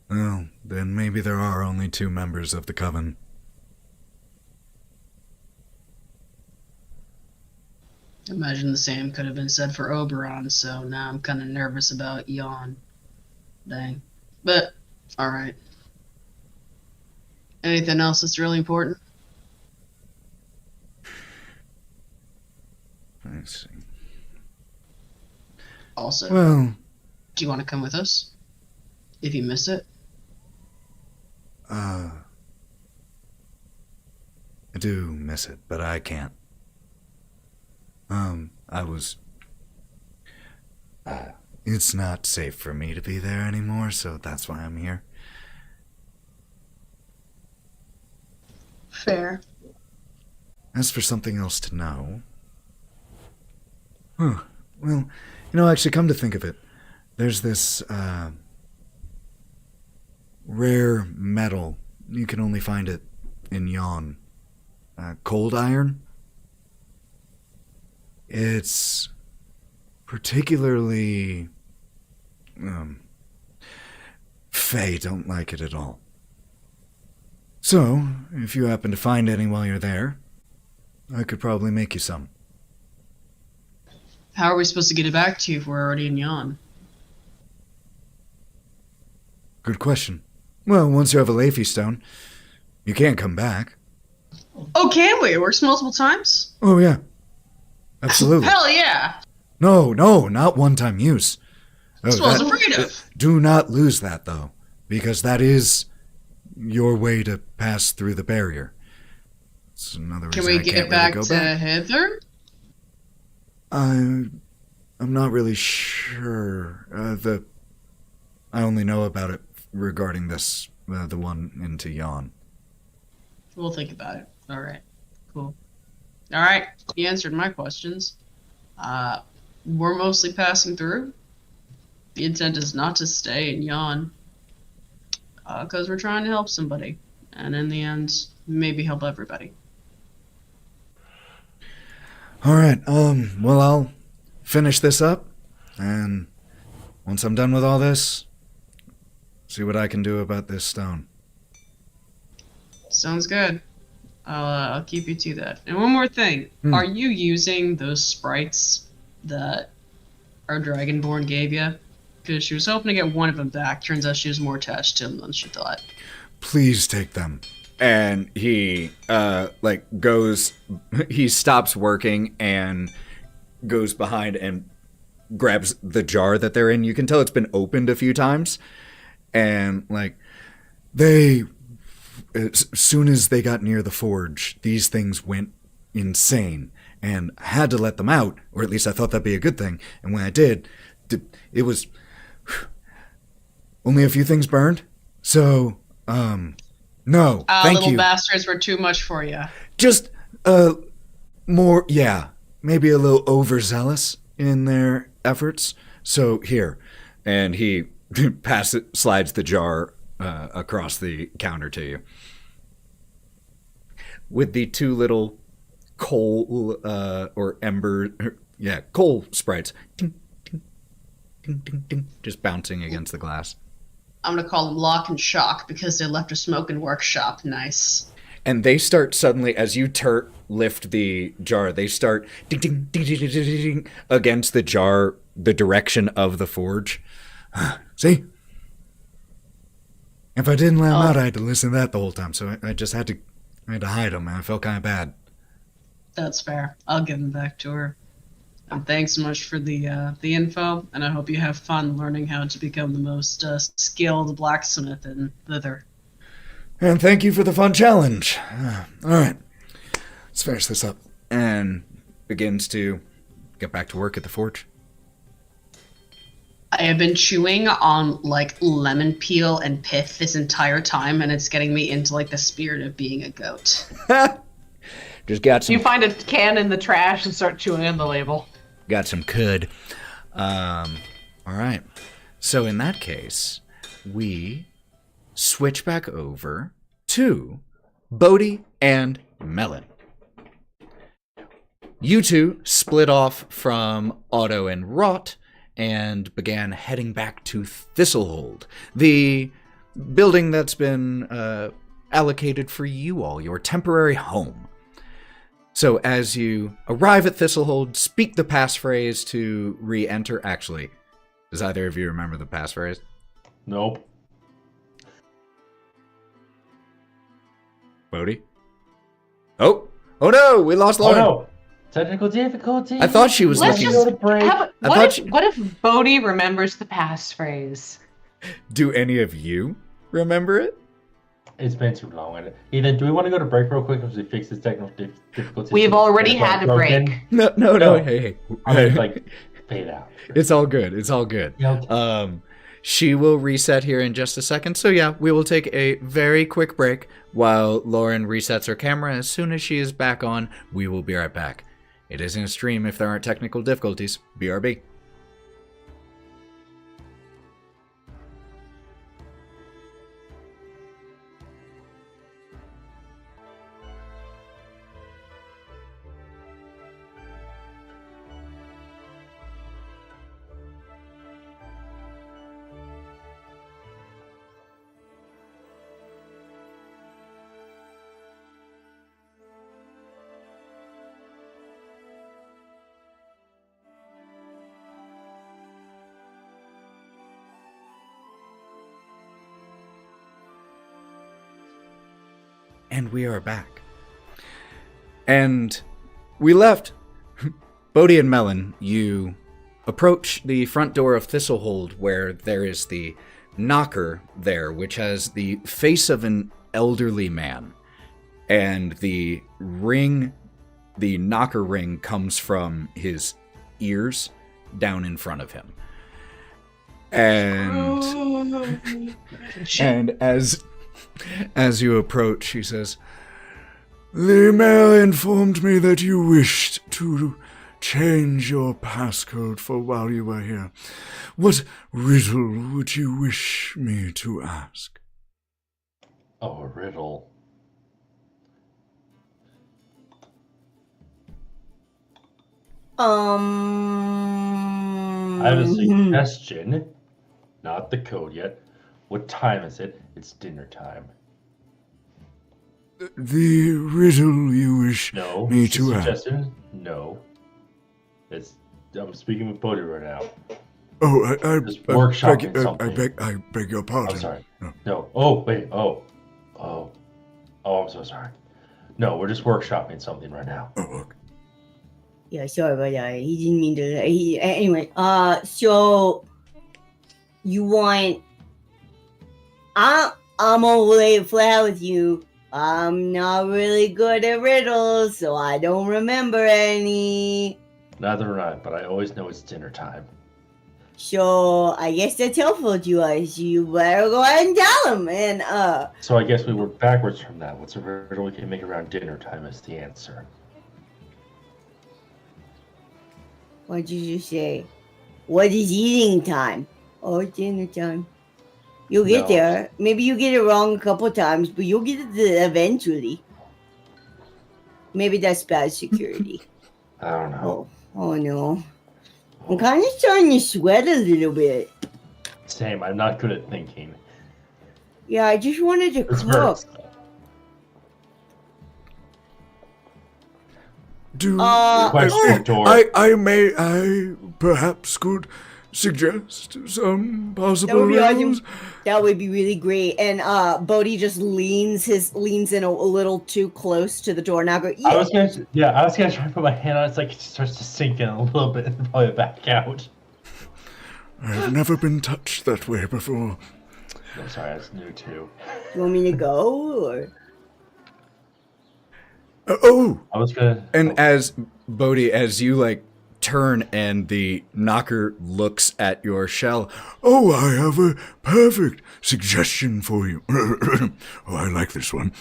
well, then maybe there are only 2 members of the coven. Imagine the same could have been said for Oberon, so now I'm kind of nervous about Jan. Dang. But, alright. Anything else that's really important? I see. Also, Well, do you want to come with us? If you miss it? I do miss it, but I can't. It's not safe for me to be there anymore, so that's why I'm here. Fair. As for something else to know... Well, actually, come to think of it, there's this, rare metal. You can only find it in Jan. Cold iron? It's particularly... Fae don't like it at all. So, if you happen to find any while you're there, I could probably make you some. How are we supposed to get it back to you if we're already in Jan? Good question. Well, once you have a Leafy Stone, you can't come back. Oh, can we? It works multiple times? Oh, yeah. Absolutely. Hell yeah! No, not one-time use. That's what I was afraid of. Do not lose that, though, because that is your way to pass through the barrier. It's another reason Can we I get can't back really to go back. Hither? I'm not really sure. I only know about it regarding this, the one into Jan. We'll think about it. Alright. Cool. Alright, you answered my questions. We're mostly passing through. The intent is not to stay in Jan. Because we're trying to help somebody. And in the end, maybe help everybody. Alright, well, I'll finish this up, and once I'm done with all this, see what I can do about this stone. Sounds good. I'll keep you to that. And one more thing. Are you using those sprites that our Dragonborn gave you? Because she was hoping to get one of them back. Turns out she was more attached to him than she thought. Please take them. And he, he stops working and goes behind and grabs the jar that they're in. You can tell it's been opened a few times. And, as soon as they got near the forge, these things went insane. And I had to let them out, or at least I thought that'd be a good thing. And when I did, it was... only a few things burned. So, no, thank little you. bastards were too much for you. Just, more, yeah, maybe a little overzealous in their efforts. So, here. And he slides the jar across the counter to you. With the two little coal, or ember, coal sprites. Ding, ding, ding, ding, ding, just bouncing against the glass. I'm going to call them Lock and Shock because they left a smoking workshop. Nice. And they start suddenly, as you lift the jar, they start ding, ding, ding, ding, ding, ding, ding, against the jar, the direction of the forge. See? If I didn't let them out, I had to listen to that the whole time. So I just had to hide them, and I felt kind of bad. That's fair. I'll give them back to her. And thanks so much for the info, and I hope you have fun learning how to become the most skilled blacksmith in Thither. And thank you for the fun challenge. All right, let's finish this up. And begins to get back to work at the forge. I have been chewing on lemon peel and pith this entire time, and it's getting me into the spirit of being a goat. Just got some. You find a can in the trash and start chewing on the label. Got some cud. All right. So in that case, we switch back over to Bodie and Melon. You two split off from Otto and Wraught and began heading back to Thistlehold, the building that's been allocated for you all, your temporary home. So as you arrive at Thistlehold, speak the passphrase to re-enter. Actually, does either of you remember the passphrase? Nope. Bodie? Oh no, we lost Lauren. Oh no! Technical difficulty. I thought she was Let's looking. just what if Bodie remembers the passphrase? Do any of you remember it? It's been too long. Ethan, do we want to go to break real quick as we fix this technical difficulty? We've already had a break. No. Hey. I'm fade out. It's all good. It's all good. Yeah, okay. She will reset here in just a second. So yeah, we will take a very quick break while Lauren resets her camera. As soon as she is back on, we will be right back. It isn't a stream if there aren't technical difficulties. BRB. And we are back. And we left. Bodie and Melon, you approach the front door of Thistlehold where there is the knocker there, which has the face of an elderly man. And the ring, the knocker ring, comes from his ears down in front of him. And as you approach, he says, "The mayor informed me that you wished to change your passcode for while you were here. What riddle would you wish me to ask?" Oh, a riddle. I have a suggestion. Not the code yet. What time is it? It's dinner time. The riddle you wish me to ask? Suggestion? No. I'm speaking with Bodie right now. Oh, Just workshopping I something. I beg your pardon. I'm sorry. No. No. Oh, wait. Oh. I'm so sorry. No, we're just workshopping something right now. Oh, okay. Yeah, sorry about that. He didn't mean to. Anyway, so you want? I'm gonna lay it flat with you. I'm not really good at riddles, so I don't remember any. Neither am I, but I always know it's dinner time. So I guess that's helpful to us. You better go ahead and tell him. And So I guess we work backwards from that. What's a riddle we can make around dinner time is the answer. what did you say? What is eating time? Oh, dinner time. You'll get No. there. Maybe you get it wrong a couple times, but you'll get it eventually. Maybe that's bad security. I don't know. Oh no. I'm kind of starting to sweat a little bit. Same. I'm not good at thinking. Yeah, I just wanted to This cook. hurts. Question, Tor. I perhaps could suggest some possible riddles. That would be really great. And Bodie just leans in a little too close to the door. Now go. I was gonna try to put my hand on it. It's like it starts to sink in a little bit and probably back out. I've never been touched that way before. I'm sorry, that's new too. You want me to go or? I was gonna. And as Bodie, as you like turn and the knocker looks at your shell, Oh, I have a perfect suggestion for you. Oh, I like this one.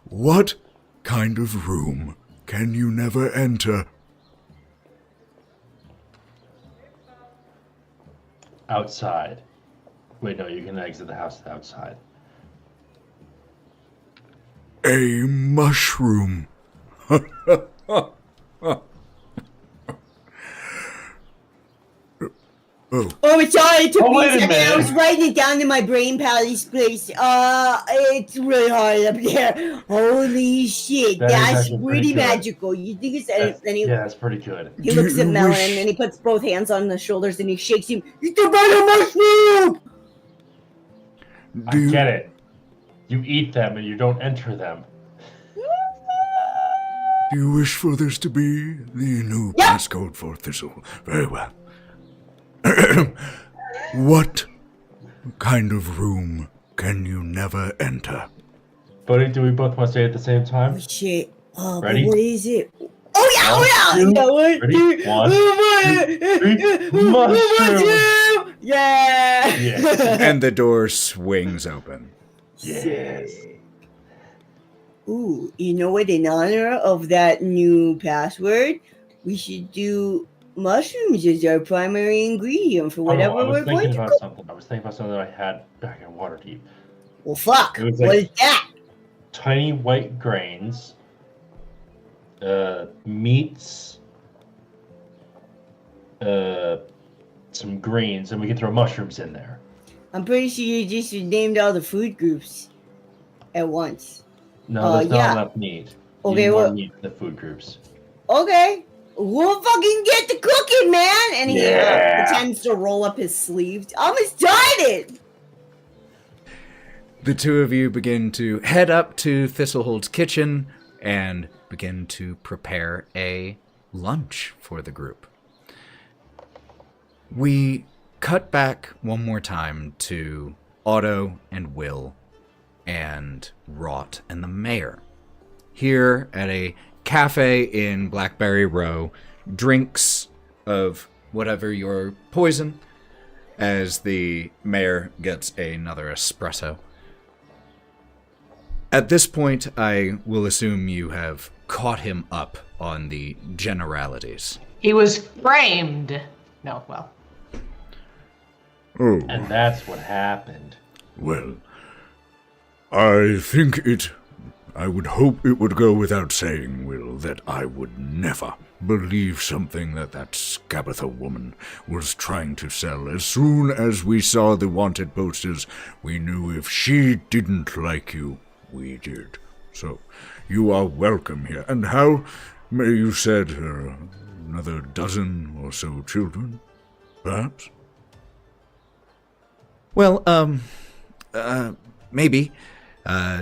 What kind of room can you never enter? Outside. Wait, no, you can exit the house outside. A mushroom. Oh, Sorry, it took me wait a a second. I minute. was writing it down in my brain pally's place. It's really hard up there. Holy shit, That is that's actually pretty pretty good. magical. You think it's That's pretty good. He Do looks at you Melon wish- and he puts both hands on the shoulders and he shakes him. It's about a mushroom! I do you, get it. You eat them and you don't enter them. do you wish for this to be the new Yeah. passcode for Thistle? Very well. What kind of room can you never enter? Buddy, do we both want to say it at the same Oh time? shit. Oh, Ready? but what is it? Oh yeah, One, two, One, ready? two, One, two, three. mushroom! Yeah! Yes. and the door swings open. Yes. Ooh, you know what? In honor of that new password, we should do mushrooms as our primary ingredient for whatever I was we're going thinking to about cook. something. I was thinking about something that I had back in Waterdeep. Well, fuck. It was What like- is that? Tiny white grains, meats, some greens, and we can throw mushrooms in there. I'm pretty sure you just named all the food groups at once. No, there's yeah. not enough meat. You Okay, need more well- meat for the food groups. Okay. We'll fucking get to cooking, man! And he Yeah. pretends to roll up his sleeves. I'm excited! The two of you begin to head up to Thistlehold's kitchen and begin to prepare a lunch for the group. We cut back one more time to Otto and Will and Wraught and the mayor. Here at a cafe in Blackberry Row, drinks of whatever your poison, as the mayor gets another espresso. At this point, I will assume you have caught him up on the generalities. He was framed. No, well. Oh, And that's what happened. well. I would hope it would go without saying, Will, that I would never believe something that Scabatha woman was trying to sell. As soon as we saw the wanted posters, we knew if she didn't like you, we did. So, you are welcome here. And how, you said, another dozen or so children, perhaps? Well, maybe.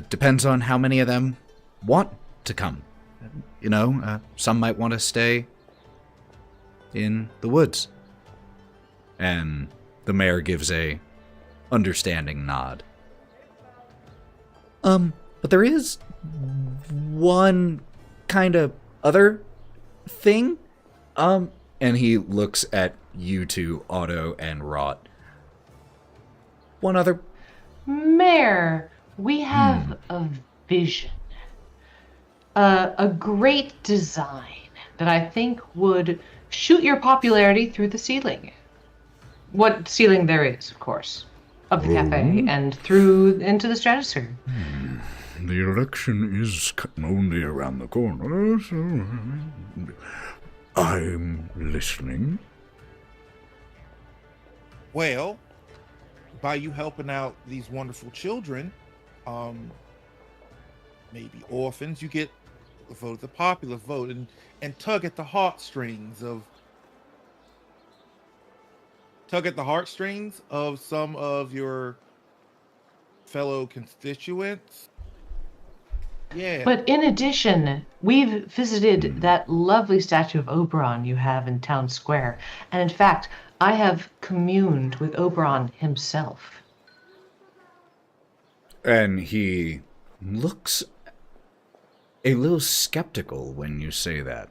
Depends on how many of them want to come. You know, some might want to stay in the woods. And the mayor gives a understanding nod. But there is one kind of other thing. And he looks at you two, Otto and Wraught. One other. Mayor, we have a vision. A great design that I think would shoot your popularity through the ceiling. What ceiling there is, of course, of the cafe and through into the stratosphere. The election is only around the corner, so I'm listening. Well, by you helping out these wonderful children, maybe orphans, you get the vote, the popular vote, and tug at the heartstrings of some of your fellow constituents. Yeah. But in addition, we've visited that lovely statue of Oberon you have in Town Square. And in fact, I have communed with Oberon himself. And he looks a little skeptical when you say that.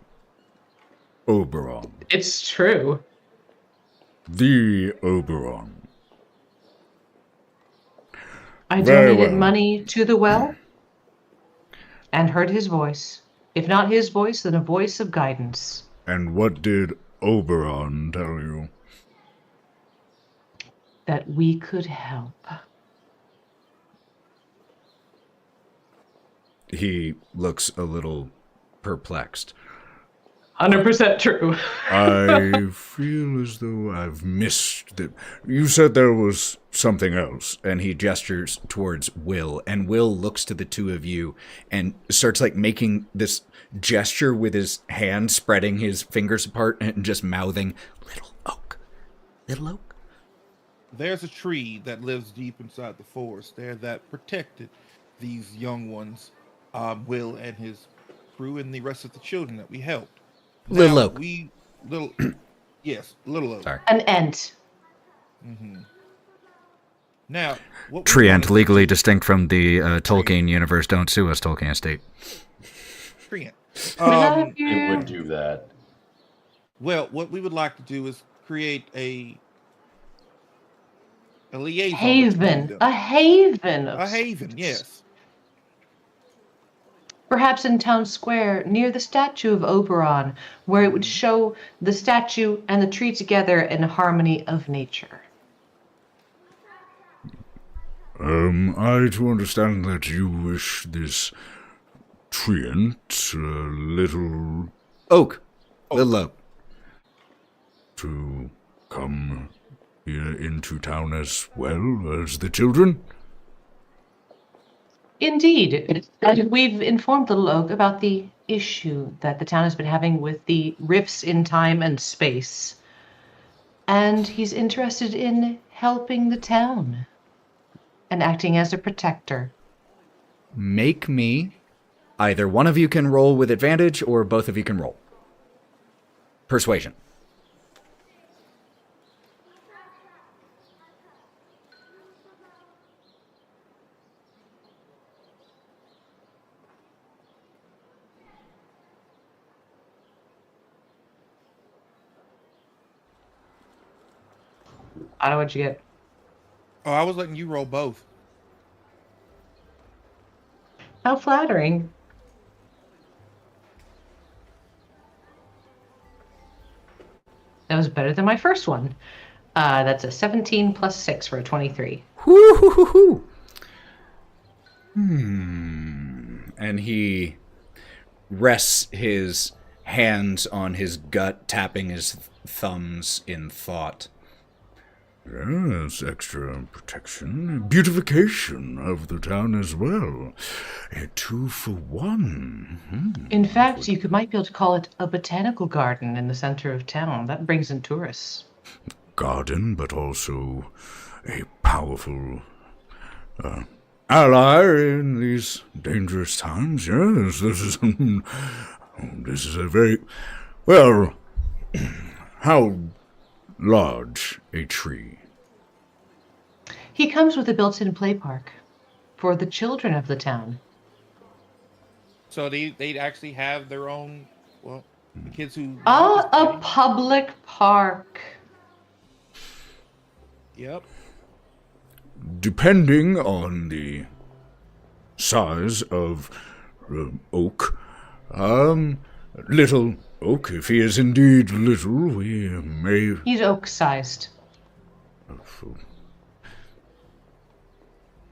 Oberon. It's true. The Oberon. I Very donated well. money to the well and heard his voice. If not his voice, then a voice of guidance. And what did Oberon tell you? That we could help. He looks a little perplexed. 100% true. I feel as though I've missed it. You said there was something else. And he gestures towards Will, and Will looks to the two of you and starts like making this gesture with his hand, spreading his fingers apart and just mouthing, "Little oak, little oak." There's a tree that lives deep inside the forest there that protected these young ones, Will and his crew, and the rest of the children that we helped. Little Now, oak. Yes, little oak. Sorry. An ent. Mm-hmm. Now, what we Treant, wanted to legally do- distinct from the Tolkien universe. Don't sue us, Tolkien Estate. Treant. It would do that. Well, what we would like to do is create a liaison. Haven. between them. A haven. A haven, yes. Perhaps in Town Square, near the statue of Oberon, where it would show the statue and the tree together in harmony of nature. I to understand that you wish this treant, little Oak. Little oak. to come here into town as well as the children? Indeed. We've informed Little Oak about the issue that the town has been having with the rifts in time and space. And he's interested in helping the town and acting as a protector. Make me. Either one of you can roll with advantage, or both of you can roll. Persuasion. Otto, what'd you get? Oh, I was letting you roll both. How flattering. That was better than my first one. That's a 17 plus 6 for a 23. Woo-hoo-hoo-hoo. And he rests his hands on his gut, tapping his thumbs in thought. Yes, extra protection, beautification of the town as well. A 2-for-1. In fact, you might be able to call it a botanical garden in the center of town. That brings in tourists. Garden, but also a powerful ally in these dangerous times. Yes, this is a very well. How large a tree? He comes with a built-in play park for the children of the town. So they'd actually have their own. Well, the kids who. Oh, a public park. Yep. Depending on the size of oak, little oak, if he is indeed little, we may. He's oak-sized.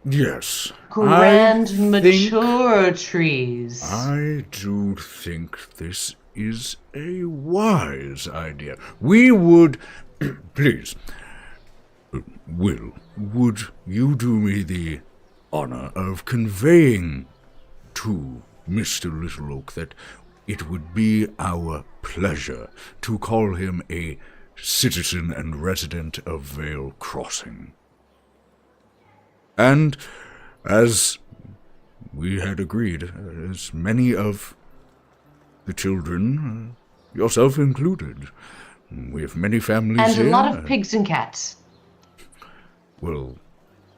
Yes. Grand, mature trees. I do think this is a wise idea. We would. Please. Will, would you do me the honor of conveying to Mr. Little Oak that it would be our pleasure to call him a citizen and resident of Vale Crossing? And, as we had agreed, as many of the children, yourself included, we have many families and here. a lot of pigs and cats. Well,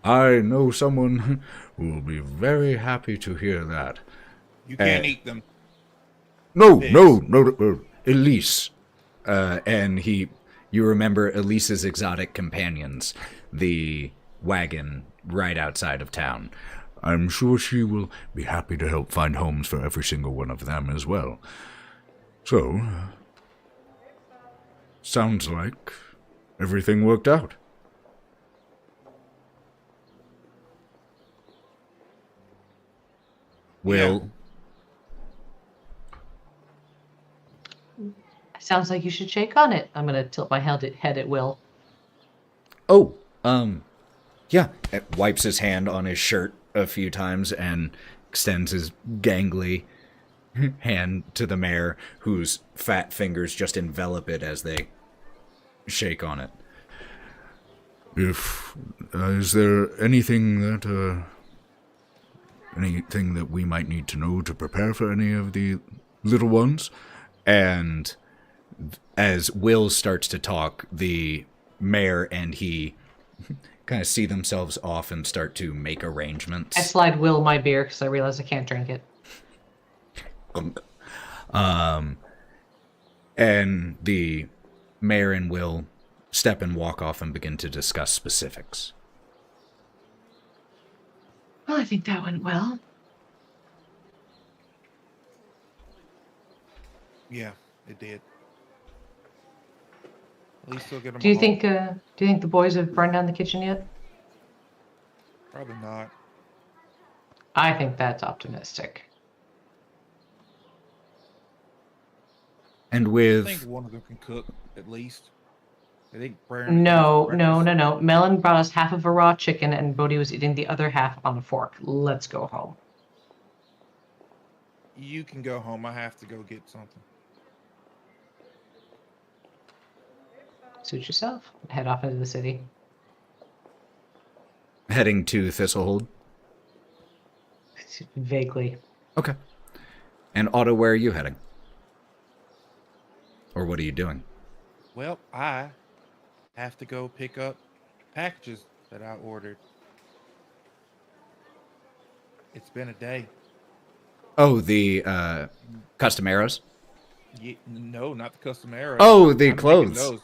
I know someone who will be very happy to hear that. You can't eat them. No, Pigs. no, Elise. And you remember Elise's exotic companions, the wagon right outside of town. I'm sure she will be happy to help find homes for every single one of them as well. So, sounds like everything worked out. Will, Sounds like you should shake on it. I'm going to tilt my head at Will. yeah, it wipes his hand on his shirt a few times and extends his gangly hand to the mayor, whose fat fingers just envelop it as they shake on it. Is there anything that we might need to know to prepare for any of the little ones? And as Will starts to talk, the mayor and he kind of see themselves off and start to make arrangements. I slide Will my beer because I realize I can't drink it. And the mayor and Will step and walk off and begin to discuss specifics. Well, I think that went well. Yeah, it did. At least they'll get them. Do you think the boys have burned down the kitchen yet? Probably not. I think that's optimistic. And I with think one of them can cook at least. I think Byron. No. Melon brought us half of a raw chicken, and Bodie was eating the other half on a fork. Let's go home. You can go home. I have to go get something. Suit yourself. Head off into the city. heading to Thistlehold. Vaguely. Okay. And Otto, where are you heading? Or what are you doing? Well, I have to go pick up packages that I ordered. It's been a day. Oh, the custom arrows? No, not the custom arrows. Oh, the I'm clothes. those.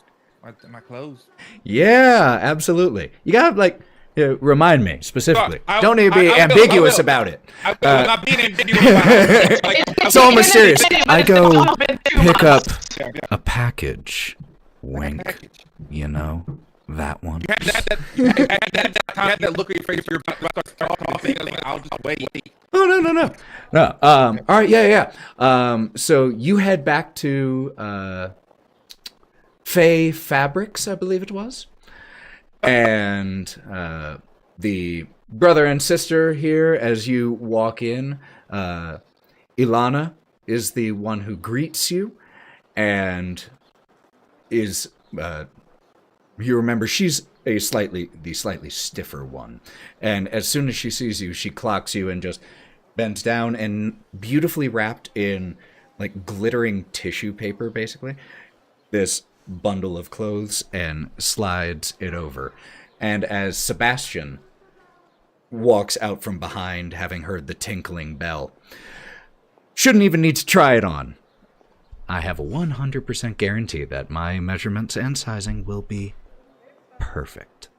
My clothes. Yeah, absolutely. You gotta, like, remind me specifically. I Don't need to be I will, ambiguous about it. I'm not being ambiguous about it. It's all mysterious. I go pick up a package. Wink. You know, that one. You had that look on your face. You're about to start talking. I'll just wait. Oh, no. All right, yeah. So you head back to Faye Fabrics, I believe it was. And the brother and sister here, as you walk in, Ilana is the one who greets you, and is, you remember, she's the slightly stiffer one. And as soon as she sees you, she clocks you and just bends down, and beautifully wrapped in like glittering tissue paper, basically, this bundle of clothes, and slides it over. And as Sebastian walks out from behind, having heard the tinkling bell, shouldn't even need to try it on. I have a 100% guarantee that my measurements and sizing will be perfect.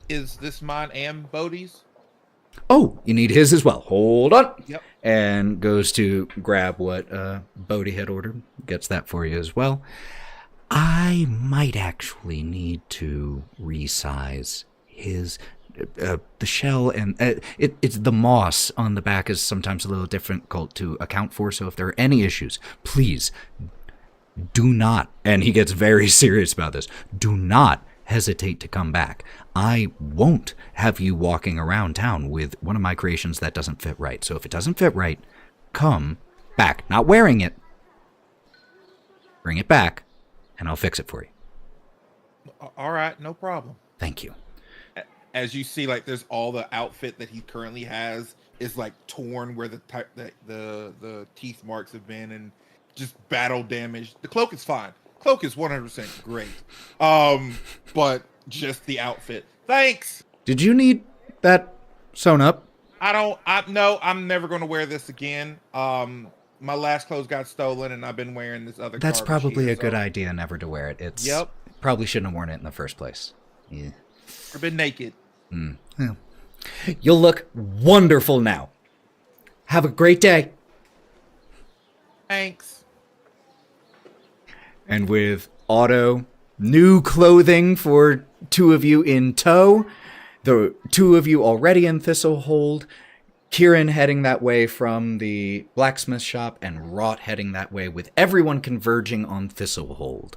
Is this mine and Bodie's? Oh, you need his as well. Hold on. Yep. And goes to grab what Bodie had ordered. Gets that for you as well. I might actually need to resize his... the shell, and it's the moss on the back is sometimes a little difficult to account for, so if there are any issues, please do not, and he gets very serious about this, do not hesitate to come back. I won't have you walking around town with one of my creations that doesn't fit right. So if it doesn't fit right, come back. Not wearing it. Bring it back, and I'll fix it for you. All right, no problem. Thank you. As you see, like, there's all the outfit that he currently has is like torn where the teeth marks have been, and just battle damage. The cloak is fine. Cloak is 100% great. But just the outfit. Thanks. Did you need that sewn up? No, I'm never going to wear this again. My last clothes got stolen, and I've been wearing this other. That's probably here, a good idea, never to wear it. It's Yep. Probably shouldn't have worn it in the first place. Yeah. I've been naked. Well, you'll look wonderful now. Have a great day. Thanks. And with Otto, new clothing for two of you in tow, the two of you already in Thistlehold, Kieren heading that way from the blacksmith shop, and Wraught heading that way, with everyone converging on Thistlehold.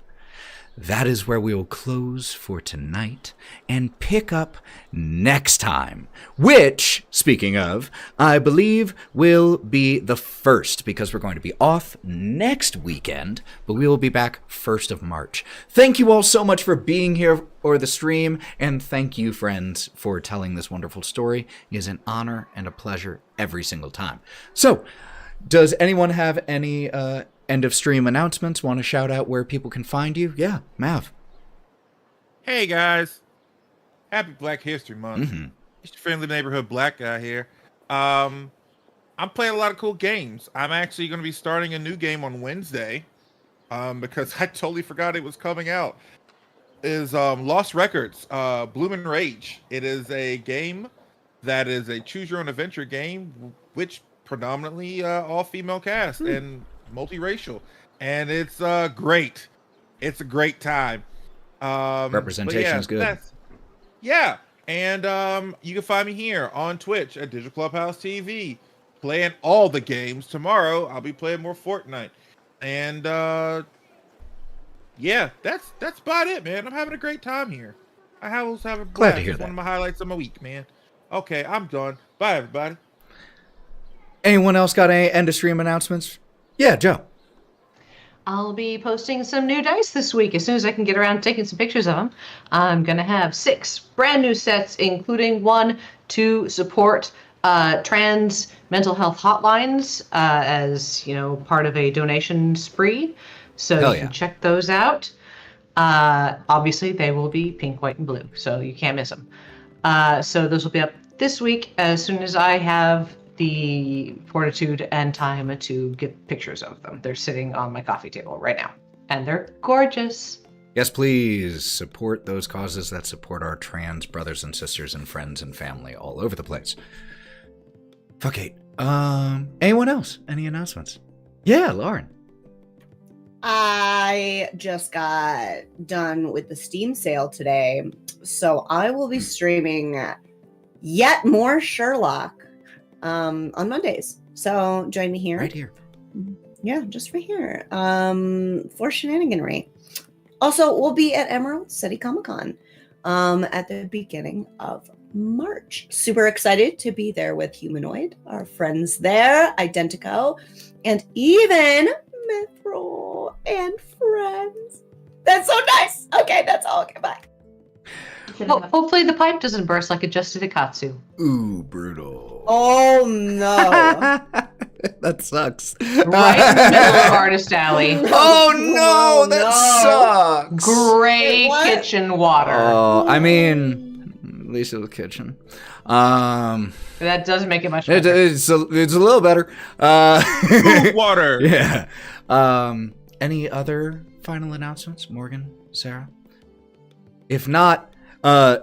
That is where we will close for tonight and pick up next time, which, speaking of, I believe will be the 1st, because we're going to be off next weekend, but we will be back 1st of March. Thank you all so much for being here for the stream, and thank you, friends, for telling this wonderful story. It is an honor and a pleasure every single time. So, does anyone have any end of stream announcements? Want to shout out where people can find you? Yeah, Mav. Hey guys, happy Black History Month. It's your friendly neighborhood black guy here. I'm playing a lot of cool games. I'm actually going to be starting a new game on Wednesday, because I totally forgot it was coming out. Is Lost Records, Bloomin' Rage. It is a game that is a choose your own adventure game, which predominantly all female cast and multiracial, and it's great. It's a great time. Representation is good. Yeah, and you can find me here on Twitch at Digital Clubhouse TV, playing all the games. Tomorrow I'll be playing more Fortnite, and yeah, that's about it, man. I'm having a great time here. I always have a blast. Glad to hear It's that. one of my highlights of my week, man. Okay, I'm done. Bye, everybody. Anyone else got any end of stream announcements? Yeah, Joe. I'll be posting some new dice this week as soon as I can get around to taking some pictures of them. I'm going to have 6 brand new sets, including one to support trans mental health hotlines as, part of a donation spree. So Hell you yeah. can check those out. Obviously, they will be pink, white, and blue, so you can't miss them. So those will be up this week as soon as I have the fortitude and time to get pictures of them. They're sitting on my coffee table right now, and they're gorgeous. Yes, please support those causes that support our trans brothers and sisters and friends and family all over the place. Fuck it. Anyone else? Any announcements? Yeah, Lauren. I just got done with the Steam sale today, so I will be streaming yet more Sherlock on Mondays. So join me here. Right here. Yeah, just right here. For shenaniganry. Also, we'll be at Emerald City Comic Con at the beginning of March. Super excited to be there with Humanoid, our friends there, Identico, and even Mithril and friends. That's so nice. Okay, that's all. Okay, bye. Hopefully the pipe doesn't burst like it just did at Katsu. Ooh, brutal. Oh no. That sucks. Right in the middle of Artist Alley. Oh no, that sucks. Gray Wait, what? kitchen water. Oh, I mean, at least it was kitchen. That doesn't make it much better. It's a little better. Food water. Yeah. Any other final announcements, Morgan, Sarah? If not,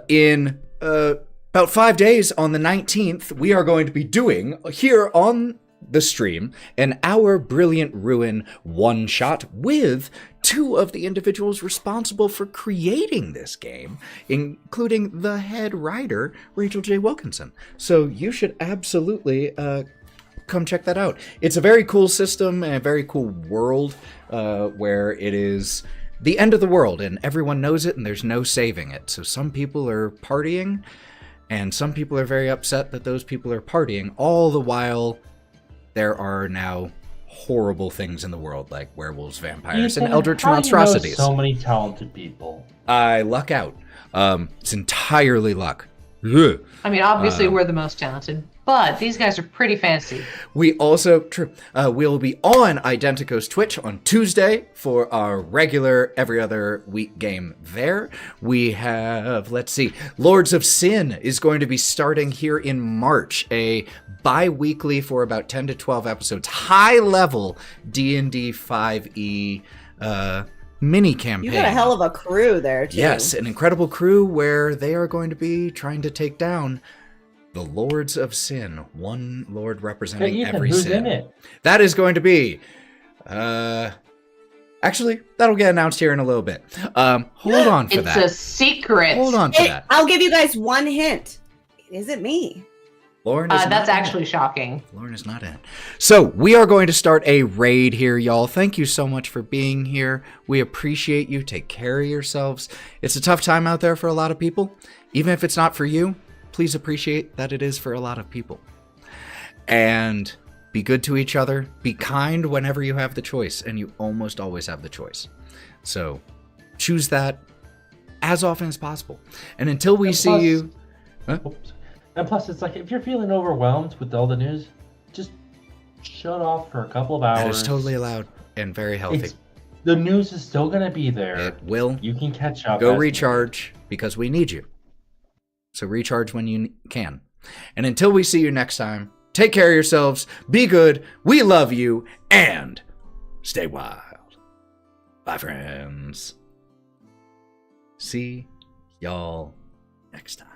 in about 5 days on the 19th, we are going to be doing here on the stream an Our Brilliant Ruin one-shot with two of the individuals responsible for creating this game, including the head writer, Rachel J. Wilkinson. So you should absolutely come check that out. It's a very cool system and a very cool world where it is the end of the world and everyone knows it and there's no saving it. So some people are partying and some people are very upset that those people are partying, all the while there are now horrible things in the world like werewolves, vampires, and eldritch monstrosities. So many talented people. I luck out. It's entirely luck. I mean, obviously we're the most talented, but these guys are pretty fancy. We also, we'll be on Identico's Twitch on Tuesday for our regular every other week game there. We have, let's see, Lords of Sin is going to be starting here in March, a bi-weekly for about 10 to 12 episodes, high-level D&D 5e mini campaign. You got a hell of a crew there, too. Yes, an incredible crew where they are going to be trying to take down the Lords of Sin, one lord representing every who's sin. in it? That is going to be, actually, that'll get announced here in a little bit. Hold on for that. It's a secret. Hold on for that. I'll give you guys one hint. It isn't me. Lauren is That's not actually shocking. Lauren is not in it. So we are going to start a raid here, y'all. Thank you so much for being here. We appreciate you. Take care of yourselves. It's a tough time out there for a lot of people. Even if it's not for you, please appreciate that it is for a lot of people. And be good to each other. Be kind whenever you have the choice, and you almost always have the choice. So choose that as often as possible. And until we see you... Huh? Oops. And plus, it's like, if you're feeling overwhelmed with all the news, just shut off for a couple of hours. That is totally allowed and very healthy. The news is still going to be there. It will. You can catch up. Go recharge because we need you. So recharge when you can. And until we see you next time, take care of yourselves, be good, we love you, and stay wild. Bye, friends. See y'all next time.